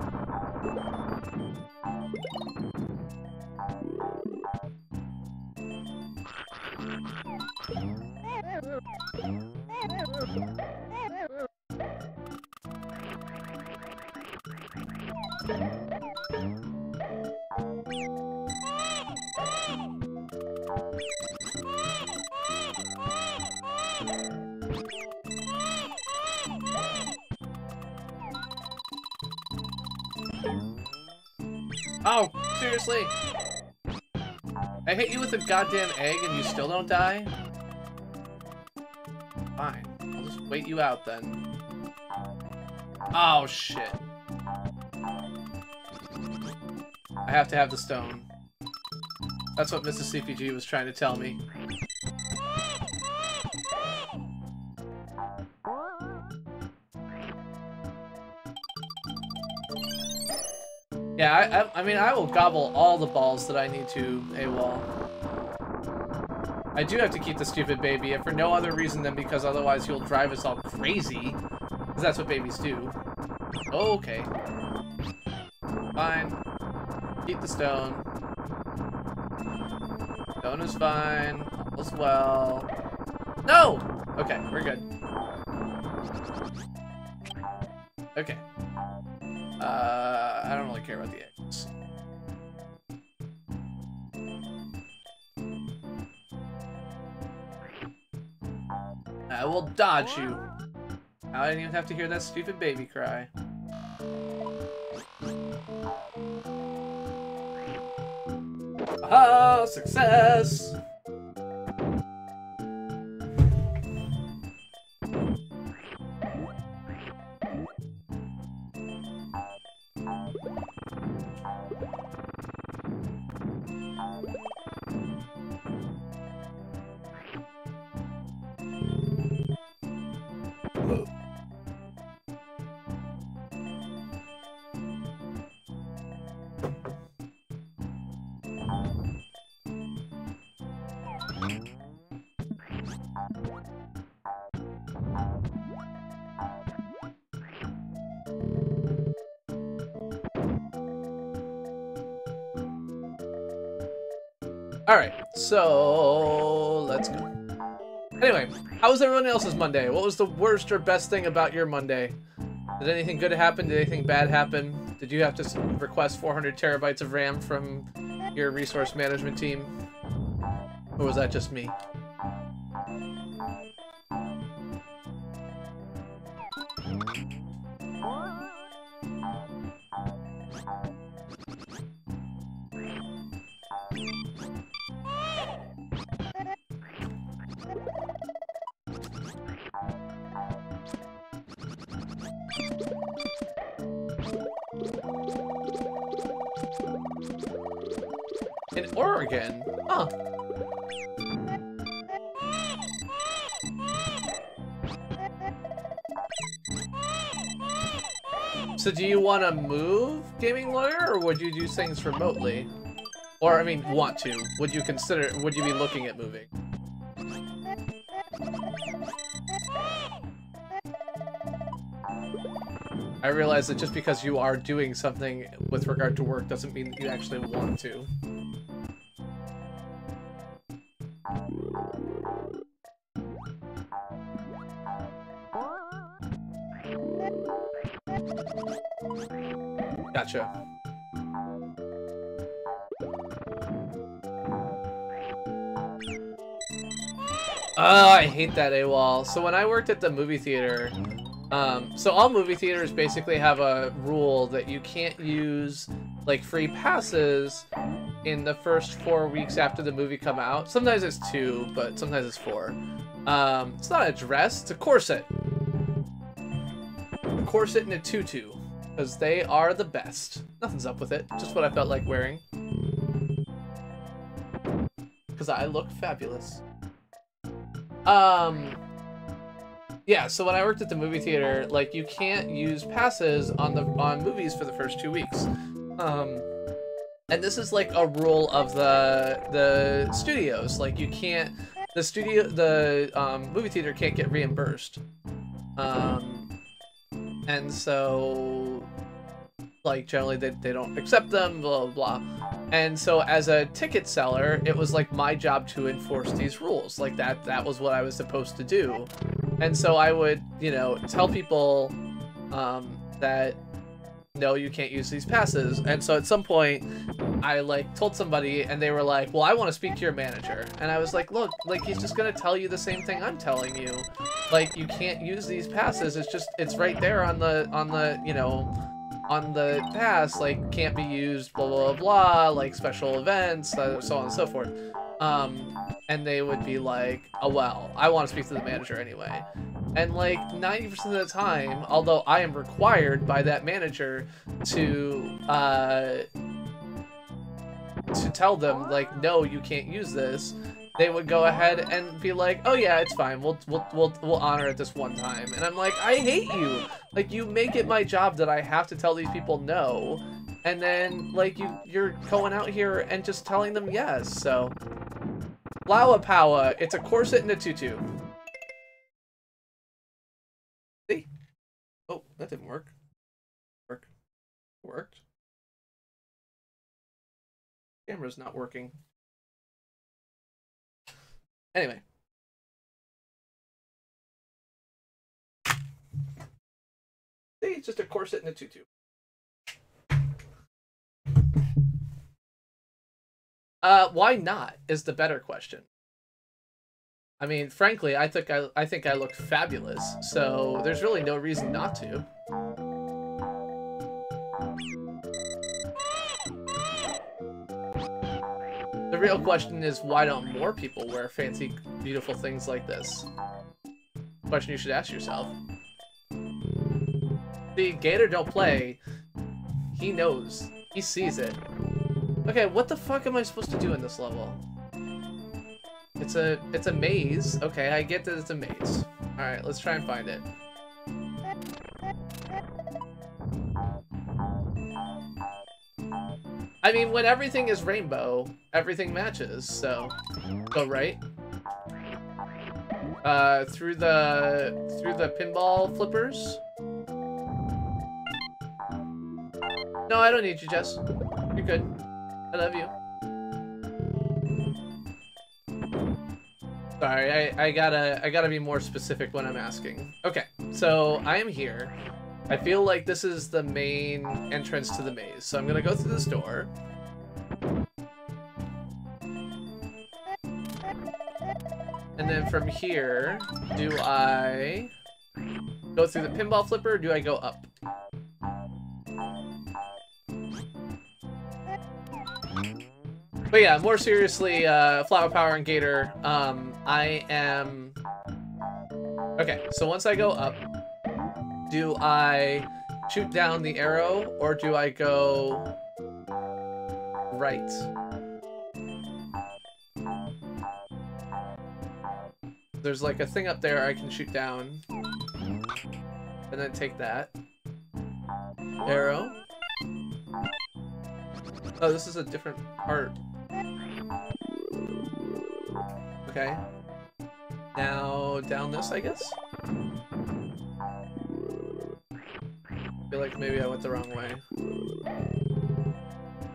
Oh, seriously? I hit you with a goddamn egg and you still don't die? Fine. I'll just wait you out then. Oh, shit. I have to have the stone. That's what Mrs. CPG was trying to tell me. Yeah, I mean, I will gobble all the balls that I need to AWOL. I do have to keep the stupid baby, if for no other reason than because otherwise he'll drive us all crazy. Because that's what babies do. Okay. Fine. Keep the stone. Stone is fine. All is well. No! Okay, we're good. Okay. I don't really care about the eggs. I will dodge you. I didn't even have to hear that stupid baby cry. Ah, success! Alright, so let's go. Anyway, how was everyone else's Monday? What was the worst or best thing about your Monday? Did anything good happen? Did anything bad happen? Did you have to request 400 terabytes of RAM from your resource management team? Or was that just me? In Oregon? Huh. So do you want to move Gaming Lawyer, or would you do things remotely? Or, I mean, want to. Would you consider, would you be looking at moving? I realize that just because you are doing something with regard to work doesn't mean that you actually want to. Gotcha. Oh, I hate that AWOL. So when I worked at the movie theater, so all movie theaters basically have a rule that you can't use like free passes in the first 4 weeks after the movie come out. Sometimes it's 2, but sometimes it's 4. It's not a dress, it's a corset. A corset and a tutu, because they are the best. Nothing's up with it, just what I felt like wearing. Because I look fabulous. Yeah, so when I worked at the movie theater, like, you can't use passes on movies for the first 2 weeks. And this is like a rule of the studios. Like, you can't, the movie theater can't get reimbursed. And so, like, generally they don't accept them, blah, blah, blah. And so as a ticket seller, it was like my job to enforce these rules. Like that was what I was supposed to do. And so I would, you know, tell people that no, you can't use these passes. And so at some point I like told somebody and they were like, well, I want to speak to your manager. And I was like, look, like he's just gonna tell you the same thing I'm telling you. Like, you can't use these passes. It's right there on the you know, on the pass, like can't be used, blah blah blah, like special events, so on and so forth. And they would be like, oh well, I want to speak to the manager anyway. And like 90% of the time, although I am required by that manager to tell them like, no, you can't use this, they would go ahead and be like, oh yeah, it's fine, we'll honor it this one time. And I'm like, I hate you. Like, you make it my job that I have to tell these people no, and then like you're going out here and just telling them yes. So Flower Power, it's a corset and a tutu. See? Oh, that didn't work. Worked. Camera's not working. Anyway. See, it's just a corset and a tutu. Why not is the better question. I mean, frankly, I think I look fabulous, so there's really no reason not to. The real question is, why don't more people wear fancy, beautiful things like this? Question you should ask yourself. See, Gator don't play. He knows. He sees it. Okay, what the fuck am I supposed to do in this level? It's a maze. Okay, I get that it's a maze. Alright, let's try and find it. I mean, when everything is rainbow, everything matches, so go right. Through the pinball flippers. No, I don't need you, Jess. You're good. I love you. Sorry, I gotta be more specific when I'm asking. Okay, so I am here. I feel like this is the main entrance to the maze, so I'm gonna go through this door. And then from here, do I go through the pinball flipper, or do I go up? But yeah, more seriously, Flower Power and Gator, I am... Okay, so once I go up, do I shoot down the arrow, or do I go right? There's like a thing up there I can shoot down, and then take that. Arrow. Oh, this is a different part. Okay. Now, down this, I guess? I feel like maybe I went the wrong way.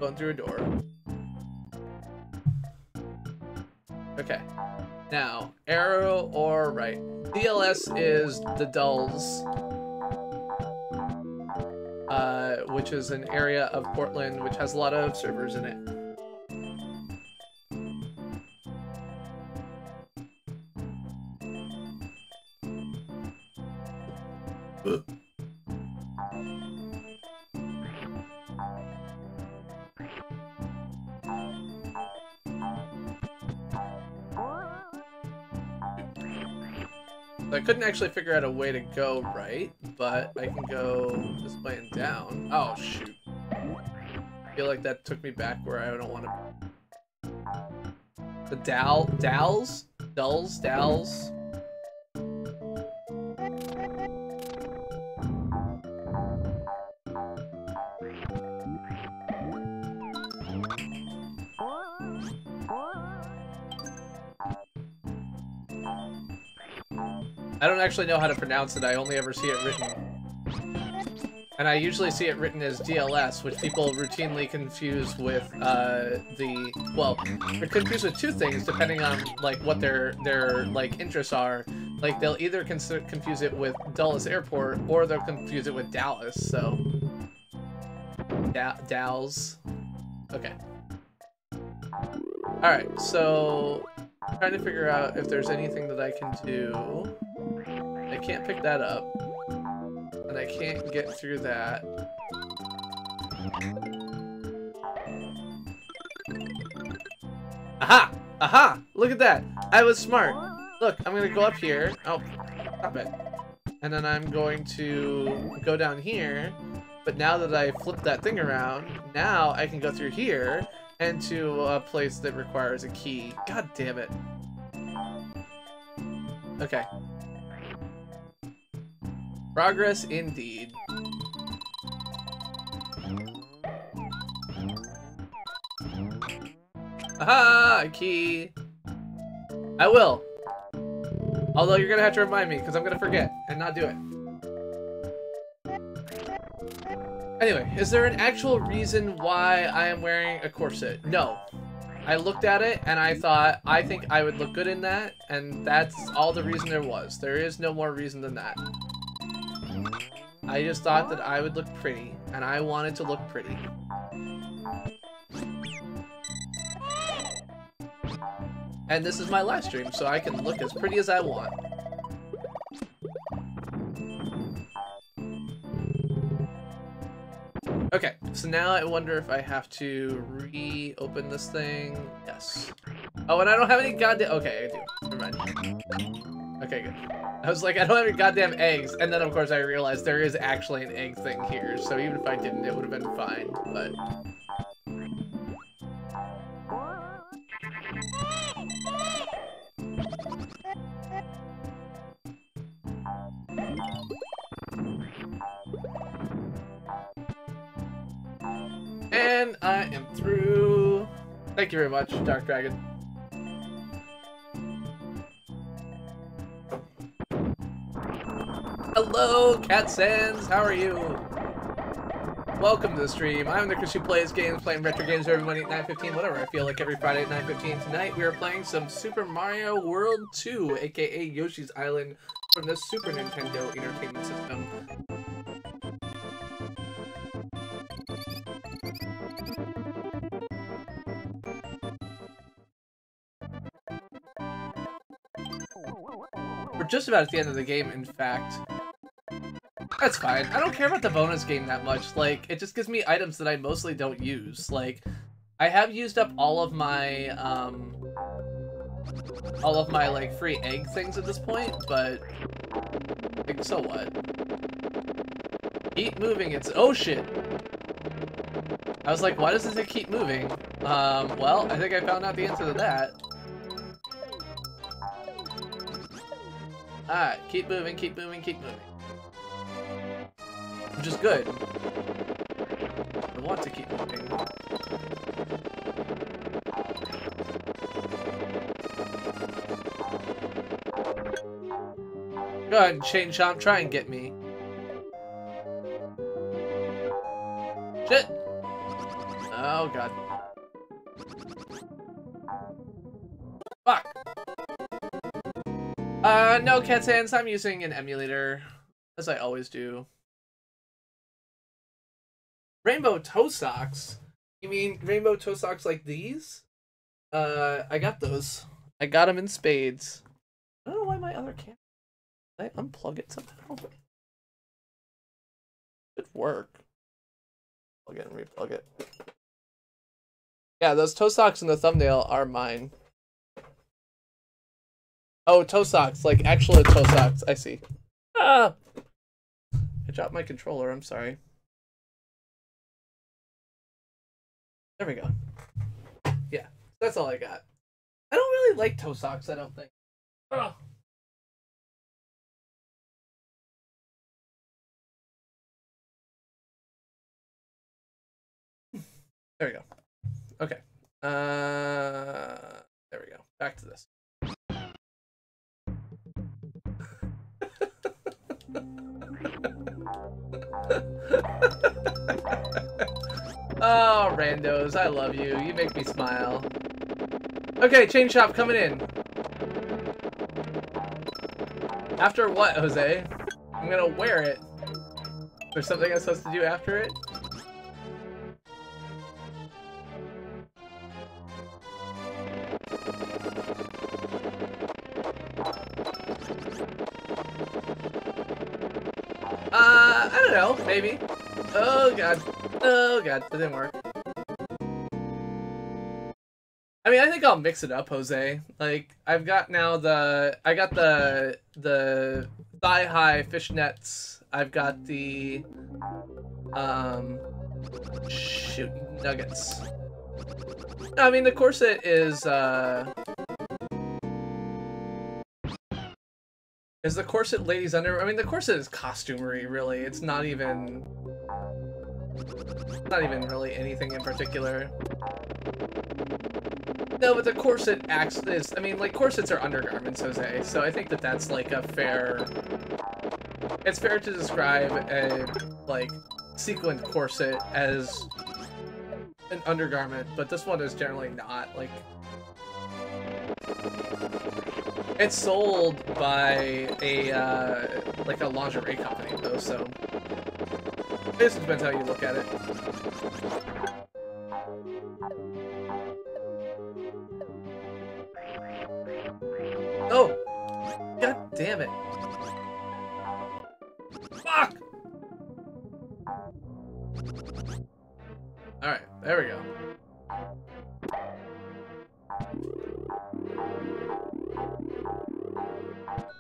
Going through a door. Okay. Now, arrow or right? DLS is the Dulles, which is an area of Portland which has a lot of servers in it. I couldn't actually figure out a way to go right, but I can go this way and down. Oh, shoot. I feel like that took me back where I don't want to... The Dulles? I don't actually know how to pronounce it. I only ever see it written. And I usually see it written as DLS, which people routinely confuse with well, they're confused with two things depending on like what their like interests are. Like they'll either confuse it with Dulles Airport or they'll confuse it with Dallas. So Dalles. Okay. All right. So I'm trying to figure out if there's anything that I can do. I can't pick that up. And I can't get through that. Aha! Aha! Look at that! I was smart! Look, I'm gonna go up here. Oh, stop it. And then I'm going to go down here. But now that I flipped that thing around, now I can go through here and to a place that requires a key. God damn it. Okay. Progress indeed. Aha! A key. I will. Although you're gonna have to remind me, because I'm gonna forget and not do it. Anyway, is there an actual reason why I am wearing a corset? No. I looked at it and I thought, I think I would look good in that, and that's all the reason there was. There is no more reason than that. I just thought that I would look pretty, and I wanted to look pretty. And this is my live stream, so I can look as pretty as I want. Okay, so now I wonder if I have to reopen this thing. Yes. Oh, and I don't have any goddamn... Okay, I do. Never mind. Okay, good. I was like, I don't have any goddamn eggs. And then, of course, I realized there is actually an egg thing here. So even if I didn't, it would have been fine. But... And I am through. Thank you very much, Dark Dragon. Hello, Cat Sands. How are you? Welcome to the stream. I'm the Chris who plays games, playing retro games every Monday at 9:15, whatever. I feel like every Friday at 9:15. Tonight we are playing some Super Mario World 2, aka Yoshi's Island, from the Super Nintendo Entertainment System. We're just about at the end of the game, in fact. That's fine. I don't care about the bonus game that much. Like, it just gives me items that I mostly don't use. Like, I have used up all of my, like, free egg things at this point, but, like, so what? Keep moving, it's... Oh, shit! I was like, why does it keep moving? Well, I think I found out the answer to that. Alright, keep moving, keep moving, keep moving. Which is good. I want to keep moving. Go ahead and Chain Chomp, try and get me. Shit! Oh god. Fuck! No, Cat Sands, I'm using an emulator, as I always do. Rainbow toe socks? You mean rainbow toe socks like these? I got those. I got them in spades. I don't know why my other camera... Did I unplug it somehow? It work. Plug it and replug it. Yeah, those toe socks in the thumbnail are mine. Oh, toe socks, like actual toe socks. I see. Ah! I dropped my controller, I'm sorry. There we go. Yeah, that's all I got. I don't really like toe socks, I don't think. Ugh. There we go. Okay. There we go. Back to this. Oh, randos, I love you. You make me smile. Okay, chain shop coming in. After what, Jose? I'm gonna wear it. There's something I'm supposed to do after it? I don't know, maybe. Oh god. Oh god, that didn't work. I mean, I think I'll mix it up, Jose. Like, I got the thigh-high fishnets. I've got the, shoot, nuggets. I mean, the corset is the corset ladies' underwear? I mean, the corset is costumery, really. It's not even really anything in particular. No, but the corset acts as, I mean, like, corsets are undergarments, Jose, so I think that that's, like, a fair... It's fair to describe a, like, sequined corset as an undergarment, but this one is generally not, like... It's sold by a, like, a lingerie company, though, so... This depends how you look at it. Oh! God damn it. Fuck! Alright, there we go.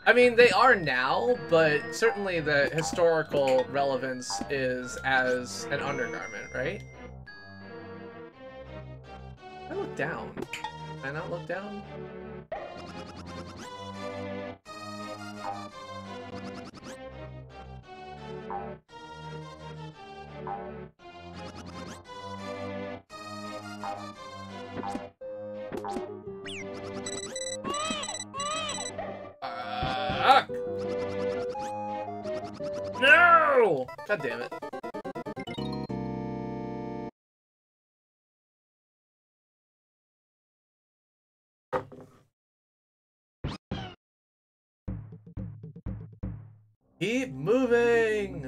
I mean, they are now, but certainly the historical relevance is as an undergarment, right? I look down. Can I not look down? No! God damn it. Keep moving!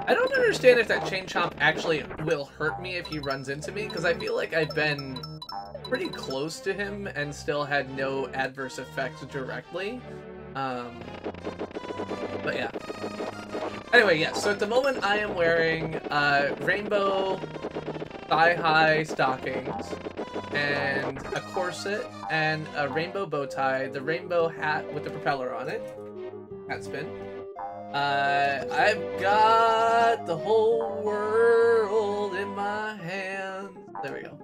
I don't understand if that chain chomp actually will hurt me if he runs into me, because I feel like I've been pretty close to him and still had no adverse effects directly. But yeah. Anyway, yes, so at the moment I am wearing rainbow thigh-high stockings and a corset and a rainbow bow tie, the rainbow hat with the propeller on it. Hat spin. I've got the whole world in my hands. There we go.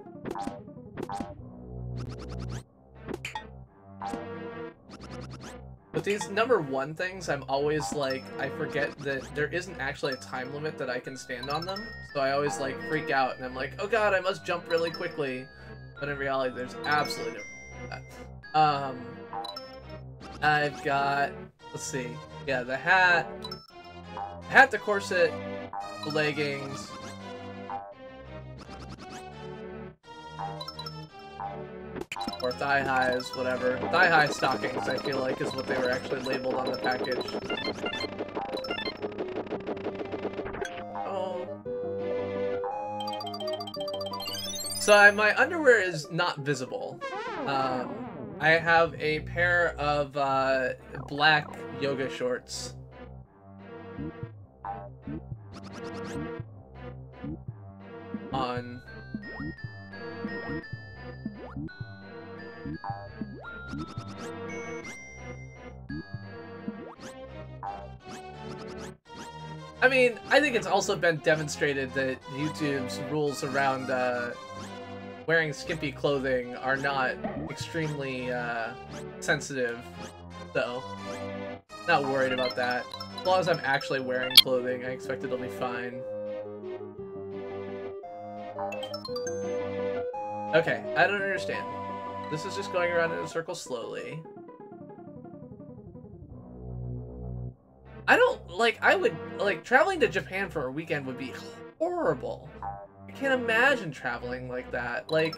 With these #1 things, I'm always like, I forget that there isn't actually a time limit that I can stand on them. So I always like freak out and I'm like, oh god, I must jump really quickly. But in reality, there's absolutely no that. I've got, let's see, yeah, the hat, the corset, the leggings, or thigh highs, whatever. Thigh high stockings, I feel like, is what they were actually labeled on the package. Oh. So my underwear is not visible. I have a pair of black yoga shorts. On. I mean, I think it's also been demonstrated that YouTube's rules around wearing skimpy clothing are not extremely sensitive, so not worried about that. As long as I'm actually wearing clothing, I expect it'll be fine. Okay, I don't understand. This is just going around in a circle slowly. I don't, like, I would, like, traveling to Japan for a weekend would be horrible. I can't imagine traveling like that. Like,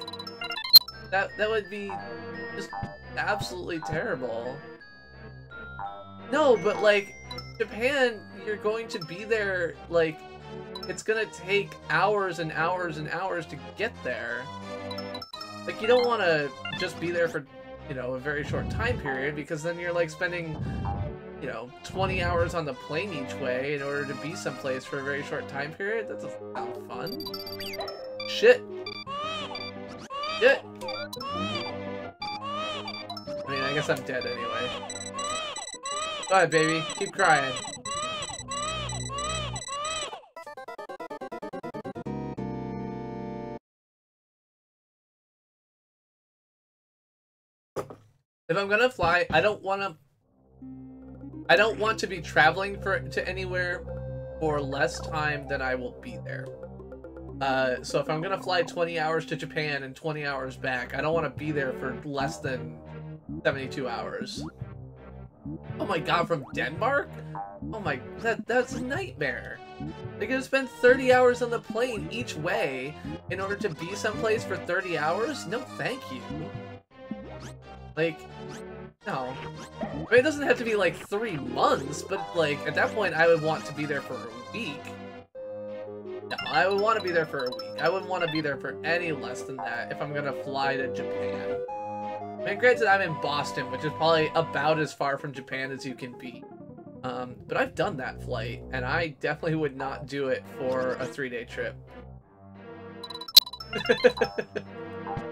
that would be just absolutely terrible. No, but, like, Japan, you're going to be there, like, it's gonna take hours and hours and hours to get there. Like, you don't want to just be there for, you know, a very short time period, because then you're, like, spending, you know, 20 hours on the plane each way in order to be someplace for a very short time period. That doesn't sound fun. Shit. Shit. I mean, I guess I'm dead anyway. Go ahead, baby. Keep crying. If I'm gonna fly, I don't want to be traveling to anywhere for less time than I will be there. So if I'm gonna fly 20 hours to Japan and 20 hours back, I don't want to be there for less than 72 hours. Oh my god, from Denmark? Oh my, that's a nightmare. They're gonna spend 30 hours on the plane each way in order to be someplace for 30 hours? No, thank you. Like, no. I mean, it doesn't have to be like 3 months, but like, at that point, I would want to be there for a week. No, I would want to be there for a week. I wouldn't want to be there for any less than that if I'm gonna fly to Japan. I mean, granted, I'm in Boston, which is probably about as far from Japan as you can be. But I've done that flight, and I definitely would not do it for a 3-day trip.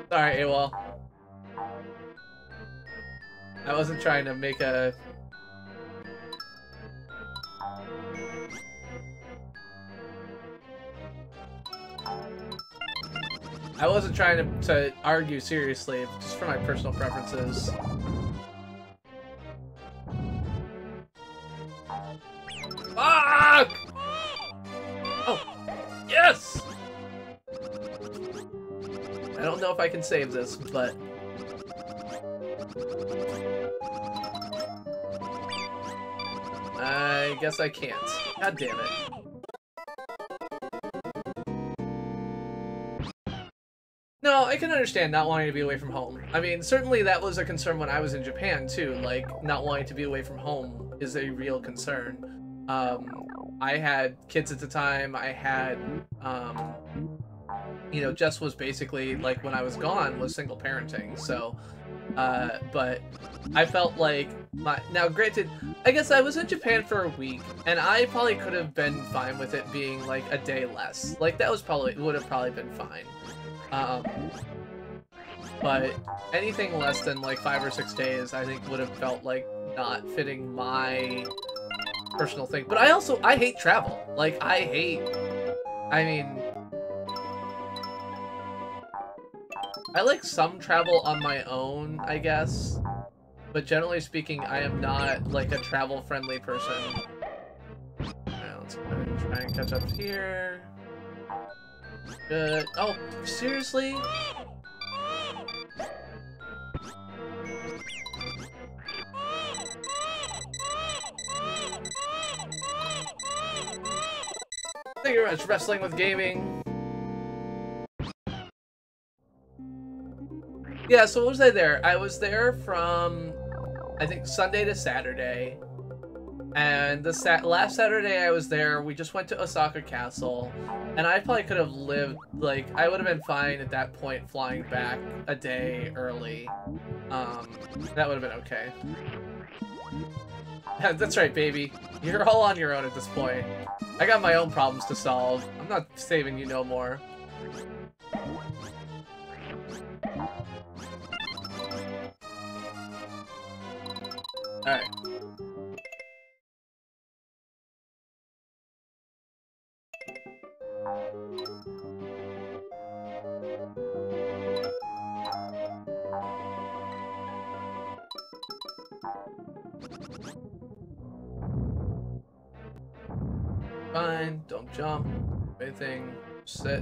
Sorry, AWOL. I wasn't trying to make a... I wasn't trying to argue seriously, just for my personal preferences. Fuck! Oh, yes! I don't know if I can save this, but... I guess I can't. God damn it. No, I can understand not wanting to be away from home. I mean, certainly that was a concern when I was in Japan, too. Like, not wanting to be away from home is a real concern. I had kids at the time. I had, you know, Jess was basically, like, when I was gone, was single parenting. So, but I felt like now granted, I guess I was in Japan for a week, and I probably could have been fine with it being, like, a day less. Like, that would have probably been fine. But anything less than like 5 or 6 days, I think would have felt like not fitting my personal thing. But I hate travel. Like, I mean, I like some travel on my own, I guess. But generally speaking, I am not like a travel-friendly person. Alright, let's go ahead and try and catch up here. Good. Oh, seriously? Thank you very much, Wrestling with Gaming. Yeah, so what was I there? I was there from, I think, Sunday to Saturday. And the last Saturday I was there, we just went to Osaka Castle, and I probably could have lived, like, I would have been fine at that point flying back a day early. That would have been okay. Yeah, that's right, baby. You're all on your own at this point. I got my own problems to solve. I'm not saving you no more. Alright. Fine, don't jump. Anything, sit.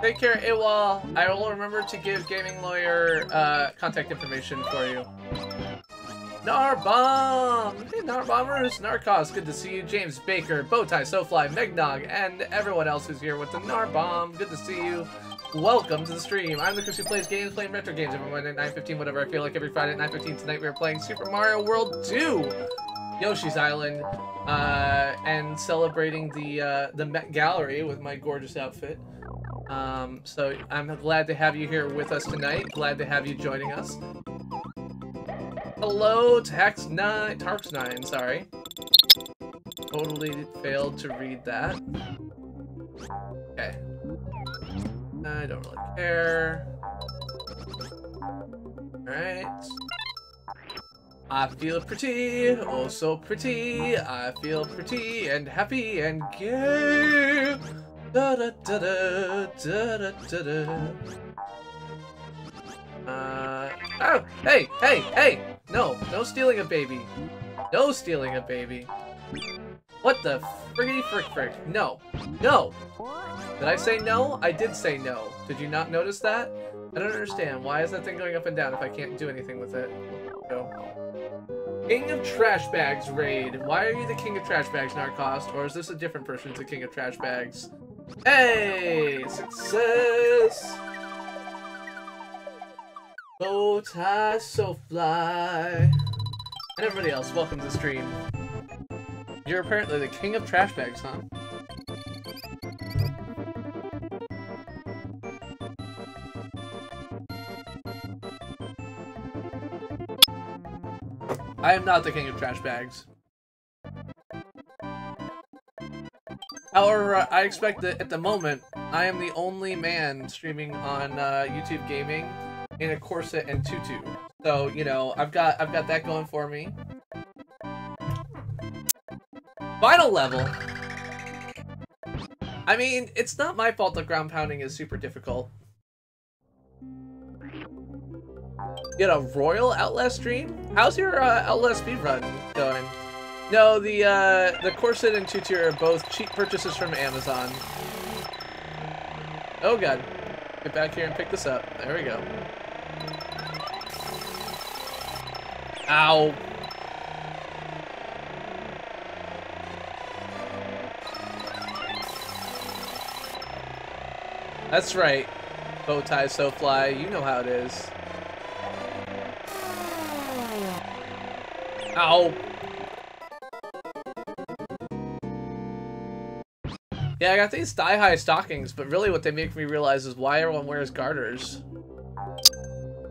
Take care, AWOL. I will remember to give Gaming Lawyer contact information for you. Narbomb! Hey, Narbombers! Narcos, good to see you. James Baker, Bowtie, Sofly, Megnog, and everyone else who's here with the Narbomb. Good to see you. Welcome to the stream. I'm the Chris who plays games, playing retro games every Monday at 9:15, whatever I feel like every Friday at 9:15. Tonight we are playing Super Mario World 2! Yoshi's Island, and celebrating the Met Gallery with my gorgeous outfit. So I'm glad to have you here with us tonight. Glad to have you joining us. Hello, Tarx9, sorry. Totally failed to read that. Okay. I don't really care. Alright. I feel pretty, oh so pretty. I feel pretty and happy and gay. Da da da da da da da da. Oh, hey, hey, hey! No, no stealing a baby. No stealing a baby. What the friggity frick? No, no! Did I say no? I did say no. Did you not notice that? I don't understand. Why is that thing going up and down if I can't do anything with it? Go. King of Trash Bags raid. Why are you the King of Trash Bags, Narcost? Or is this a different person who's the King of Trash Bags? Hey! Success! Bowtie, Sofly, and everybody else, welcome to the stream. You're apparently the King of Trash Bags, huh? I am not the King of Trash Bags. However, I expect that at the moment, I am the only man streaming on YouTube Gaming in a corset and tutu. So, you know, I've got that going for me. Final level! I mean, it's not my fault that ground pounding is super difficult. You had a Royal Outlast stream? How's your Outlast speedrun going? No, the corset and tutu are both cheap purchases from Amazon. Oh god. Get back here and pick this up. There we go. Ow. That's right. Bowtie, Sofly, you know how it is. Ow. Yeah, I got these thigh-high stockings, but really what they make me realize is why everyone wears garters.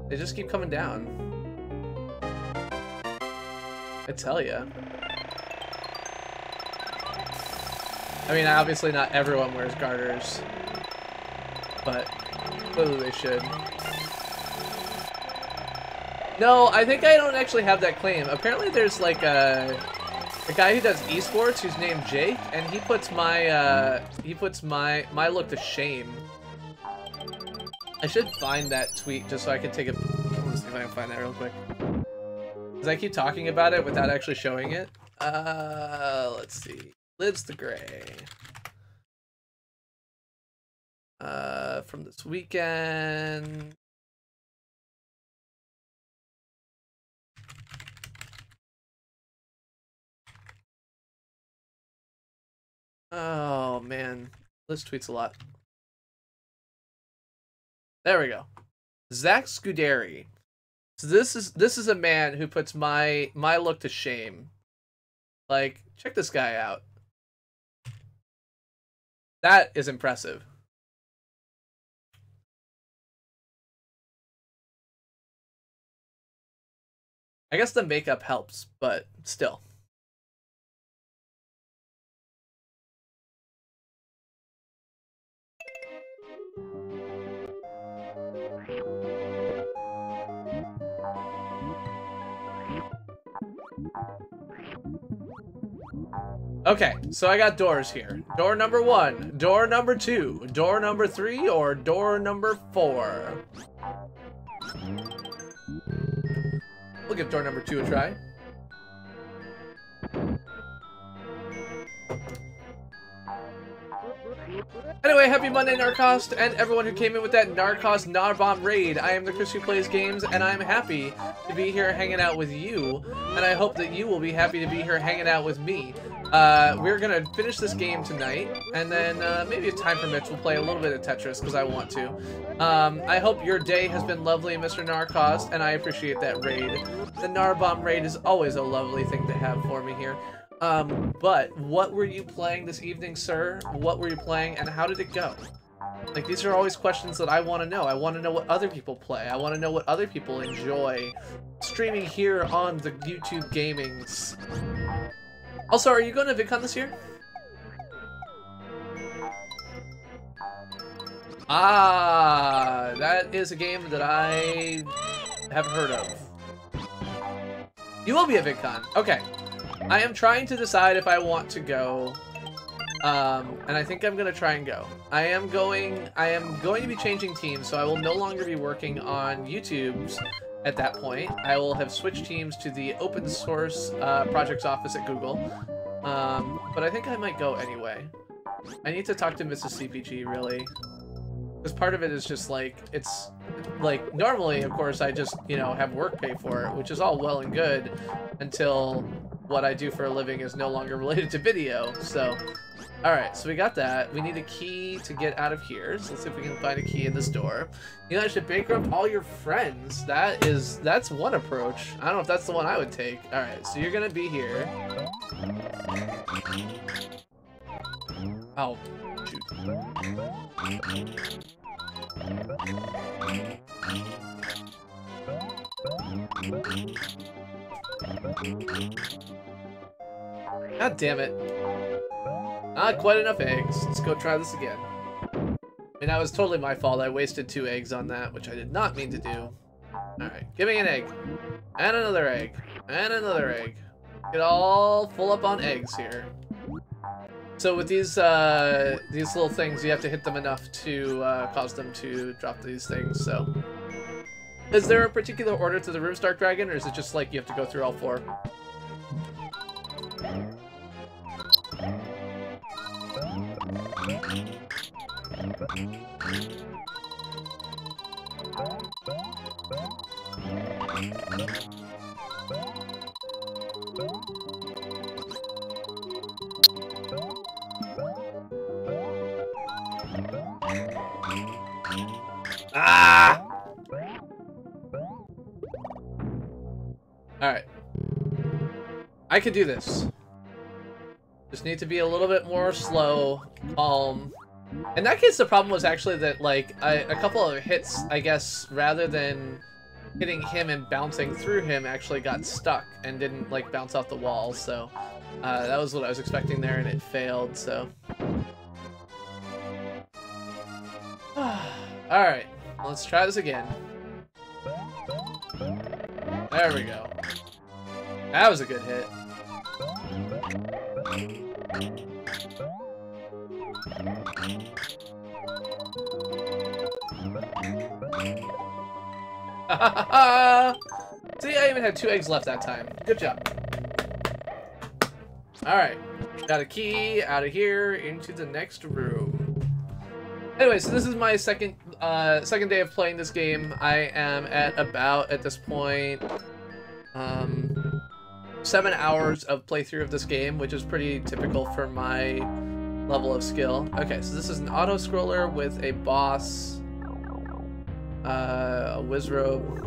They just keep coming down. I tell ya. I mean, obviously not everyone wears garters, but clearly they should. No, I think I don't actually have that claim. Apparently there's like a guy who does esports who's named Jake, and he puts my look to shame. I should find that tweet just so I can take a... Let's see if I can find that real quick. Because I keep talking about it without actually showing it. Let's see. Lives the Gray. From this weekend. Oh, man. Liz tweets a lot. There we go. Zach Scuderi. So this is a man who puts my look to shame. Like, check this guy out. That is impressive. I guess the makeup helps, but still. Okay, so I got doors here. Door number 1, door number 2, door number 3, or door number 4. We'll give door number 2 a try. Anyway, happy Monday, Narcost, and everyone who came in with that Narcost Narbomb raid. I am the Chris who plays games, and I'm happy to be here hanging out with you, and I hope that you will be happy to be here hanging out with me. We're gonna finish this game tonight, and then maybe if time permits, we'll play a little bit of Tetris, because I want to. I hope your day has been lovely, Mr. Narcost, and I appreciate that raid. The Narbomb raid is always a lovely thing to have for me here. But what were you playing this evening, sir? What were you playing, and how did it go? Like, these are always questions that I want to know. I want to know what other people play. I want to know what other people enjoy streaming here on the YouTube Gamings. Also, are you going to VidCon this year? Ah, that is a game that I have heard of. You will be at VidCon. Okay. I am trying to decide if I want to go, and I think I'm gonna try and go. I am going to be changing teams, so I will no longer be working on YouTube's at that point. I will have switched teams to the open source projects office at Google, but I think I might go anyway. I need to talk to Mrs. CPG, really, because part of it is just like, it's like, normally, of course, I just, you know, have work pay for it, which is all well and good until what I do for a living is no longer related to video. So, alright, so we got that. We need a key to get out of here, so let's see if we can find a key in this door. You managed to bankrupt all your friends. That's one approach. I don't know if that's the one I would take. Alright, so you're gonna be here. Oh, shoot. God damn it. Not quite enough eggs. Let's go try this again. I mean, that was totally my fault. I wasted 2 eggs on that, which I did not mean to do. Alright, give me an egg. And another egg. And another egg. Get all full up on eggs here. So with these little things, you have to hit them enough to cause them to drop these things, so. Is there a particular order to the rooms, Dark Dragon, or is it just like you have to go through all 4? Ah! Alright. I could do this. Just need to be a little bit more slow, calm. In that case, the problem was actually that, like, a couple of hits, I guess, rather than hitting him and bouncing through him, actually got stuck and didn't, like, bounce off the wall, so that was what I was expecting there, and it failed, so. Alright, let's try this again. There we go. That was a good hit. See, I even had 2 eggs left that time. Good job. Alright. Got a key out of here into the next room. Anyway, so this is my second day of playing this game. I am at about, at this point, 7 hours of playthrough of this game, which is pretty typical for my level of skill. Okay, so this is an auto-scroller with a boss. A Wizrobe.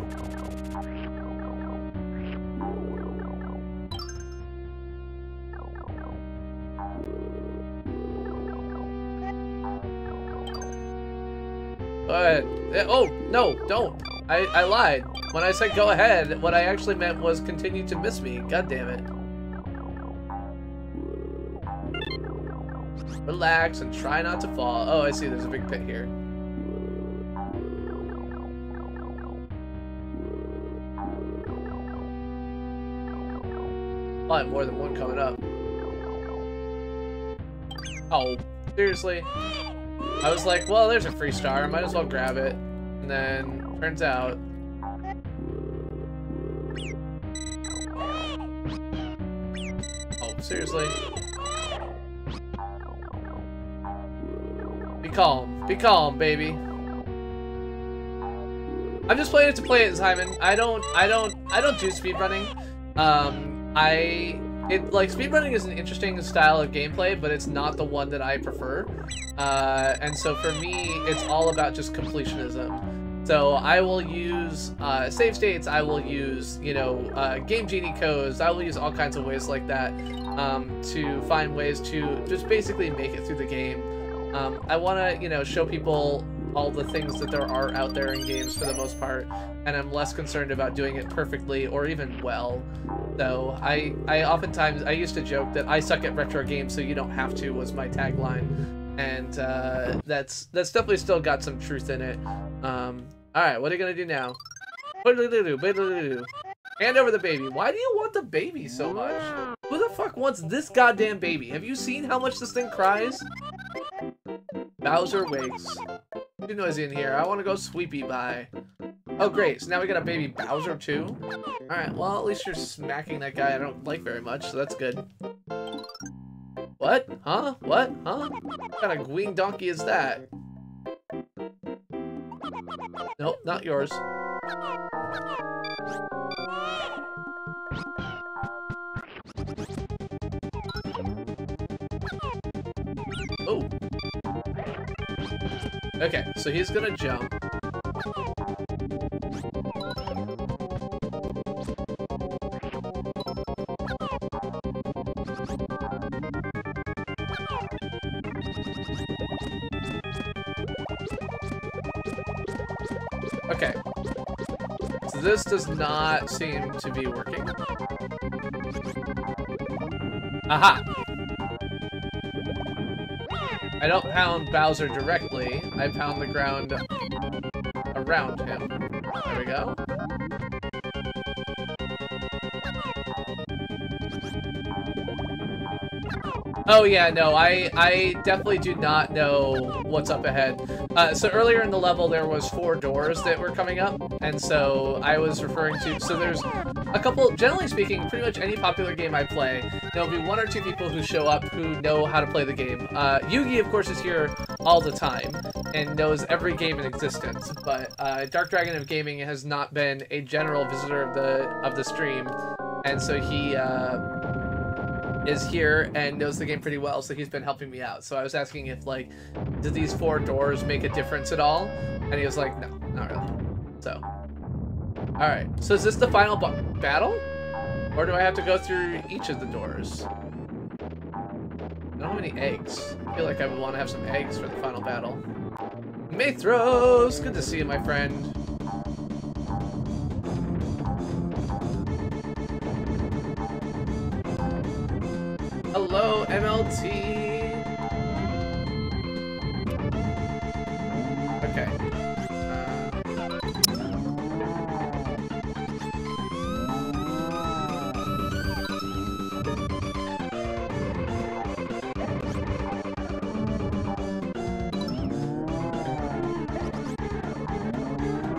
Oh, no, don't. I lied. When I said go ahead, what I actually meant was continue to miss me. God damn it. Relax and try not to fall. Oh, I see. There's a big pit here. I'll have more than one coming up. Oh, seriously? I was like, well, there's a free star. I might as well grab it. And then, turns out... Oh, seriously? Be calm, baby. I'm just playing it to play it, Simon. I don't do speedrunning. Like, speedrunning is an interesting style of gameplay, but it's not the one that I prefer. And so for me, it's all about just completionism. So I will use save states, I will use, you know, Game Genie codes, I will use all kinds of ways like that to find ways to just basically make it through the game. I want to, you know, show people all the things that there are out there in games for the most part, and I'm less concerned about doing it perfectly or even well. So I oftentimes, I used to joke that I suck at retro games so you don't have to was my tagline, and that's definitely still got some truth in it. Alright, what are you gonna do now? Hand over the baby. Why do you want the baby so much? Who the fuck wants this goddamn baby? Have you seen how much this thing cries? Bowser wakes. Too noisy in here. I want to go sweepy by. Oh great, so now we got a baby Bowser too? Alright, well at least you're smacking that guy I don't like very much, so that's good. What? Huh? What? Huh? What kind of gween donkey is that? Nope, not yours. Oh. Okay, so he's gonna jump. Okay. So this does not seem to be working. Aha! I don't pound Bowser directly, I pound the ground around him. There we go. Oh yeah, no, I definitely do not know what's up ahead. So earlier in the level there was 4 doors that were coming up, and so I was referring to, so there's a couple, generally speaking, pretty much any popular game I play, there'll be 1 or 2 people who show up who know how to play the game. Yugi, of course, is here all the time and knows every game in existence, but Dark Dragon of Gaming has not been a general visitor of the stream, and so he is here and knows the game pretty well, so he's been helping me out. So I was asking if, like, do these 4 doors make a difference at all? And he was like, no, not really. So, alright. So is this the final battle? Or do I have to go through each of the doors? I don't have any eggs. I feel like I would want to have some eggs for the final battle. Mathros! Good to see you, my friend. Hello, MLT. Okay.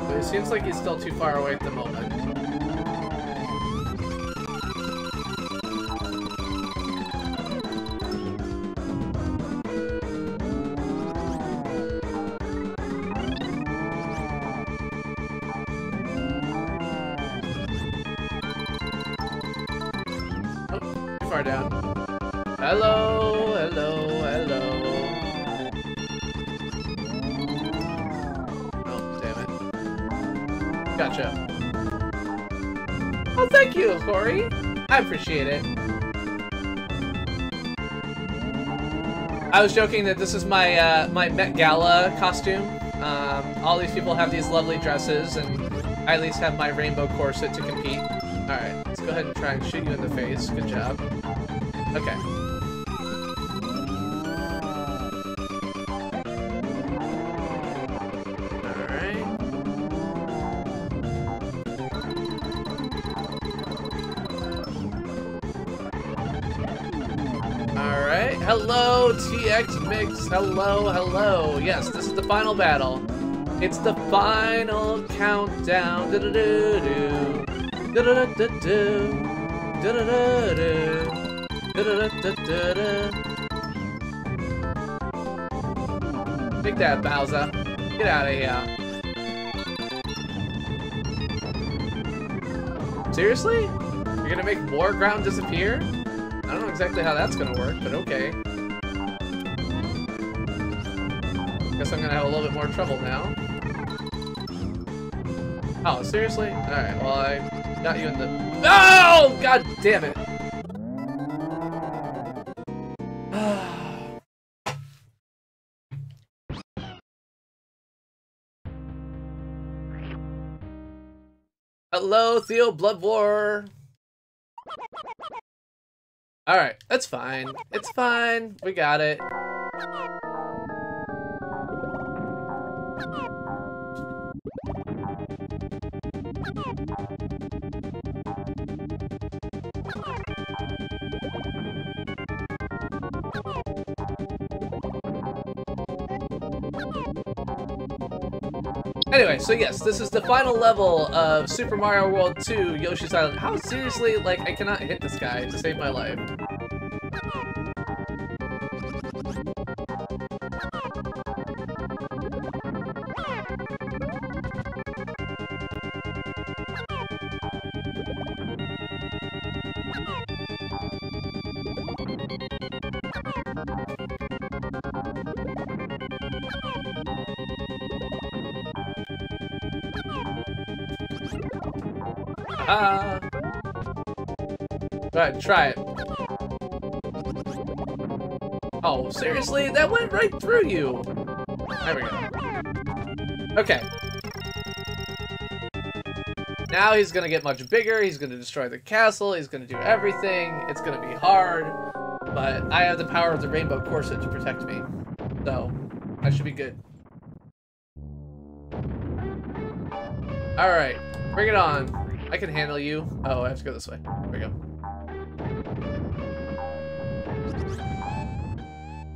But it seems like he's still too far away at the moment. Far down. Hello, hello, hello. Oh, damn it. Gotcha. Oh, thank you, Corey. I appreciate it. I was joking that this is my my Met Gala costume. All these people have these lovely dresses, and I at least have my rainbow corset to compete. Alright, let's go ahead and try and shoot you in the face. Good job. Okay. Alright. Hello, TX Mix. Hello, hello. Yes, this is the final battle. It's the final countdown. Do-do-do-do. Do-do-do-do-do. Do-do-do-do. Do-do-do-do-do. Take that, Bowser. Get out of here. Seriously? You're gonna make more ground disappear? I don't know exactly how that's gonna work, but okay. Guess I'm gonna have a little bit more trouble now. Oh, seriously? Alright, well, I got you in the... Oh! God damn it! Hello, Theo Blood War! Alright, that's fine. It's fine. We got it. Anyway, so yes, this is the final level of Super Mario World 2 Yoshi's Island. How seriously, like, I cannot hit this guy to save my life. Go ahead, try it. Oh, seriously? That went right through you! There we go. Okay. Now he's gonna get much bigger, he's gonna destroy the castle, he's gonna do everything, it's gonna be hard, but I have the power of the rainbow corset to protect me. So, I should be good. Alright, bring it on. I can handle you. Oh, I have to go this way. There we go.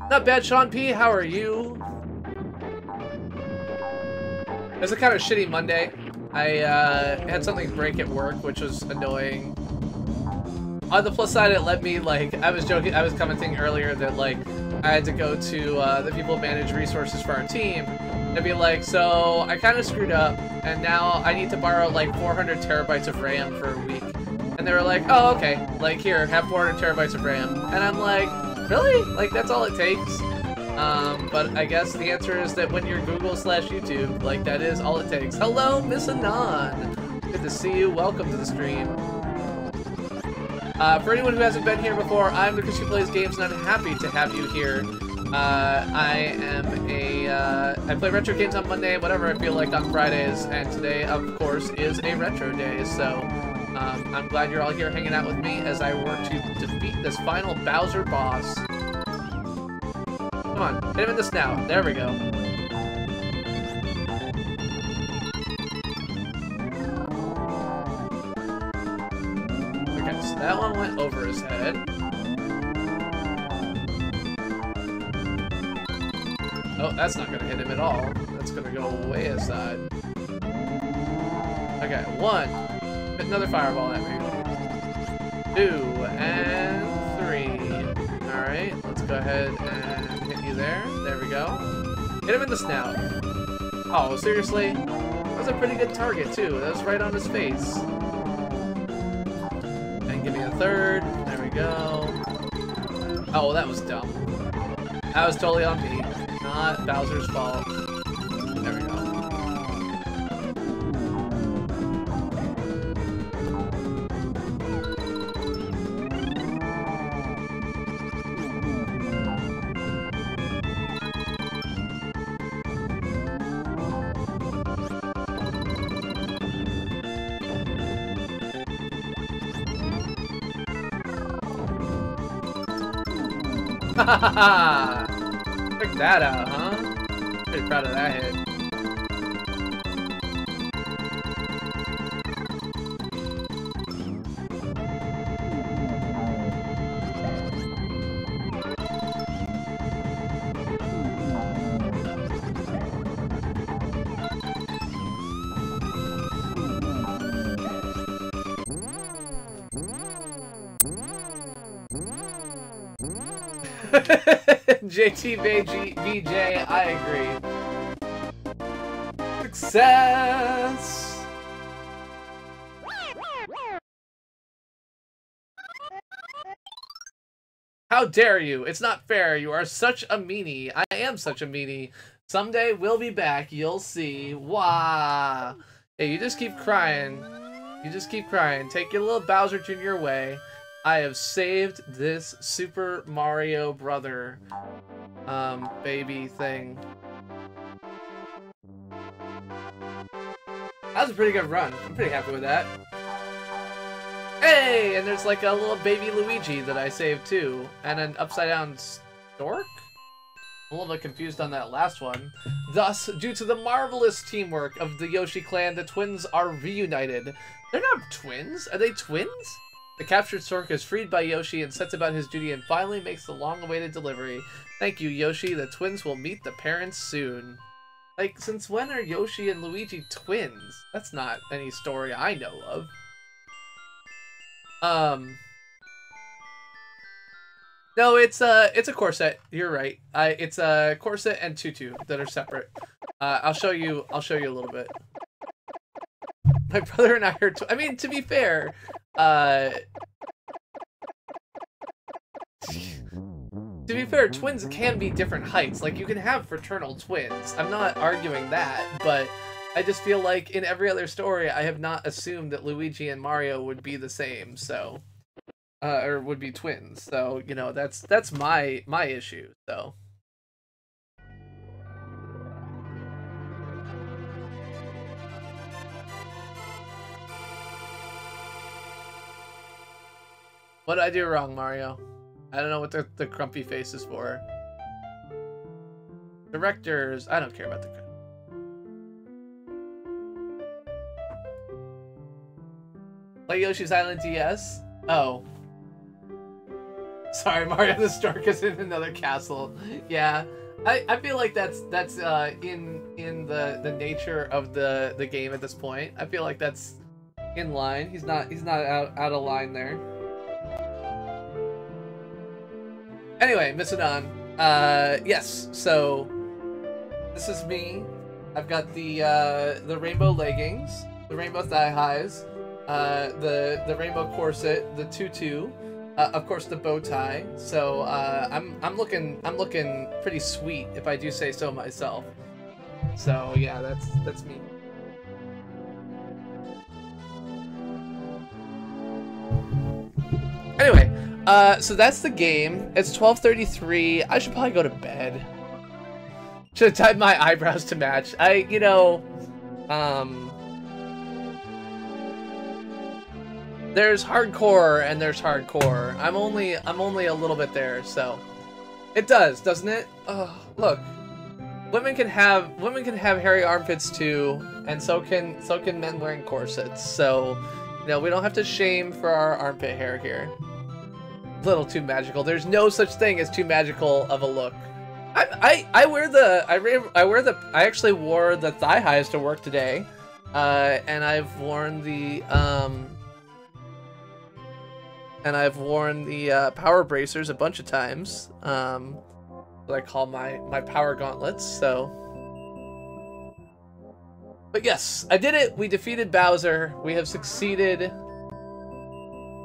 Not bad, Sean P. How are you? It was a kind of shitty Monday. I had something break at work, which was annoying. On the plus side, it let me, like, I was joking, I was commenting earlier that, like, I had to go to the people who manage resources for our team and be like, so I kind of screwed up, and now I need to borrow, like, 400 terabytes of RAM for a week. And they were like, oh, okay, like, here, have 400 terabytes of RAM. And I'm like, really? Like, that's all it takes? But I guess the answer is that when you're Google/YouTube, like, that is all it takes. Hello, Miss Anon! Good to see you. Welcome to the stream. For anyone who hasn't been here before, I'm the Chris who plays games, and I'm happy to have you here. I play retro games on Monday, whatever I feel like on Fridays, and today, of course, is a retro day, so I'm glad you're all here hanging out with me as I work to defeat this final Bowser boss. Come on, hit him in the snout. There we go. Okay, so that one went over his head. Oh, that's not gonna hit him at all. That's gonna go way aside. Okay, one. Hit another fireball at me. 2 and 3. Alright, let's go ahead and hit you there. There we go. Hit him in the snout. Oh, seriously? That was a pretty good target, too. That was right on his face. And give me a third. There we go. Oh, that was dumb. That was totally on me. Not Bowser's fault. There we go. Check that out, huh? Pretty proud of that hit. JTVJ, I agree. Success! How dare you? It's not fair. You are such a meanie. I am such a meanie. Someday we'll be back. You'll see. Wah! Hey, you just keep crying. You just keep crying. Take your little Bowser Jr. way. I have saved this Super Mario Brother baby thing. That was a pretty good run. I'm pretty happy with that. Hey, and there's like a little baby Luigi that I saved too, and an upside down stork? I'm a little bit confused on that last one. Thus, due to the marvelous teamwork of the Yoshi clan, the twins are reunited. They're not twins. Are they twins? The captured stork is freed by Yoshi and sets about his duty and finally makes the long-awaited delivery. Thank you, Yoshi. The twins will meet the parents soon. Like, since when are Yoshi and Luigi twins? That's not any story I know of. No, it's a corset. You're right. It's a corset and tutu that are separate. I'll show you a little bit. My brother and I are. I mean, to be fair, twins can be different heights. Like, you can have fraternal twins. I'm not arguing that, but I just feel like in every other story, I have not assumed that Luigi and Mario would be the same, so, or would be twins. So, you know, that's my issue, so. What did I do wrong, Mario? I don't know what the crumpy face is for. Directors, I don't care about the. Play Yoshi's Island DS? Oh. Sorry, Mario the Stork is in another castle. Yeah. I feel like that's in the nature of the game at this point. I feel like that's in line. He's not out of line there. Anyway, moving on. Yes, so this is me. I've got the rainbow leggings, the rainbow thigh highs, the rainbow corset, the tutu, of course the bow tie. So I'm looking pretty sweet, if I do say so myself. So yeah, that's me. Anyway. So that's the game. It's 12:33. I should probably go to bed. Should have tied my eyebrows to match. You know, there's hardcore and there's hardcore. I'm only a little bit there, so it does, doesn't it? Oh, look. Women can have hairy armpits too, and so can men wearing corsets. So, you know, we don't have to shame for our armpit hair here. Little too magical. There's no such thing as too magical of a look. I actually wore the thigh highs to work today, and I've worn the power bracers a bunch of times. What I call my power gauntlets. So, but yes, I did it. We defeated Bowser. We have succeeded.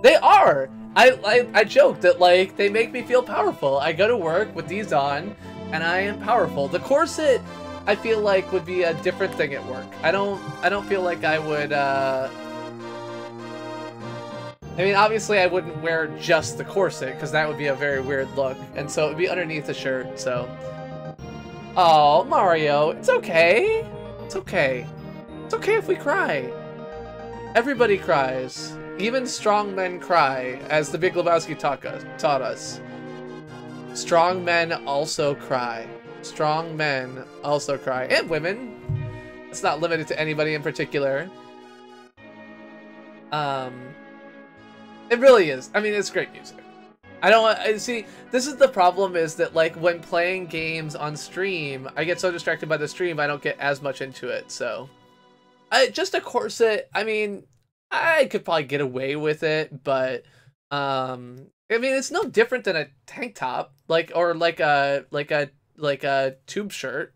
They are. I joke that, like, they make me feel powerful. I go to work with these on, and I am powerful. The corset, I feel like, would be a different thing at work. I don't feel like I would, I mean, obviously I wouldn't wear just the corset, because that would be a very weird look. And so it would be underneath the shirt, so. Oh, Mario, it's okay. It's okay. It's okay if we cry. Everybody cries. Even strong men cry, as the Big Lebowski taught us. Strong men also cry. Strong men also cry. And women. It's not limited to anybody in particular. It really is. I mean, it's great music. I see, this is the problem, is that, like, when playing games on stream, I get so distracted by the stream, I don't get as much into it, so. Just a corset, I mean, I could probably get away with it, but, I mean, it's no different than a tank top, like, or like a tube shirt,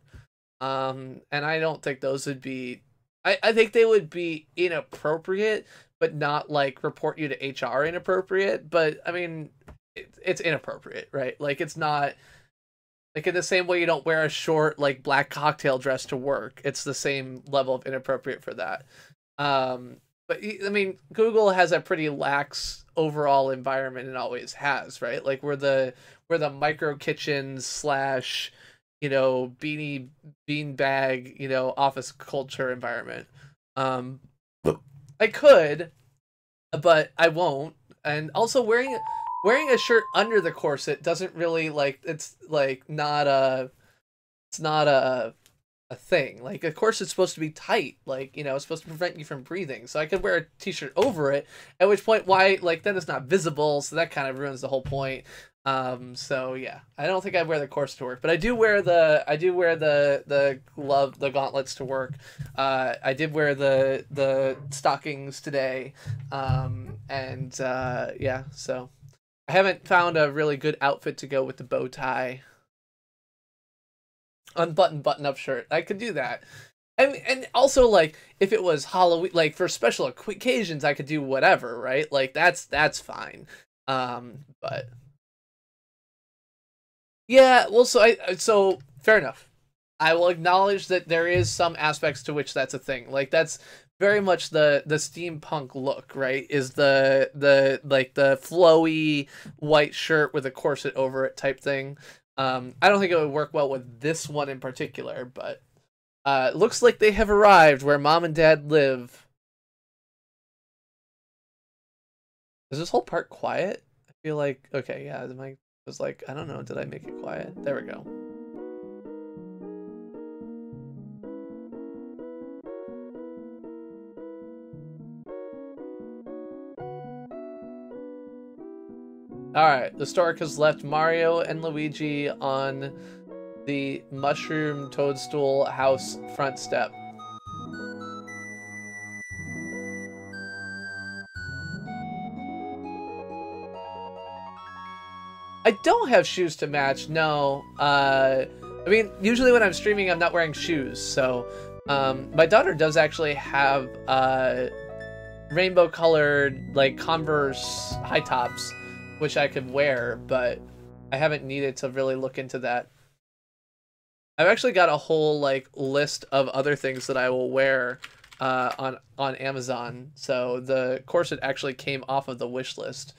and I don't think those would be, I think they would be inappropriate, but not, like, report you to HR inappropriate, but, I mean, it's inappropriate, right? Like, it's not, like, in the same way you don't wear a short, like, black cocktail dress to work. It's the same level of inappropriate for that. But, I mean, Google has a pretty lax overall environment, and always has, right? Like, we're the micro kitchens slash, you know, beanbag, you know, office culture environment. I could, but I won't. And also wearing a shirt under the corset doesn't really, like, it's like not a thing. Like, a corset's supposed to be tight, like, you know, it's supposed to prevent you from breathing. So I could wear a t-shirt over it, at which point, why, like, then it's not visible, so that kind of ruins the whole point. So yeah, I don't think I'd wear the corset to work, but I do wear the glove, the gauntlets to work. I did wear the stockings today. Yeah, so I haven't found a really good outfit to go with the bow tie. Unbuttoned button-up shirt. I could do that. And also, like, if it was Halloween, like, for special occasions, I could do whatever, right? Like, that's fine. But yeah, well, so fair enough. I will acknowledge that there is some aspects to which that's a thing. Like, that's very much the steampunk look, right? Is the like the flowy white shirt with a corset over it type thing. I don't think it would work well with this one in particular, but looks like they have arrived where Mom and Dad live. Is this whole part quiet? I feel like, okay, yeah, the mic was like, I don't know, did I make it quiet? There we go. Alright, the stork has left Mario and Luigi on the mushroom toadstool house front step. I don't have shoes to match, no. I mean, usually when I'm streaming, I'm not wearing shoes, so my daughter does actually have rainbow-colored, like, Converse high tops, which I could wear, but I haven't needed to really look into that. I've actually got a whole, like, list of other things that I will wear on Amazon, so the corset actually came off of the wish list.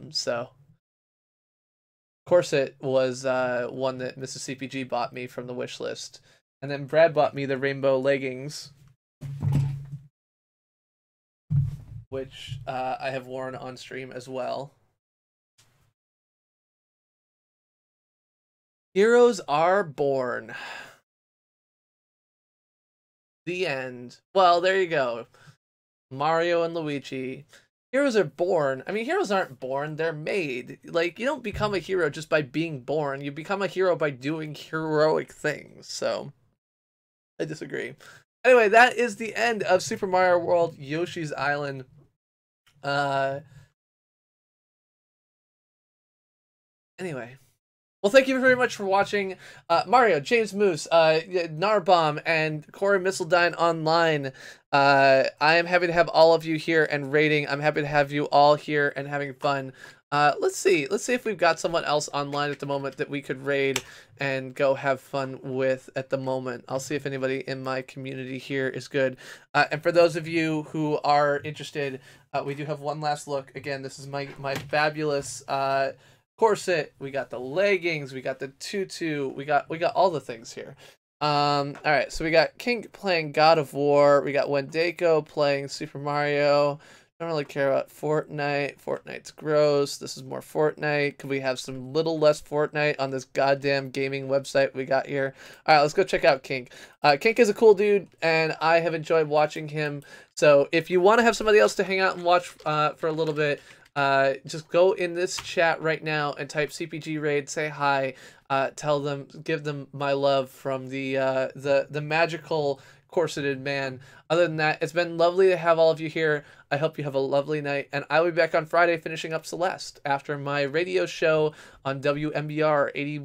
So corset was one that Mrs. CPG bought me from the wish list, and then Brad bought me the rainbow leggings, which I have worn on stream as well. Heroes are born. The end. Well, there you go. Mario and Luigi. Heroes are born. I mean, heroes aren't born, they're made. Like, you don't become a hero just by being born. You become a hero by doing heroic things. So, I disagree. Anyway, that is the end of Super Mario World Yoshi's Island. Anyway. Well, thank you very much for watching. Mario, James Moose, Narbomb, and Corey Mistledine online. I am happy to have all of you here and raiding. I'm happy to have you all here and having fun. Let's see if we've got someone else online at the moment that we could raid and go have fun with at the moment. I'll see if anybody in my community here is good. And for those of you who are interested, we do have one last look. Again, this is my fabulous corset. We got the leggings, we got the tutu, we got all the things here. All right, so we got King playing God of War, we got Wendeko playing Super Mario, Don't really care about Fortnite. Fortnite's gross. This is more Fortnite. Could we have some little less Fortnite on this goddamn gaming website we got here? All right, let's go check out Kink. Kink is a cool dude, and I have enjoyed watching him. So if you want to have somebody else to hang out and watch for a little bit, just go in this chat right now and type CPG Raid. Say hi. Tell them, give them my love from the magical corseted man. Other than that, it's been lovely to have all of you here. I hope you have a lovely night, and I will be back on Friday finishing up Celeste after my radio show on WMBR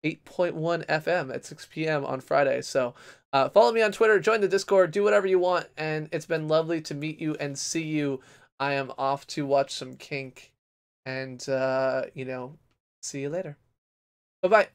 88.1 FM at 6 p.m. on Friday. So follow me on Twitter, join the Discord, do whatever you want, and it's been lovely to meet you and see you. I am off to watch some Kink, and, you know, see you later. Bye-bye.